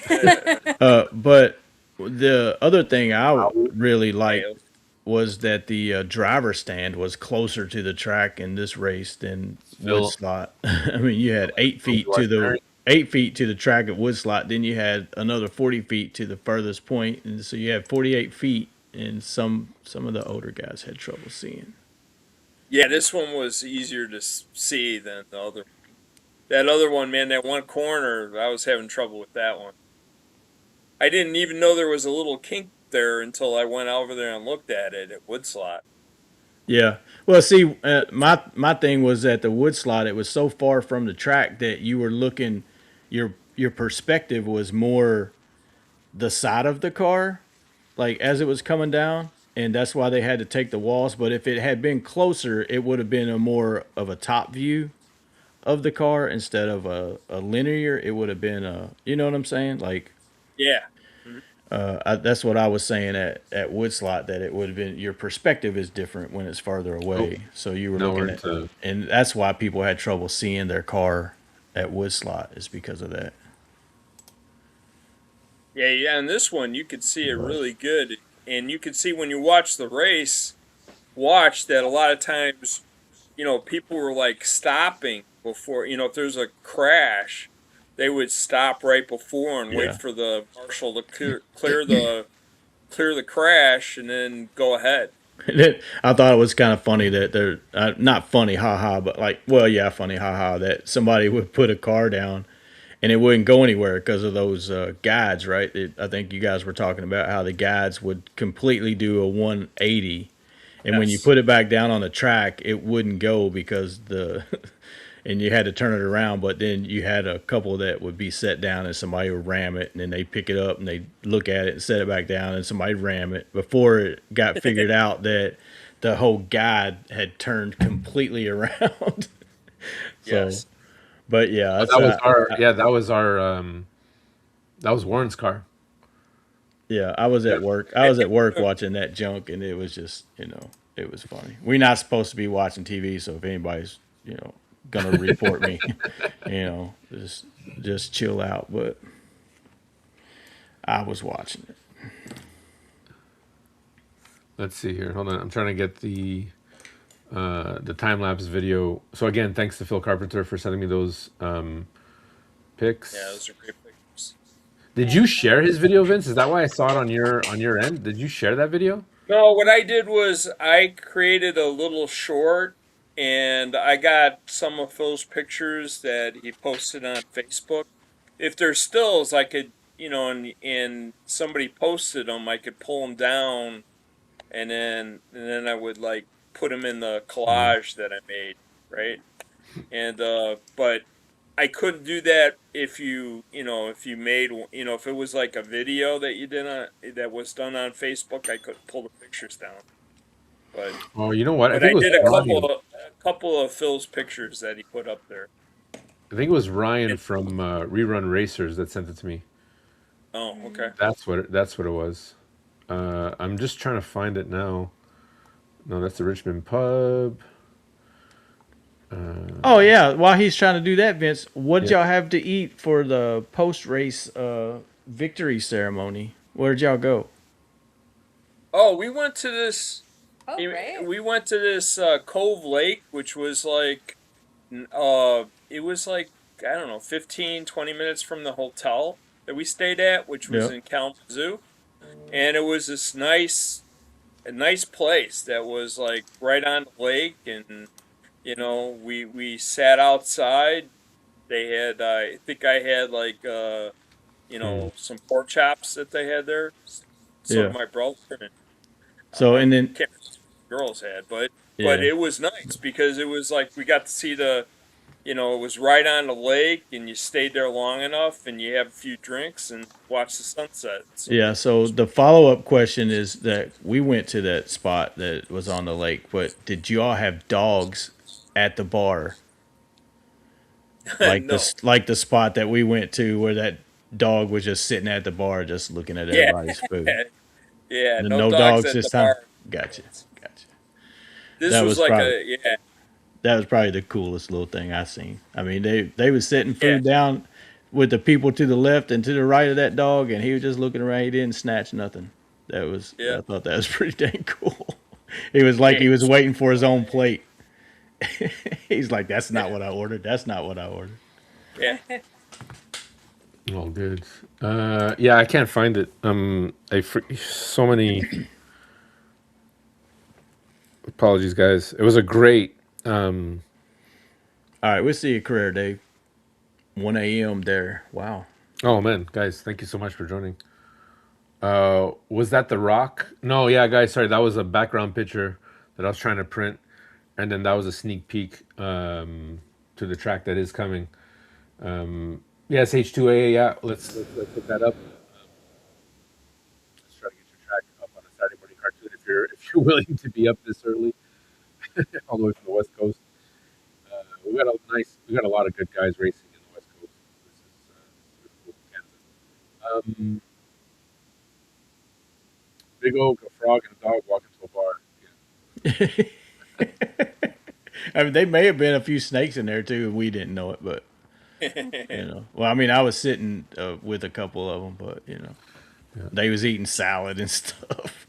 S2: But the other thing I really liked was that the driver stand was closer to the track in this race than
S1: Phil.
S2: Woodslot. I mean, you had 8 feet to the 8 feet to the track at Woodslot. Then you had another 40 feet to the furthest point, and so you had 48 feet. And some of the older guys had trouble seeing.
S3: Yeah, this one was easier to see than the other. That other one, man, that one corner, I was having trouble with that one. I didn't even know there was a little kink there until I went over there and looked at it at Woodslot.
S2: Yeah. Well, see, my thing was at the Woodslot. It was so far from the track that you were looking. Your perspective was more the side of the car, like as it was coming down, and that's why they had to take the walls. But if it had been closer, it would have been a more of a top view of the car instead of a linear. It would have been you know what I'm saying? Like
S3: Yeah.
S2: that's what I was saying at Woodslot, that it would have been, your perspective is different when it's farther away. So you were
S1: Now
S2: looking
S1: we're
S2: at,
S1: into-
S2: and that's why people had trouble seeing their car at Woodslot, is because of that.
S3: Yeah, and this one you could see it really good. And you could see when you watch the race, that a lot of times, people were like stopping before, if there's a crash, they would stop right before and
S2: Yeah.
S3: wait for the marshal to clear the crash and then go ahead.
S2: I thought it was kind of funny that they're not funny, haha, but like, well, yeah, funny, haha, that somebody would put a car down and it wouldn't go anywhere because of those guides, right? I think you guys were talking about how the guides would completely do a 180, and when you
S3: Yes.
S2: put it back down on the track, it wouldn't go because and you had to turn it around. But then you had a couple that would be set down and somebody would ram it, and then they pick it up and they look at it and set it back down, and somebody ram it before it got figured out that the whole guide had turned completely around.
S3: Yes.
S2: But yeah, that's,
S1: that was Warren's car.
S2: yeah, I was at work. I was at work watching that junk, and it was just, it was funny. We're not supposed to be watching TV, so if anybody's, gonna report me, just chill out. But I was watching it.
S1: Let's see here. Hold on. I'm trying to get the time lapse video. So again, thanks to Phil Carpenter for sending me those pics.
S3: Yeah, those are great pictures.
S1: Did you share his video, Vince? Is that why I saw it on your end? Did you share that video?
S3: No, what I did was I created a little short, and I got some of Phil's pictures that he posted on Facebook. If there's stills, I could, and somebody posted them, I could pull them down, and then I would like put them in the collage that I made, right? And but I couldn't do that if if you made, if it was like a video that you did that was done on Facebook, I could pull the pictures down. But
S1: Oh, you know what?
S3: I did a couple of Phil's pictures that he put up there.
S1: I think it was Ryan from Rerun Racers that sent it to me.
S3: Oh, okay.
S1: That's what it was. I'm just trying to find it now. No, that's the Richmond Pub.
S2: Oh yeah, while he's trying to do that, Vince, what did
S1: Yeah.
S2: y'all have to eat for the post-race victory ceremony? Where did y'all go?
S3: Oh, we went to this.
S4: Oh, right.
S3: We went to this Cove Lake, which was like, it was like, I don't know, 15, 20 minutes from the hotel that we stayed at, which was
S2: Yep.
S3: in Kalamazoo. And it was this a nice place that was like right on the lake. And, we sat outside. They had, I think I had like,
S1: Hmm.
S3: some pork chops that they had there. So
S2: Yeah.
S3: did my brother. And
S2: So and then
S3: can't remember what the girls had, but
S2: yeah.
S3: it was nice because it was like we got to see it was right on the lake, and you stayed there long enough, and you have a few drinks and watch the sunset. So
S2: Yeah, so the follow-up question is that we went to that spot that was on the lake, but did you all have dogs at the bar?
S3: no,
S2: Like the spot that we went to where that dog was just sitting at the bar just looking at
S3: yeah,
S2: everybody's food.
S3: yeah, no
S2: No
S3: dogs
S2: dogs
S3: at
S2: this
S3: the
S2: time?
S3: bar.
S2: Gotcha. Gotcha.
S3: This
S2: That
S3: was
S2: was
S3: like
S2: probably
S3: yeah,
S2: that was probably the coolest little thing I seen. I mean, they was setting
S3: yeah,
S2: food down with the people to the left and to the right of that dog, and he was just looking around. He didn't snatch nothing.
S3: yeah,
S2: I thought that was pretty dang cool. He was like
S3: yeah.
S2: he was waiting for his own plate. He's like, "That's not what I ordered. That's not what I ordered."
S3: Yeah.
S1: Oh, good. Yeah, I can't find it. So many apologies, guys. It was a great. Um,
S2: All right, we'll see you, career Dave. 1 a.m. there. Wow.
S1: oh man, guys, thank you so much for joining. Was that The Rock? No, yeah, guys, sorry, that was a background picture that I was trying to print, and then that was a sneak peek to the track that is coming. Yes, H2A. Yeah, let's pick that up. Let's try to get your track up on a Saturday morning cartoon if you're willing to be up this early, all the way from the West Coast. We got a lot of good guys racing in the West Coast. This is really cool in Canada. Big oak, a frog, and a dog walk into a bar.
S2: I mean, they may have been a few snakes in there too, and we didn't know it. But well, I mean, I was sitting with a couple of them, but
S1: Yeah.
S2: they was eating salad and stuff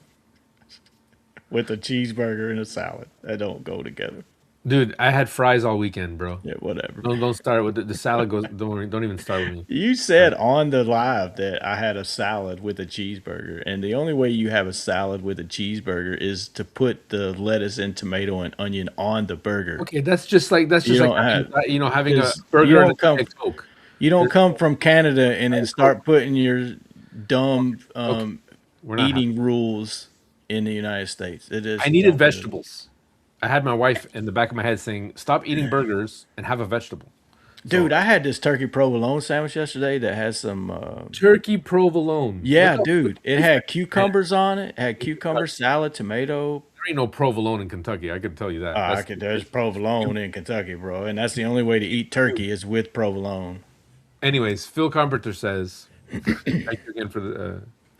S2: with a cheeseburger and a salad. That don't go together.
S1: Dude, I had fries all weekend, bro.
S2: Yeah, whatever.
S1: Don't start with the salad goes. Don't worry, don't even start with me.
S2: You said on the live that I had a salad with a cheeseburger, and the only way you have a salad with a cheeseburger is to put the lettuce and tomato and onion on the burger.
S1: Okay, that's
S2: You
S1: just like
S2: don't have
S1: having a
S2: because
S1: burger and a Diet Coke.
S2: you don't come from Canada and then start putting your dumb
S1: Okay, we're not having.
S2: eating rules in the United States. It is
S1: I needed
S2: don't do it.
S1: vegetables. I had my wife in the back of my head saying, "Stop eating burgers and have a vegetable."
S2: Dude,
S1: So
S2: I had this turkey provolone sandwich yesterday that has some
S1: turkey provolone. What
S2: yeah,
S1: the what
S2: dude. It
S1: is
S2: had
S1: that? Man,
S2: cucumbers on it. It had cucumber salad, tomato.
S1: there ain't no provolone in Kentucky. I can tell you that.
S2: I could. There's provolone in Kentucky, bro, and that's the only way to eat turkey is with provolone.
S1: Anyways, Phil Carpenter says, "Thank you again for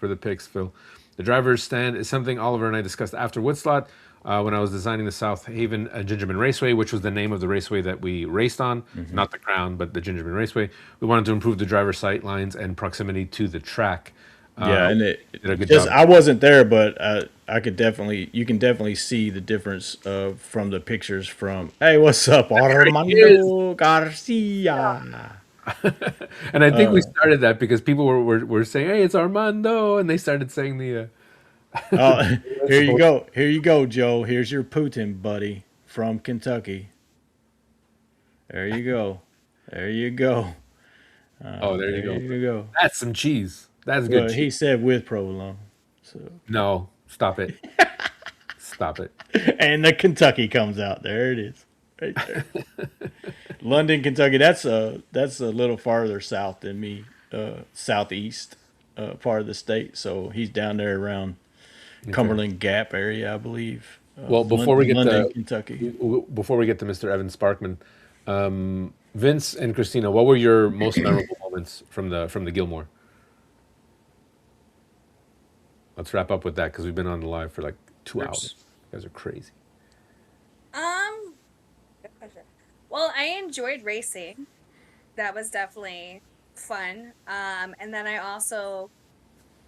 S1: the picks, Phil. The driver's stand is something Oliver and I discussed after Woodslot when I was designing the South Haven Gingerman Raceway, which was the name of the raceway that we raced on, not the Crown, but the Gingerman Raceway. We wanted to improve the driver's sight lines and proximity to the track.
S2: Yeah, and
S1: Did a good
S2: just
S1: job.
S2: I wasn't there, but I could definitely you can definitely see the difference from the pictures from. Hey, what's up,
S1: There he is.
S2: Armando Garcia?
S1: And I think we started that because people were saying, "Hey, it's Armando," and they started saying
S2: Oh, here you
S1: the
S2: go. Here you go, Joe. Here's your Putin buddy from Kentucky. There you go. There you go.
S1: oh, there you
S2: There
S1: go.
S2: you go.
S1: That's some cheese. That's good
S2: Well,
S1: cheese.
S2: he said with provolone. So
S1: No, stop it. Stop it.
S2: and the Kentucky comes out. There it is. Right there. London, Kentucky. That's a little farther south than me, southeast part of the state. So he's down there around
S1: Okay.
S2: Cumberland Gap area, I believe.
S1: Well,
S2: London, Kentucky.
S1: before we get to Mr. Evan Sparkman, Vince and Christina, what were your most memorable moments from the Gilmore? Let's wrap up with that because we've been on the live for like 2 hours. You guys are crazy.
S4: Good question. Well, I enjoyed racing. That was definitely fun. And then I also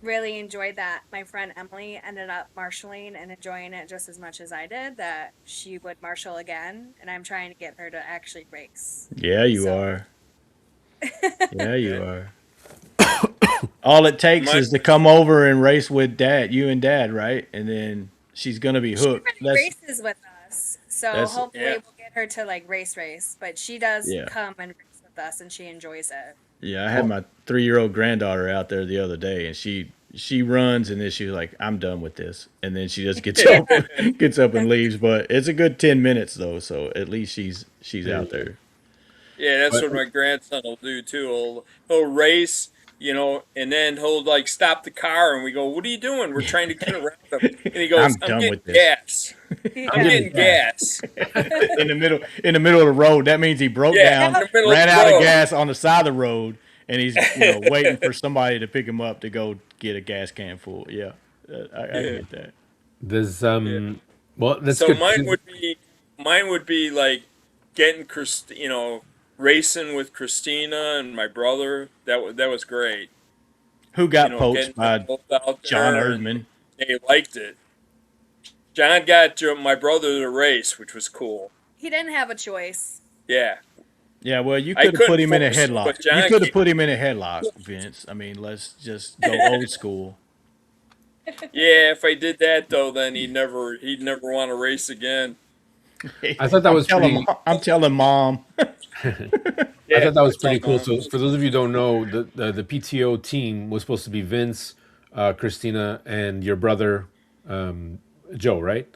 S4: really enjoyed that my friend Emily ended up marshaling and enjoying it just as much as I did, that she would marshal again, and I'm trying to get her to actually race.
S2: Yeah, you
S4: So
S2: are. Yeah, you are. All it takes
S3: My
S2: is to come over and race with dad, you and dad, right? And then she's gonna be
S4: she
S2: hooked.
S4: already races with us, so
S2: That's
S4: hopefully
S3: yeah.
S4: we'll get her to like race, but she does
S2: yeah.
S4: come and race with us and she enjoys it.
S2: Yeah, I had my 3-year-old granddaughter out there the other day, and she runs, and then she's like, "I'm done with this," and then she just gets up, gets up and leaves. But it's a good 10 minutes though, so at least she's out there.
S3: Yeah, that's
S1: But
S3: what my grandson will do too. He'll race, and then he'll like stop the car, and we go, "What are you doing?" We're trying to get around him, and he goes,
S2: I'm
S3: "I'm
S2: done
S3: getting
S2: with this.
S3: gas. I'm
S4: Yeah.
S3: getting gas."
S2: In the middle of the road. That means he broke
S3: Yeah,
S2: down,
S3: in the middle
S2: ran
S3: of the
S2: out of
S3: road.
S2: gas on the side of the road, and he's waiting for somebody to pick him up to go get a gas can full. Yeah, I
S3: Yeah.
S2: get that.
S1: there's
S3: Yeah.
S1: well, that's
S3: So
S1: good.
S3: mine would be like getting racing with Christina and my brother. That was great.
S2: Who got
S3: Getting
S2: poached
S3: them
S2: by
S3: both out
S2: John
S3: there, and
S2: Erdman?
S3: they liked it. John got my brother to race, which was cool.
S4: He didn't have a choice.
S3: Yeah,
S2: Yeah, well, you
S3: I
S2: could have put
S3: couldn't
S2: him in a
S3: force him,
S2: headlock.
S3: but
S2: You
S3: John
S2: could have put him in a headlock, Vince. I mean, let's just go old school.
S3: Yeah, if I did that though, then he'd never want to race again.
S1: I thought that was pretty.
S2: I'm telling mom.
S1: I thought that was pretty cool.
S3: Mom.
S1: So, for those of you who don't know, the PTO team was supposed to be Vince, Christina, and your brother, Joe, right?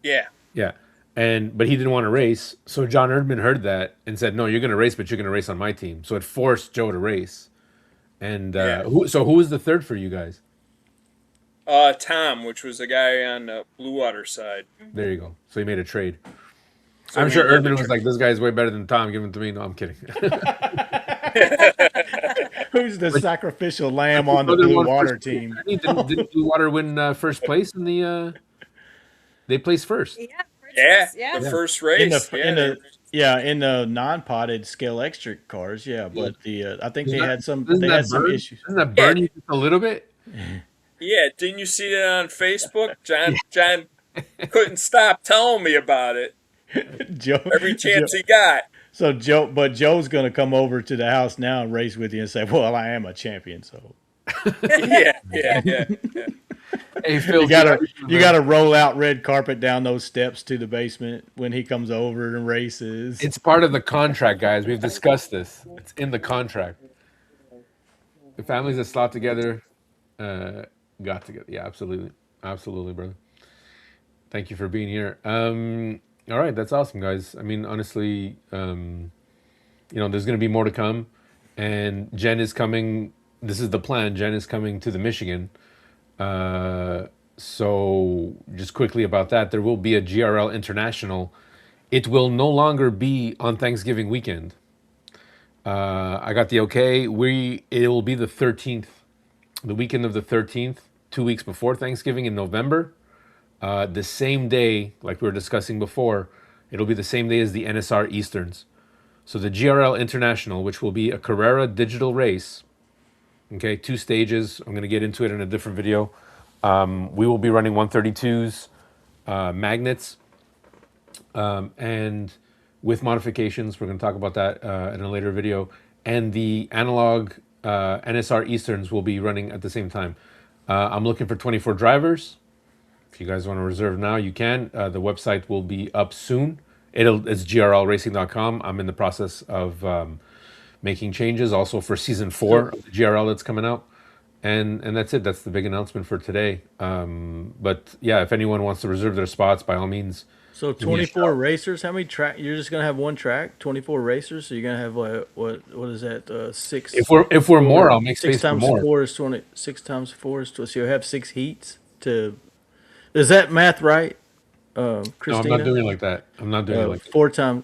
S3: Yeah,
S1: Yeah. But he didn't want to race, so John Erdman heard that and said, "No, you're going to race, but you're going to race on my team." So it forced Joe to race. And
S3: Yeah.
S1: who was the third for you guys?
S3: Tom, which was a guy on the Blue Water side.
S1: There you go. So he made a trade.
S3: So
S1: I'm
S3: we
S1: sure
S3: did the
S1: Erdman was like, "This guy's way better than Tom. Give him to me." No, I'm kidding.
S2: Who's the sacrificial lamb on the
S1: Brother
S2: Blue
S1: won
S2: Water
S1: first-
S2: team?
S1: Didn't Blue Water win first place in the? They placed first.
S4: Yeah.
S3: Yeah,
S4: Yeah.
S3: the first race.
S2: In the non-potted scale extra cars, yeah. But I think they had some issues.
S1: Doesn't that burn you just a little bit?
S3: Yeah, didn't you see that on Facebook? John couldn't stop telling me about it
S2: Joe,
S3: every chance he got.
S2: So Joe's gonna come over to the house now and race with you and say, "Well, I am a champion." So
S3: Yeah.
S1: Hey, Phil,
S2: you gotta roll out red carpet down those steps to the basement when he comes over and races.
S1: It's part of the contract, guys. We've discussed this. It's in the contract. The families that slot together, got together. Yeah, absolutely, absolutely, brother. Thank you for being here. All right, that's awesome, guys. I mean, honestly, there's going to be more to come, and Jen is coming. This is the plan. Jen is coming to the Michigan. So just quickly about that, there will be a GRL International. It will no longer be on Thanksgiving weekend. I got the okay. It will be the 13th, the weekend of the 13th, 2 weeks before Thanksgiving in November. The same day, like we were discussing before, it'll be the same day as the NSR Easterns. So the GRL International, which will be a Carrera digital race, okay, 2 stages. I'm going to get into it in a different video. We will be running 132s, magnets, and with modifications. We're going to talk about that in a later video. And the analog NSR Easterns will be running at the same time. I'm looking for 24 drivers. If you guys want to reserve now, you can. The website will be up soon. It's grlracing.com. I'm in the process of making changes also for season 4 of the GRL that's coming out. And that's it. That's the big announcement for today. But yeah, if anyone wants to reserve their spots, by all means.
S2: So 24 racers. How many track? You're just gonna have one track. 24 racers. So you're gonna have what is that? 6.
S1: If we're more, I'll make space
S2: 6
S1: for
S2: times
S1: more.
S2: 4 is 20. 6 times 4 is 20. So you have 6 heats to. Is that math right,
S1: No,
S2: Christina?
S1: I'm not doing it like that. I'm not doing it like that.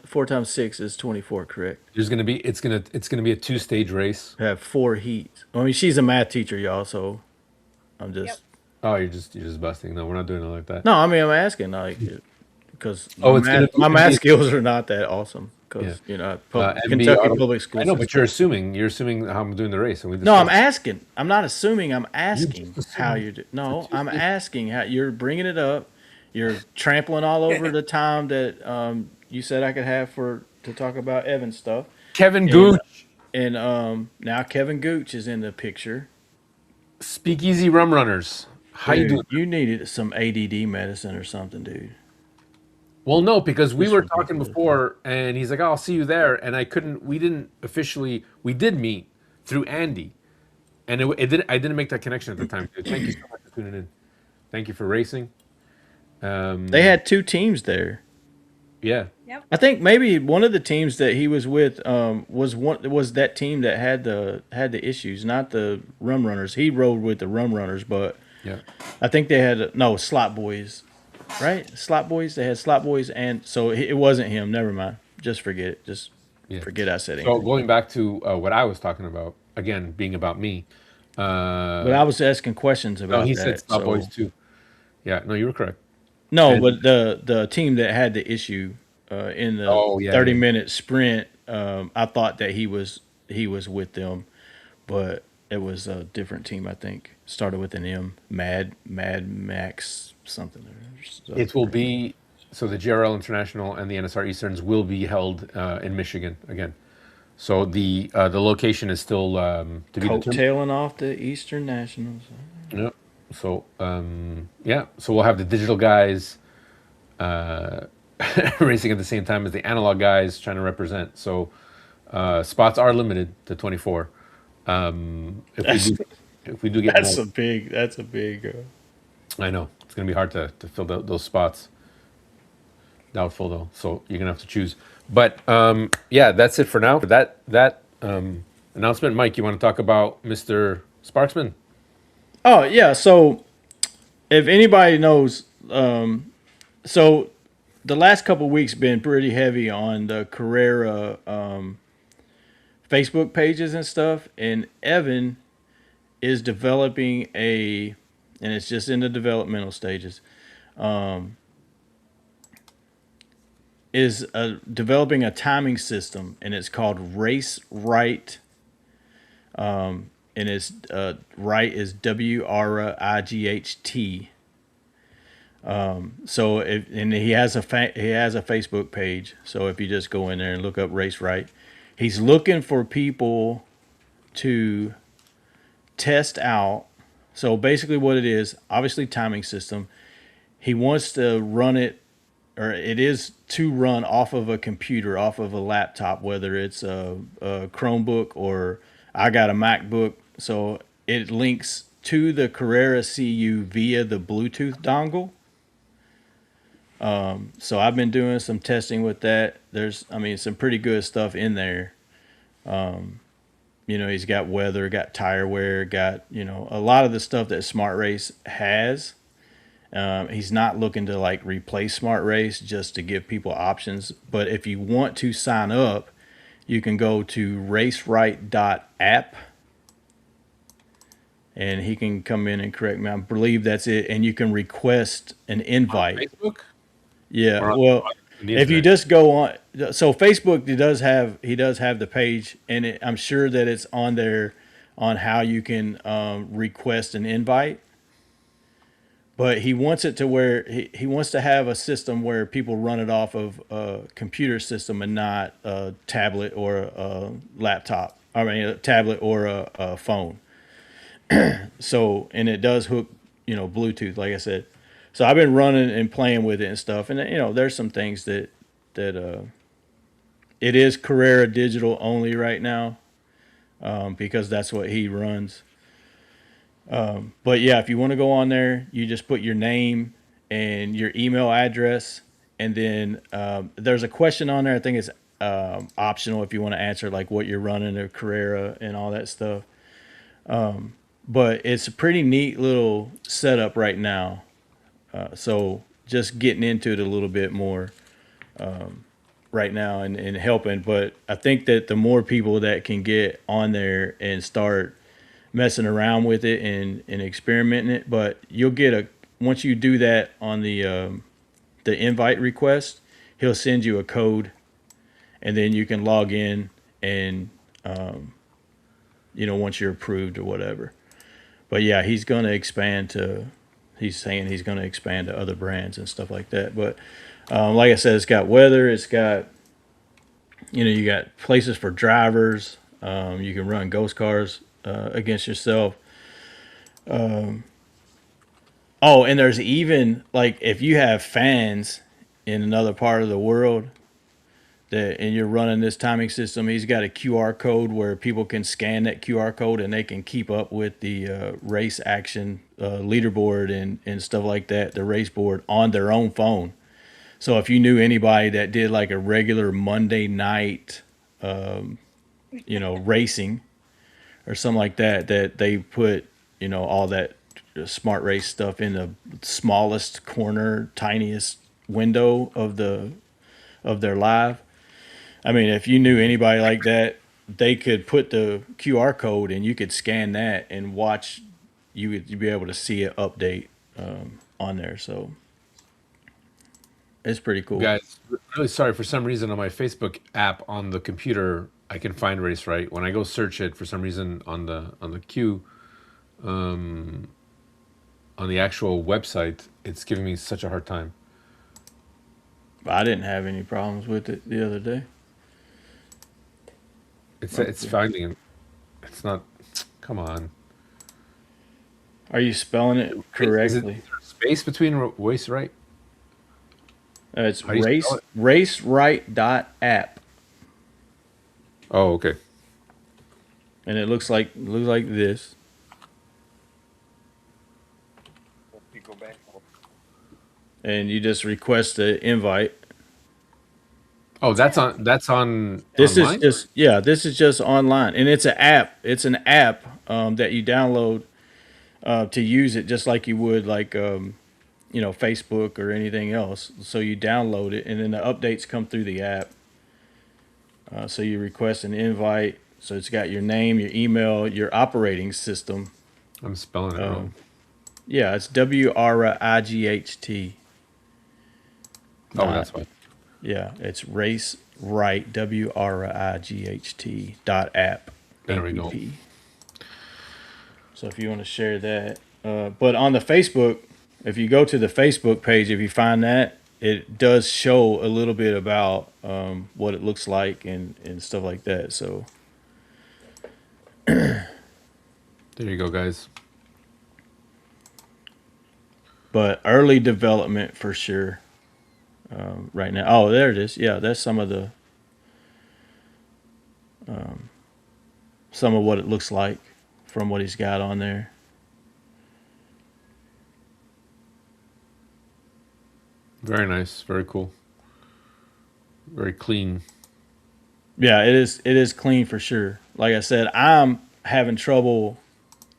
S2: 4 times 6 is 24. Correct.
S1: It's gonna be a 2-stage race.
S2: Have 4 heats. I mean, she's a math teacher, y'all. So I'm just.
S4: Yep.
S1: Oh, you're just busting. No, we're not doing it like that.
S2: No, I mean I'm asking like because
S1: Oh, it's gonna be-
S2: my math skills are not that awesome. because
S1: MB
S2: Kentucky
S1: Auto.
S2: public school
S1: I know,
S2: system.
S1: but you're assuming how I'm doing the race, and we
S2: No, I'm
S1: discussed-
S2: asking. I'm not assuming. I'm asking
S1: just
S2: how
S1: assumed
S2: you're doing. No,
S1: for
S2: I'm
S1: Tuesday.
S2: asking how you're bringing it up. You're trampling all over the time that you said I could have to talk about Evan stuff.
S1: Kevin
S2: And,
S1: Gooch,
S2: and now Kevin Gooch is in the picture.
S1: Speakeasy Rum Runners. How you
S2: Dude,
S1: doing?
S2: you needed some ADD medicine or something, dude.
S1: Well, no, because we
S2: It's
S1: were talking
S2: ridiculous.
S1: before, and he's like, "Oh, I'll see you there," and I couldn't. We didn't officially. We did meet through Andy, and it didn't. I didn't make that connection at the time. Dude. Thank you so much for tuning in. Thank you for racing.
S2: They had two teams there.
S1: Yeah.
S4: Yep.
S2: I think maybe one of the teams that he was with was that team that had the issues, not the Rum Runners. He rode with the Rum Runners, but
S1: Yeah.
S2: I think they had Slot Boys, right? Slot Boys. They had Slot Boys, and so it wasn't him. Never mind. Just forget it. Just
S1: Yeah.
S2: forget I said
S1: So
S2: anything.
S1: going back to what I was talking about again, being about me.
S2: But I was asking questions
S1: No,
S2: about
S1: he
S2: that.
S1: said Stop
S2: so-
S1: Boys too. Yeah. No, you were correct.
S2: No,
S1: And-
S2: but the team that had the issue in the
S1: Oh, yeah,
S2: 30-minute sprint, I thought that he was with them, but it was a different team. I think started with an M, Mad Max something.
S1: It will be so the GRL International and the NSR Easterns will be held in Michigan again. So the location is still to be determined.
S2: coattailing off the Eastern Nationals.
S1: Yeah. So yeah. So we'll have the digital guys racing at the same time as the analog guys trying to represent. So spots are limited to 24. If we do get
S2: That's
S1: more,
S2: a big.
S1: I know it's going to be hard to fill those spots. Doubtful though, so you're gonna have to choose. But yeah, that's it for now. That announcement, Mike. You want to talk about Mr. Sparksman?
S2: Oh yeah. So if anybody knows, so the last couple of weeks been pretty heavy on the Carrera Facebook pages and stuff, and Evan is developing and it's just in the developmental stages. Is developing a timing system, and it's called Race Right. And it's right is WRIGHT. So and he has a Facebook page. So if you just go in there and look up Race Right, he's looking for people to test out. So basically, what it is, obviously, timing system. He wants to run it, or it is to run off of a computer, off of a laptop, whether it's a Chromebook or I got a MacBook. So it links to the Carrera CU via the Bluetooth dongle. So I've been doing some testing with that. There's, some pretty good stuff in there. He's got weather, got tire wear, got, a lot of the stuff that Smart Race has. He's not looking to like replace Smart Race, just to give people options. But if you want to sign up, you can go to raceright.app and he can come in and correct me. I believe that's it. And you can request an invite.
S1: Facebook?
S2: Yeah.
S1: Or on-
S2: Well,
S1: on the
S2: if you
S1: internet?
S2: just go on, so Facebook, he does have the page, and I'm sure that it's on there on how you can request an invite. But he wants it to where he wants to have a system where people run it off of a computer system and not a tablet or a laptop. A tablet or a phone. So, and it does hook, Bluetooth, like I said. So I've been running and playing with it and stuff. And, there's some things that it is Carrera digital only right now, because that's what he runs. But yeah, if you want to go on there, you just put your name and your email address. And then there's a question on there. I think it's optional if you want to answer like what you're running or Carrera and all that stuff. But it's a pretty neat little setup right now. So just getting into it a little bit more right now and helping. But I think that the more people that can get on there and start messing around with it and experimenting it, but you'll get once you do that on the invite request, he'll send you a code, and then you can log in and once you're approved or whatever. But yeah, he's going to expand to. He's saying he's going to expand to other brands and stuff like that. But like I said, it's got weather. It's got you got places for drivers. You can run ghost cars against yourself. Oh, and there's even like if you have fans in another part of the world and you're running this timing system, he's got a QR code where people can scan that QR code and they can keep up with the race action leaderboard and stuff like that, the race board on their own phone. So if you knew anybody that did like a regular Monday night, racing or something like that, that they put, all that smart race stuff in the smallest corner, tiniest window of their live. I mean, if you knew anybody like that, they could put the QR code and you could scan that and watch. You'd be able to see it update on there. So it's pretty cool.
S1: Guys, really sorry. For some reason, on my Facebook app on the computer, I can find Race Right. When I go search it, for some reason on the queue, on the actual website, it's giving me such a hard time.
S2: I didn't have any problems with it the other day.
S1: It's finding it. It's not. Come on.
S2: Are you spelling it
S1: Is there
S2: correctly?
S1: a space between Race Right?
S2: It's
S1: How do you spell it?
S2: raceright.app,
S1: Oh, okay.
S2: and it looks like this.
S3: You go back.
S2: And you just request an invite.
S1: Oh, that's on. That's on
S2: This
S1: online.
S2: this is just online, and it's an app. It's an app that you download to use it, just like you would like Facebook or anything else. So you download it, and then the updates come through the app. So you request an invite. So it's got your name, your email, your operating system.
S1: I'm spelling it wrong.
S2: Yeah, it's WRIGHT.
S1: Oh, that's why.
S2: Yeah, it's race right WRIGHT
S1: There we go.
S2: app. So if you want to share that, but on the Facebook, if you go to the Facebook page, if you find that, it does show a little bit about what it looks like and stuff like that. So
S1: There you go, guys.
S2: but early development for sure right now. Oh, there it is. Yeah, that's some of what it looks like from what he's got on there.
S1: Very nice. Very cool. Very clean.
S2: Yeah, it is. It is clean for sure. Like I said, I'm having trouble,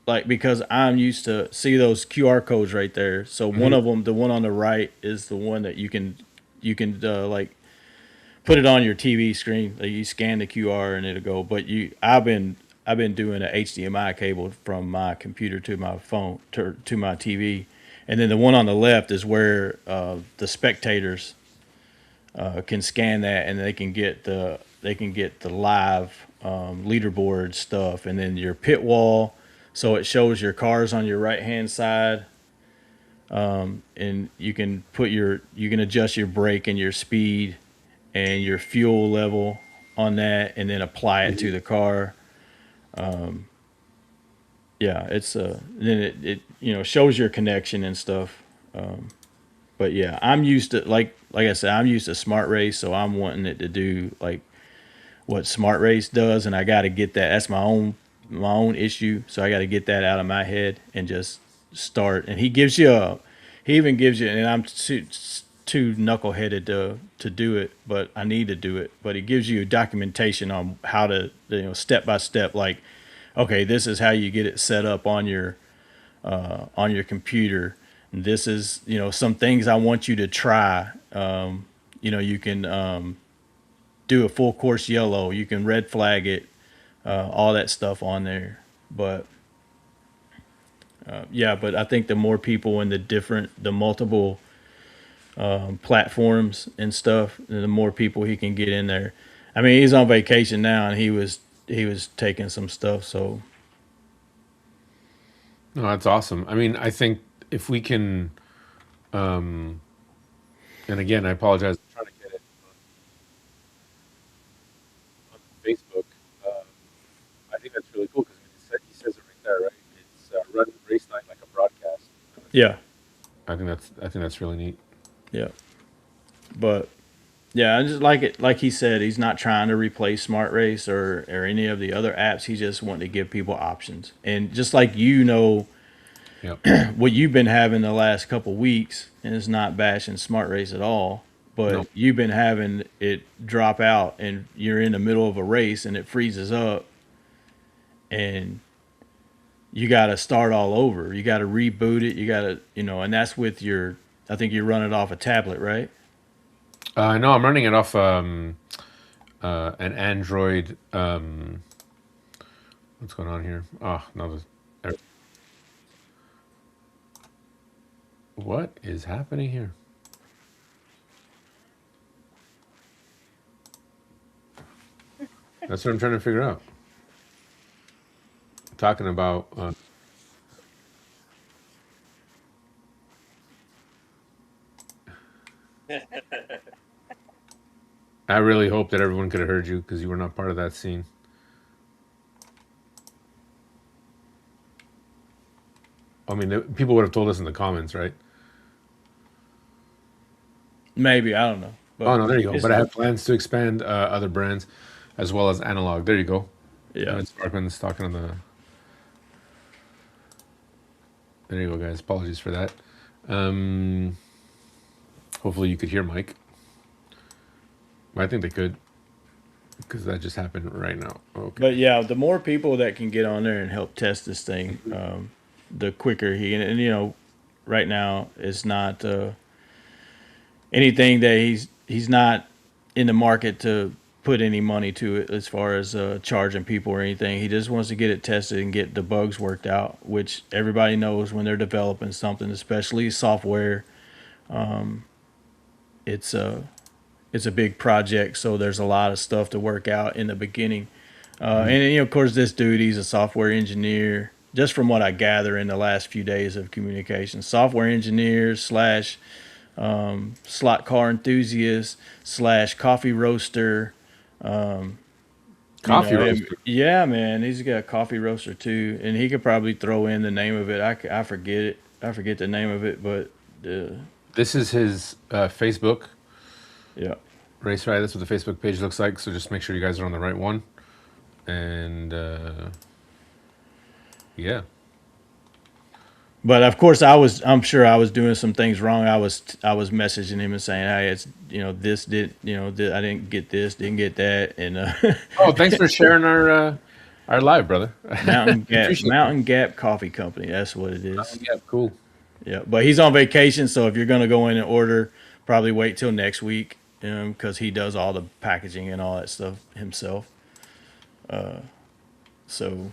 S2: like because I'm used to see those QR codes right there. So one of them, the one on the right, is the one that you can like put it on your TV screen. Like you scan the QR and it'll go. But I've been doing a HDMI cable from my computer to my phone to my TV, and then the one on the left is where the spectators can scan that and they can get the live leaderboard stuff, and then your pit wall, so it shows your cars on your right hand side, and you can adjust your brake and your speed and your fuel level on that, and then apply it to the car. Yeah, it's then it shows your connection and stuff. But yeah, I'm used to like I said, I'm used to Smart Race, so I'm wanting it to do like what Smart Race does, and I got to get that. That's my own issue, so I got to get that out of my head and just start. And he even gives you, and I'm too knuckleheaded to do it, but I need to do it. But he gives you documentation on how to, step by step, like, okay, this is how you get it set up on your computer. This is, some things I want you to try. You can do a full course yellow. You can red flag it, all that stuff on there. But but I think the more people in the multiple platforms and stuff, the more people he can get in there. I mean, he's on vacation now, and he was taking some stuff. So
S1: No, that's awesome. I mean, I think if we can, um, and again, I apologize. I'm trying to get it on Facebook. Um, I think that's really cool because he says it right there, right? It's run race night like a broadcast.
S2: yeah,
S1: I think that's really neat.
S2: yeah. But yeah, I just like it. Like he said, he's not trying to replace Smart Race or any of the other apps. He just wanted to give people options. And just like
S1: Yep.
S2: what you've been having the last couple weeks, and it's not bashing Smart Race at all,
S1: No.
S2: but you've been having it drop out, and you're in the middle of a race, and it freezes up, and you got to start all over. You got to reboot it. You got to, and that's with your. I think you run it off a tablet, right?
S1: No, I'm running it off an Android. What's going on here? Oh, no. What is happening here? That's what I'm trying to figure out. Talking about. I really hope that everyone could have heard you because you were not part of that scene. I mean, people would have told us in the comments, right?
S2: Maybe, I don't know.
S1: Oh
S2: But
S1: no, there you go.
S2: it's
S1: But I have plans to expand other brands as well as analog. There you go.
S2: yeah.
S1: Sparkman's talking on the. There you go, guys. Apologies for that. Um, Hopefully you could hear Mike. I think they could because that just happened right now. Okay.
S2: But yeah, the more people that can get on there and help test this thing, the quicker he and right now it's not anything that he's not in the market to put any money to it as far as charging people or anything. He just wants to get it tested and get the bugs worked out, which everybody knows when they're developing something, especially software. It's a big project, so there's a lot of stuff to work out in the beginning. And of course, this dude, he's a software engineer. Just from what I gather in the last few days of communication, software engineer slash slot car enthusiast slash coffee roaster.
S1: Coffee roaster.
S2: Yeah, man, he's got a coffee roaster too, and he could probably throw in the name of it. I forget it. I forget the name of it, but
S1: This is his Facebook.
S2: yeah.
S1: Race Ride. That's what the Facebook page looks like. So just make sure you guys are on the right one. And yeah.
S2: But of course, I'm sure I was doing some things wrong. I was messaging him and saying, "Hey, it's this I didn't get this, didn't get that," and
S1: Oh, thanks for sharing our live, brother. Appreciate
S2: Mountain Gap Coffee Company. That's what it is.
S1: that. Yeah, cool.
S2: Yeah, but he's on vacation, so if you're gonna go in and order, probably wait till next week, because he does all the packaging and all that stuff himself. So,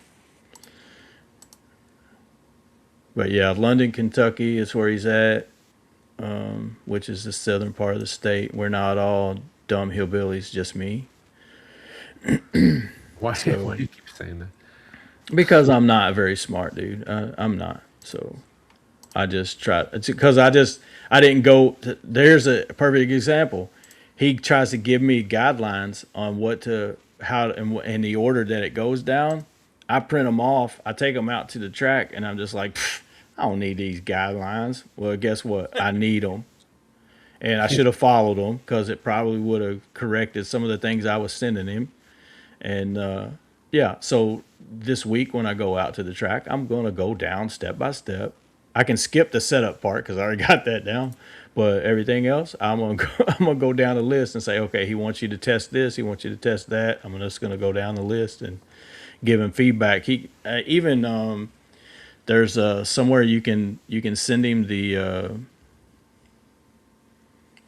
S2: but yeah, London, Kentucky is where he's at, which is the southern part of the state. We're not all dumb hillbillies, just me.
S1: Why do you keep saying that?
S2: Because I'm not very smart, dude. I'm not. So I just try. It's because I didn't go. There's a perfect example. He tries to give me guidelines on how and the order that it goes down. I print them off. I take them out to the track, and I'm just like, I don't need these guidelines. Well, guess what? I need them, and I should have followed them because it probably would have corrected some of the things I was sending him. And yeah, so this week when I go out to the track, I'm going to go down step by step. I can skip the setup part because I already got that down. But everything else, I'm gonna go down the list and say, okay, he wants you to test this, he wants you to test that. I'm just gonna go down the list and give him feedback. He even there's somewhere you can send him the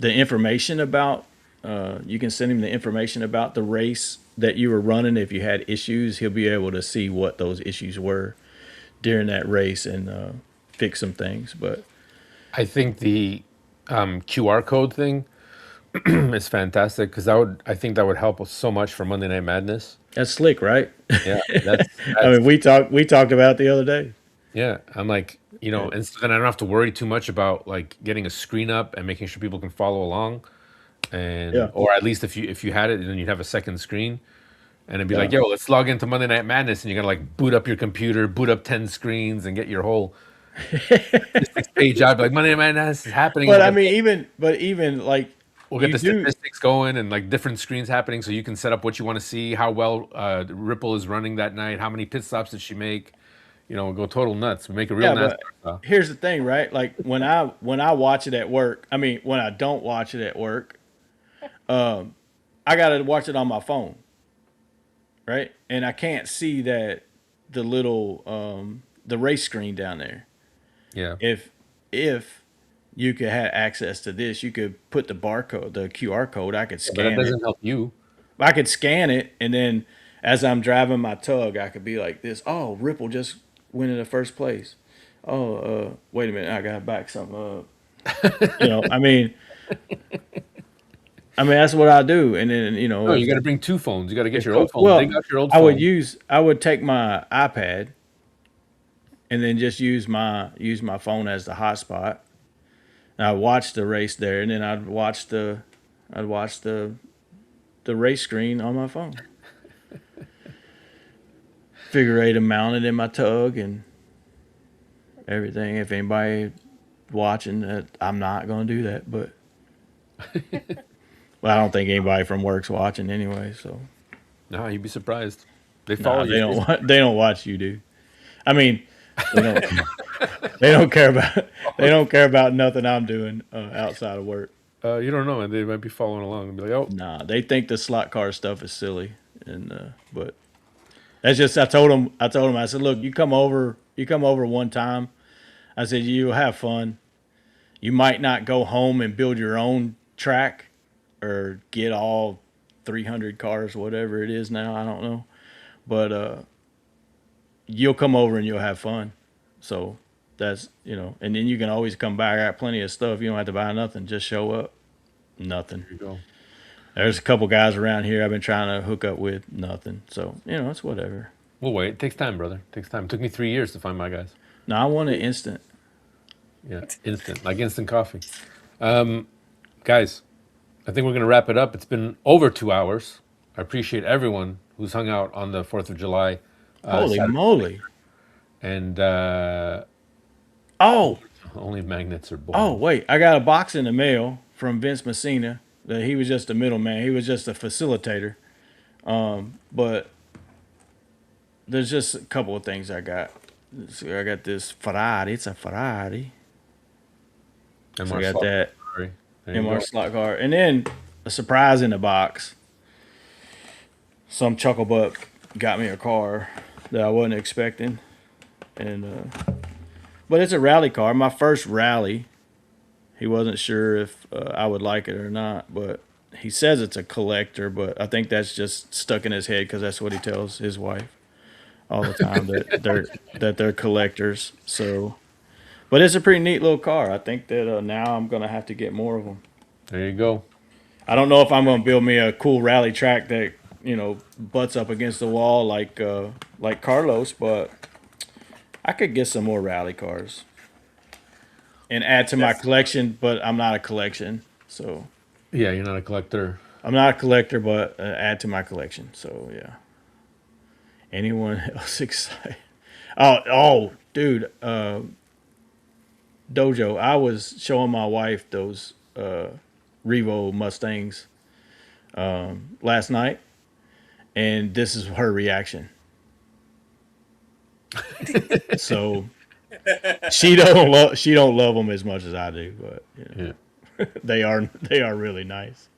S2: information about. You can send him the information about the race that you were running. If you had issues, he'll be able to see what those issues were during that race and fix some things. But
S1: I think the QR code thing is fantastic because I think that would help us so much for Monday Night Madness.
S2: That's slick, right?
S1: Yeah, that's
S2: I
S1: that's
S2: mean, we talked about it the other day.
S1: yeah. I'm like, and so then I don't have to worry too much about like getting a screen up and making sure people can follow along, and
S2: Yeah,
S1: or at least if you had it, then you'd have a second screen, and it'd be like,
S2: yeah.
S1: yo, let's log into Monday Night Madness, and you gotta like boot up your computer, boot up 10 screens, and get your whole 6 page out. Like Monday Night Madness is happening, and
S2: But I mean, even like
S1: we'll get
S2: you
S1: the
S2: do,
S1: statistics going and like different screens happening, so you can set up what you want to see, how well Ripple is running that night, how many pit stops did she make. We'll go total nuts. We make a real
S2: yeah.
S1: NASCAR
S2: But
S1: style.
S2: here's the thing, right? Like when I watch it at work, I mean, when I don't watch it at work, I gotta watch it on my phone, right? And I can't see that the little the race screen down there.
S1: Yeah.
S2: If you could have access to this, you could put the barcode, the QR code. I could
S1: But that
S2: scan it.
S1: doesn't help you.
S2: I could scan it, and then as I'm driving my tug, I could be like this. Oh, Ripple just went into first place. Oh, wait a minute, I gotta back something up. I mean that's what I do. And then
S1: No, you got to bring two phones. You got to get
S2: if
S1: your old phone.
S2: well,
S1: Dig out your old
S2: I
S1: phone.
S2: would take my iPad and then just use my phone as the hotspot. And I watch the race there, and then I'd watch the race screen on my phone. Figure eight and mounted in my tug and everything. If anybody watching that, I'm not going to do that, but well, I don't think anybody from work's watching anyway. So
S1: No, you'd be surprised. They follow
S2: nah, they
S1: you.
S2: don't watch you, dude. I mean, they don't they don't care about nothing I'm doing outside of work.
S1: You don't know, and they might be following along and be like, "Oh,
S2: Nah, they think the slot car stuff is silly, and but that's just I told them I said, look, you come over one time. I said you'll have fun. You might not go home and build your own track or get all 300 cars, whatever it is now. I don't know, but you'll come over and you'll have fun. So that's and then you can always come back. I got plenty of stuff. You don't have to buy nothing. Just show up. Nothing.
S1: here you go."
S2: There's a couple guys around here I've been trying to hook up with. Nothing. So it's whatever.
S1: We'll wait. It takes time, brother. It takes time. It took me 3 years to find my guys.
S2: No, I want it instant.
S1: Yeah, instant, like instant coffee. Guys, I think we're gonna wrap it up. It's been over 2 hours. I appreciate everyone who's hung out on the 4th of July,
S2: Holy
S1: Saturday,
S2: moly!
S1: and
S2: Oh,
S1: only magnets are
S2: oh,
S1: boring.
S2: wait! I got a box in the mail from Vince Messina. That he was just a middleman. He was just a facilitator. But there's just a couple of things I got. So I got this Ferrari. It's a Ferrari.
S1: And
S2: So I
S1: more
S2: got
S1: slot.
S2: that
S1: Sorry. There you
S2: MR
S1: go.
S2: slot car, and then a surprise in the box. Some chuckle butt got me a car that I wasn't expecting, and but it's a rally car. My first rally. He wasn't sure if I would like it or not, but he says it's a collector. But I think that's just stuck in his head because that's what he tells his wife all the time that they're collectors. So, but it's a pretty neat little car. I think that now I'm gonna have to get more of them.
S1: There you go.
S2: I don't know if I'm gonna build me a cool rally track that butts up against the wall like Carlos, but I could get some more rally cars and add to my collection. But I'm not a collection, so
S1: Yeah, you're not a collector.
S2: I'm not a collector, but add to my collection. So yeah. Anyone else excited? Oh, dude, Dojo. I was showing my wife those Revo Mustangs last night, and this is her reaction. So she don't love them as much as I do, but
S1: Yeah.
S2: they are really nice.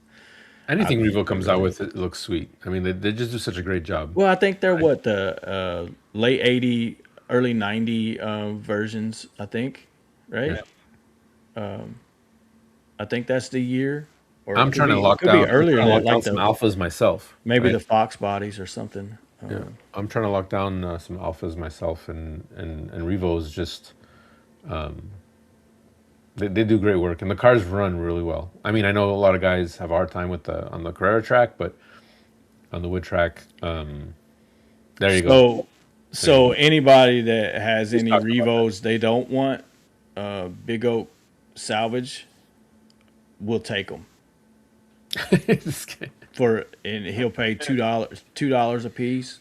S1: Anything Revo comes out with, it looks sweet. I mean, they just do such a great job.
S2: Well, I think they're what the late '80, early '90 versions. I think, right? I think that's the year. Or
S1: I'm
S2: it could
S1: trying to
S2: be,
S1: lock
S2: could
S1: down.
S2: be earlier
S1: I'm trying to
S2: than
S1: lock
S2: that,
S1: down
S2: like
S1: some
S2: the
S1: alphas myself.
S2: maybe
S1: right?
S2: the Fox bodies or something.
S1: Yeah, I'm trying to lock down some alphas myself, and Revo's just They do great work, and the cars run really well. I mean, I know a lot of guys have a hard time with the on the Carrera track, but on the wood track, there you go.
S2: So, so anybody that has any
S1: talked about
S2: Revos they don't want, Big Oak Salvage will take them for, and he'll pay $2 a piece.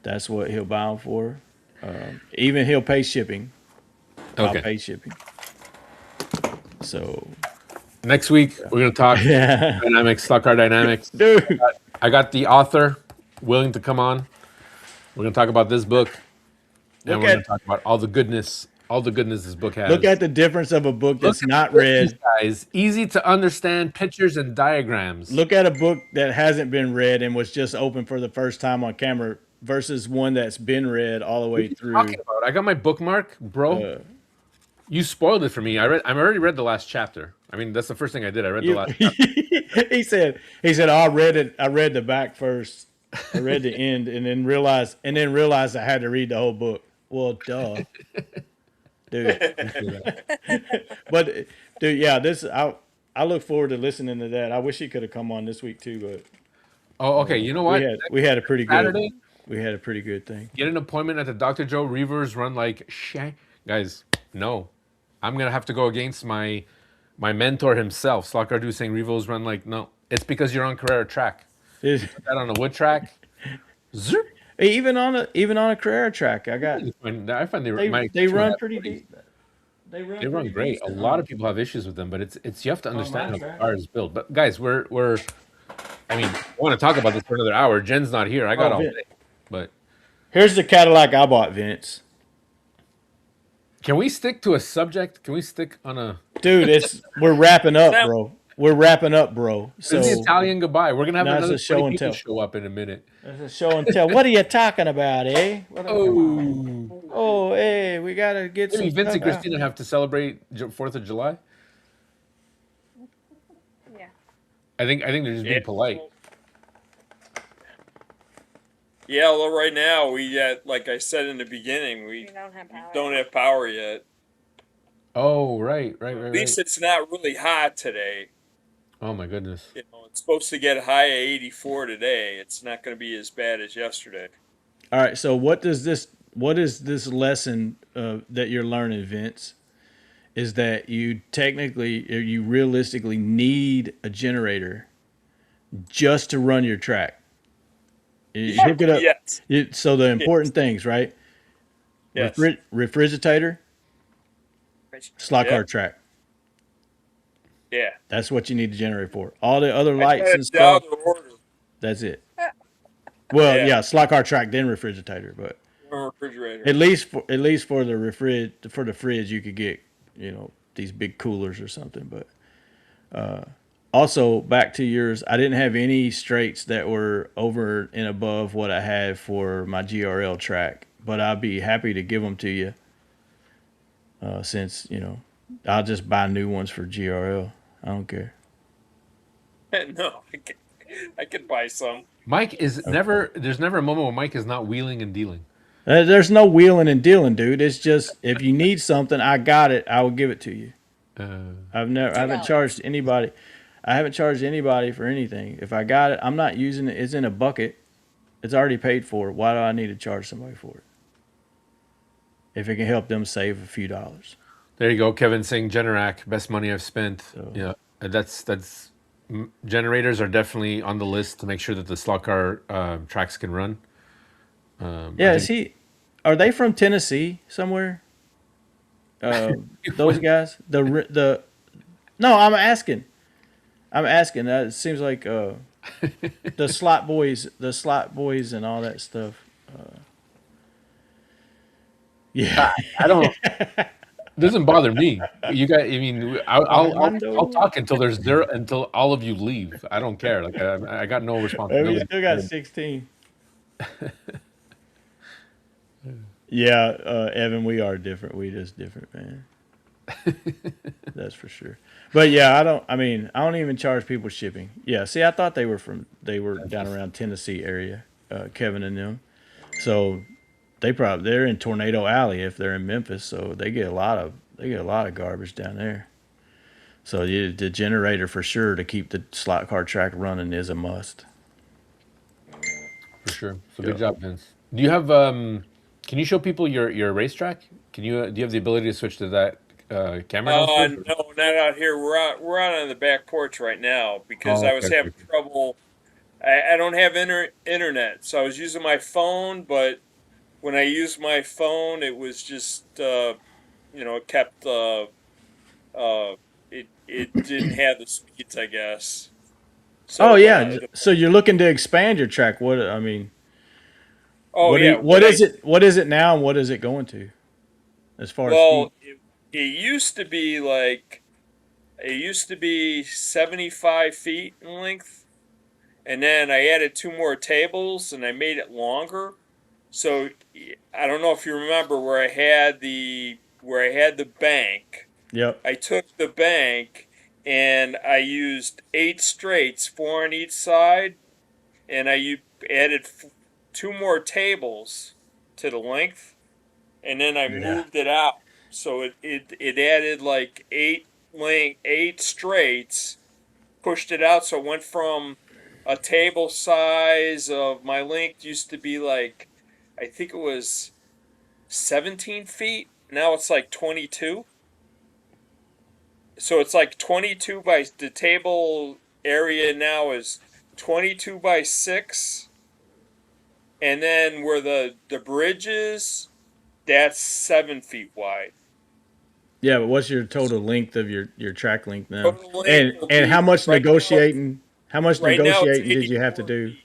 S2: That's what he'll buy them for. Even he'll pay shipping. I'll
S1: Okay.
S2: pay shipping. So,
S1: Next week we're gonna talk dynamics, stock car dynamics.
S2: dude,
S1: I got the author willing to come on. We're gonna talk about this book, and
S2: Look
S1: we're
S2: at-
S1: gonna talk about all the goodness this book has.
S2: look at the difference of a book that's
S1: Look at
S2: not
S1: the pictures,
S2: read.
S1: guys. Easy to understand pictures and diagrams.
S2: Look at a book that hasn't been read and was just opened for the first time on camera versus one that's been read all the way through.
S1: Talking about. I got my bookmark, bro. You spoiled it for me. I've already read the last chapter. I mean, that's the first thing I did. I read the last chapter.
S2: he said, oh, I read it. I read the back first. I read the end and then realized I had to read the whole book. Well, duh. Dude. But dude, yeah, I look forward to listening to that. I wish he could have come on this week too, but
S1: Oh, okay. You know what?
S2: we had a pretty good
S1: Saturday,
S2: thing.
S1: get an appointment at the Dr. Joe Reavers run like shit. Guys, no. I'm gonna have to go against my mentor himself, Slockardu, saying Revos run like no. It's because you're on Carrera track.
S2: It's-
S1: Put that on a wood track. Zoop.
S2: even on a Carrera track, I got
S1: I find
S2: they run pretty deep. They run
S1: They run
S2: pretty
S1: great. A
S2: decent.
S1: lot of people have issues with them, but it's you have to understand
S2: my
S1: how the
S2: track.
S1: car is built. But guys, we're I mean, I want to talk about this for another hour. Jen's not here. I got
S2: Oh,
S1: all
S2: Vin.
S1: day. But
S2: Here's the Cadillac I bought, Vince.
S1: can we stick to a subject? Can we stick on a
S2: Dude, we're wrapping up, bro. We're wrapping up, bro. So
S1: It's the Italian goodbye. We're gonna have
S2: Now it's
S1: another
S2: a show
S1: 20
S2: and
S1: people
S2: tell.
S1: show up in a minute.
S2: it's a show and tell. What are you talking about, eh?
S1: Oh,
S2: Oh, hey, we gotta get
S1: maybe
S2: some
S1: Vince and
S2: stuff out.
S1: Christina have to celebrate 4th of July.
S4: Yeah.
S1: I think they're just being polite.
S3: Yeah, well, right now we got, like I said in the beginning,
S4: We
S3: we
S4: don't have power.
S3: don't have power yet.
S1: Oh, right.
S3: At least it's not really hot today.
S1: Oh my goodness.
S3: You know, it's supposed to get high at 84 today. It's not going to be as bad as yesterday.
S2: All right, so what is this lesson that you're learning, Vince? Is that you realistically need a generator just to run your track. You hook it up.
S3: Yes.
S2: So the important things, right?
S3: Yes.
S2: Refrigerator, slot car track.
S3: Yeah.
S2: That's what you need to generate for. All the other
S3: I
S2: lights
S3: got
S2: and
S3: it down
S2: stuff,
S3: to order.
S2: that's it. Well,
S3: Yeah.
S2: yeah, slot car track, then refrigerator, but
S3: Refrigerator.
S2: at least for the fridge, you could get these big coolers or something. But also back to yours, I didn't have any straights that were over and above what I had for my GRL track, but I'd be happy to give them to you. Since I'll just buy new ones for GRL. I don't care.
S3: No, I can buy some.
S1: Mike is never. There's never a moment where Mike is not wheeling and dealing.
S2: There's no wheeling and dealing, dude. It's just if you need something, I got it. I will give it to you. I haven't charged anybody. I haven't charged anybody for anything. If I got it, I'm not using it. It's in a bucket. It's already paid for. Why do I need to charge somebody for it? If it can help them save a few dollars.
S1: There you go, Kevin saying Generac, best money I've spent. Yeah, that's generators are definitely on the list to make sure that the slot car tracks can run.
S2: Yeah, are they from Tennessee somewhere? Those guys? No, I'm asking. It seems like the slot boys and all that stuff. Yeah.
S1: I don't. It doesn't bother me. You guys. I mean, I'll talk until until all of you leave. I don't care. Like I got no
S2: We
S1: responsibility.
S2: still got 16. Yeah, Evan, we are different. We just different, man. That's for sure. But yeah, I don't even charge people shipping. Yeah, see, I thought they were down around Tennessee area, Kevin and them. So they're in Tornado Alley if they're in Memphis, so they get a lot of they get a lot of garbage down there. So the generator for sure to keep the slot car track running is a must.
S1: For sure. So
S2: Yeah.
S1: good job, Vince. Do you have can you show people your racetrack? Can you do you have the ability to switch to that camera downstairs?
S3: No, not out here. We're out on the back porch right now because
S1: Oh,
S3: I was
S1: okay,
S3: having
S1: okay.
S3: trouble. I don't have internet, so I was using my phone. But when I used my phone, it was just it kept it didn't have the speeds, I guess.
S2: Oh
S3: So
S2: yeah. So you're looking to expand your track. What I mean,
S3: oh yeah,
S2: what is it? What is it now, and what is it going to? As far as feet.
S3: well, it used to be like it used to be 75 feet in length, and then I added two more tables and I made it longer. So I don't know if you remember where I had the bank.
S2: Yep.
S3: I took the bank and I used 8 straights, 4 on each side, and added two more tables to the length, and then I
S2: Yeah.
S3: moved it out. So it added like 8 straights, pushed it out, so it went from a table size of my length used to be like, I think it was 17 feet. Now it's like 22. So it's like 22 by the table area now is 22 by 6. And then where the bridge is, that's 7 feet wide.
S2: Yeah, but what's your total length of your track length now?
S3: Total length will
S2: And
S3: be-
S2: how much
S3: right now-
S2: negotiating? How much
S3: Right now it's
S2: negotiating did you have to
S3: 84
S2: do?
S3: feet.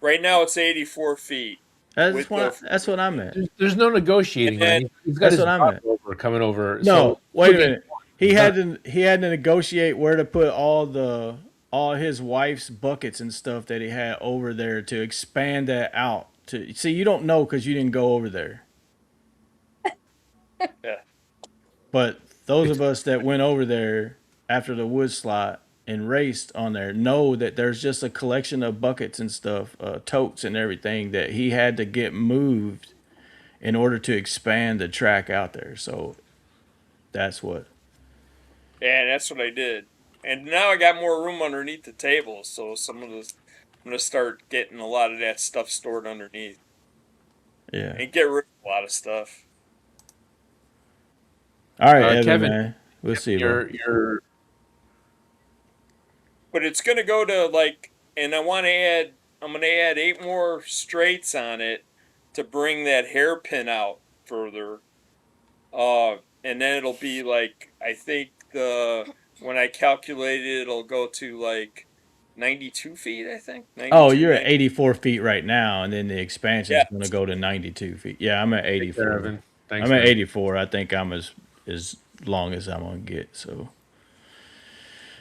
S3: Right now it's 84 feet.
S2: That's
S3: with
S2: that's what I meant.
S1: There's no negotiating, man.
S3: And
S1: He's got
S2: that's
S1: his
S2: what I
S1: dog
S2: meant.
S1: over coming over.
S2: No,
S1: So
S2: wait a
S1: looking-
S2: minute. He had to negotiate where to put all his wife's buckets and stuff that he had over there to expand that out. To see, you don't know because you didn't go over there.
S3: Yeah.
S2: But those of us that went over there after the wood slot and raced on there know that there's just a collection of buckets and stuff, totes and everything that he had to get moved in order to expand the track out there. So that's what.
S3: Yeah, that's what I did. And now I got more room underneath the table, so I'm gonna start getting a lot of that stuff stored underneath
S2: Yeah.
S3: and get rid of a lot of stuff.
S2: All right, Evan,
S1: Kevin,
S2: man. We'll see. Bro.
S1: your
S3: But it's gonna go to like, and I'm gonna add 8 more straights on it to bring that hairpin out further. And then it'll be like, I think when I calculate it, it'll go to like 92 feet, I think.
S2: Oh,
S3: 92,
S2: you're at
S3: 90.
S2: 84 feet right now, and then the expansion is
S3: Yeah.
S2: going to go to 92 feet. Yeah, I'm at
S1: Take
S2: 84.
S1: care, Evan. Thanks,
S2: I'm at
S1: man.
S2: 84. I think I'm as long as I'm going to get. So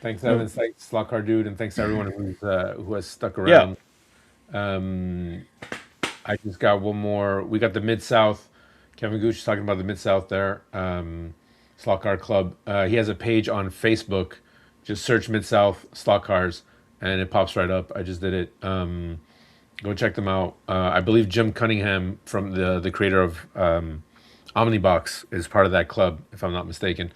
S1: Thanks, Evan. Thanks, Slotcar Dude, and thanks to everyone who has stuck around. I just got one more. We got the Mid South. Kevin Gooch is talking about the Mid South there. Slot Car Club. He has a page on Facebook. Just search Mid South Slot Cars, and it pops right up. I just did it. Go check them out. I believe Jim Cunningham, from the creator of Omnibox, is part of that club, if I'm not mistaken.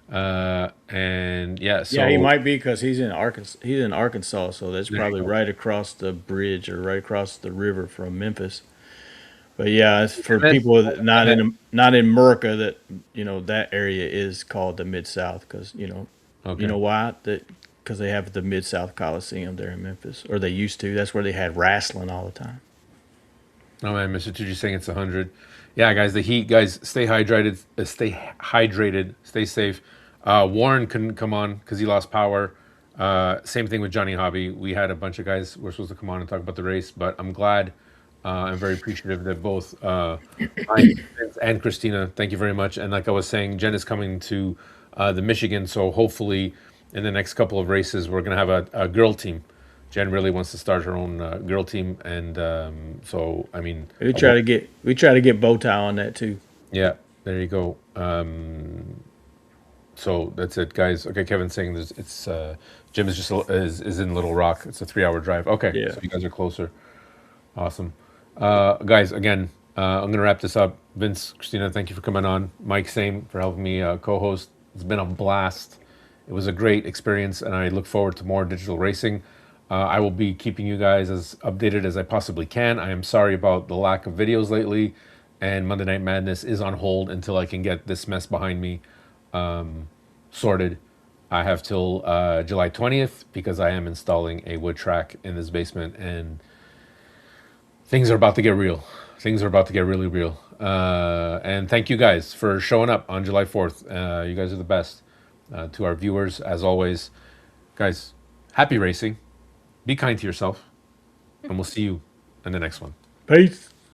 S1: And yeah, so
S2: yeah, he might be because he's in Arkansas. He's in Arkansas, so that's probably right across the bridge or right across the river from Memphis. But yeah, it's for people that not in Merca, that that area is called the Mid South because
S1: Okay.
S2: you know why that because they have the Mid South Coliseum there in Memphis, or they used to. That's where they had wrestling all the time.
S1: Oh man, Mr. Tucci saying it's 100. Yeah, guys, the heat. Guys, stay hydrated. Stay safe. Warren couldn't come on because he lost power. Same thing with Johnny Hobby. We had a bunch of guys who were supposed to come on and talk about the race, but I'm glad. I'm very appreciative that both Ryan and Christina. Thank you very much. And like I was saying, Jen is coming to the Michigan, so hopefully in the next couple of races we're gonna have a girl team. Jen really wants to start her own girl team, and so I mean,
S2: We try to get Bowtie on that too.
S1: yeah, there you go. So that's it, guys. Okay, Kevin's saying it's Jim is just is in Little Rock. It's a 3-hour drive. Okay,
S2: Yeah.
S1: so you guys are closer. Awesome, guys. Again, I'm gonna wrap this up. Vince, Christina, thank you for coming on. Mike, same for helping me co-host. It's been a blast. It was a great experience, and I look forward to more digital racing. I will be keeping you guys as updated as I possibly can. I am sorry about the lack of videos lately, and Monday Night Madness is on hold until I can get this mess behind me sorted. I have till July 20th because I am installing a wood track in this basement, and things are about to get real. Things are about to get really real. And thank you guys for showing up on July 4th. You guys are the best. To our viewers, as always, guys, happy racing. Be kind to yourself, and we'll see you in the next one.
S2: Peace.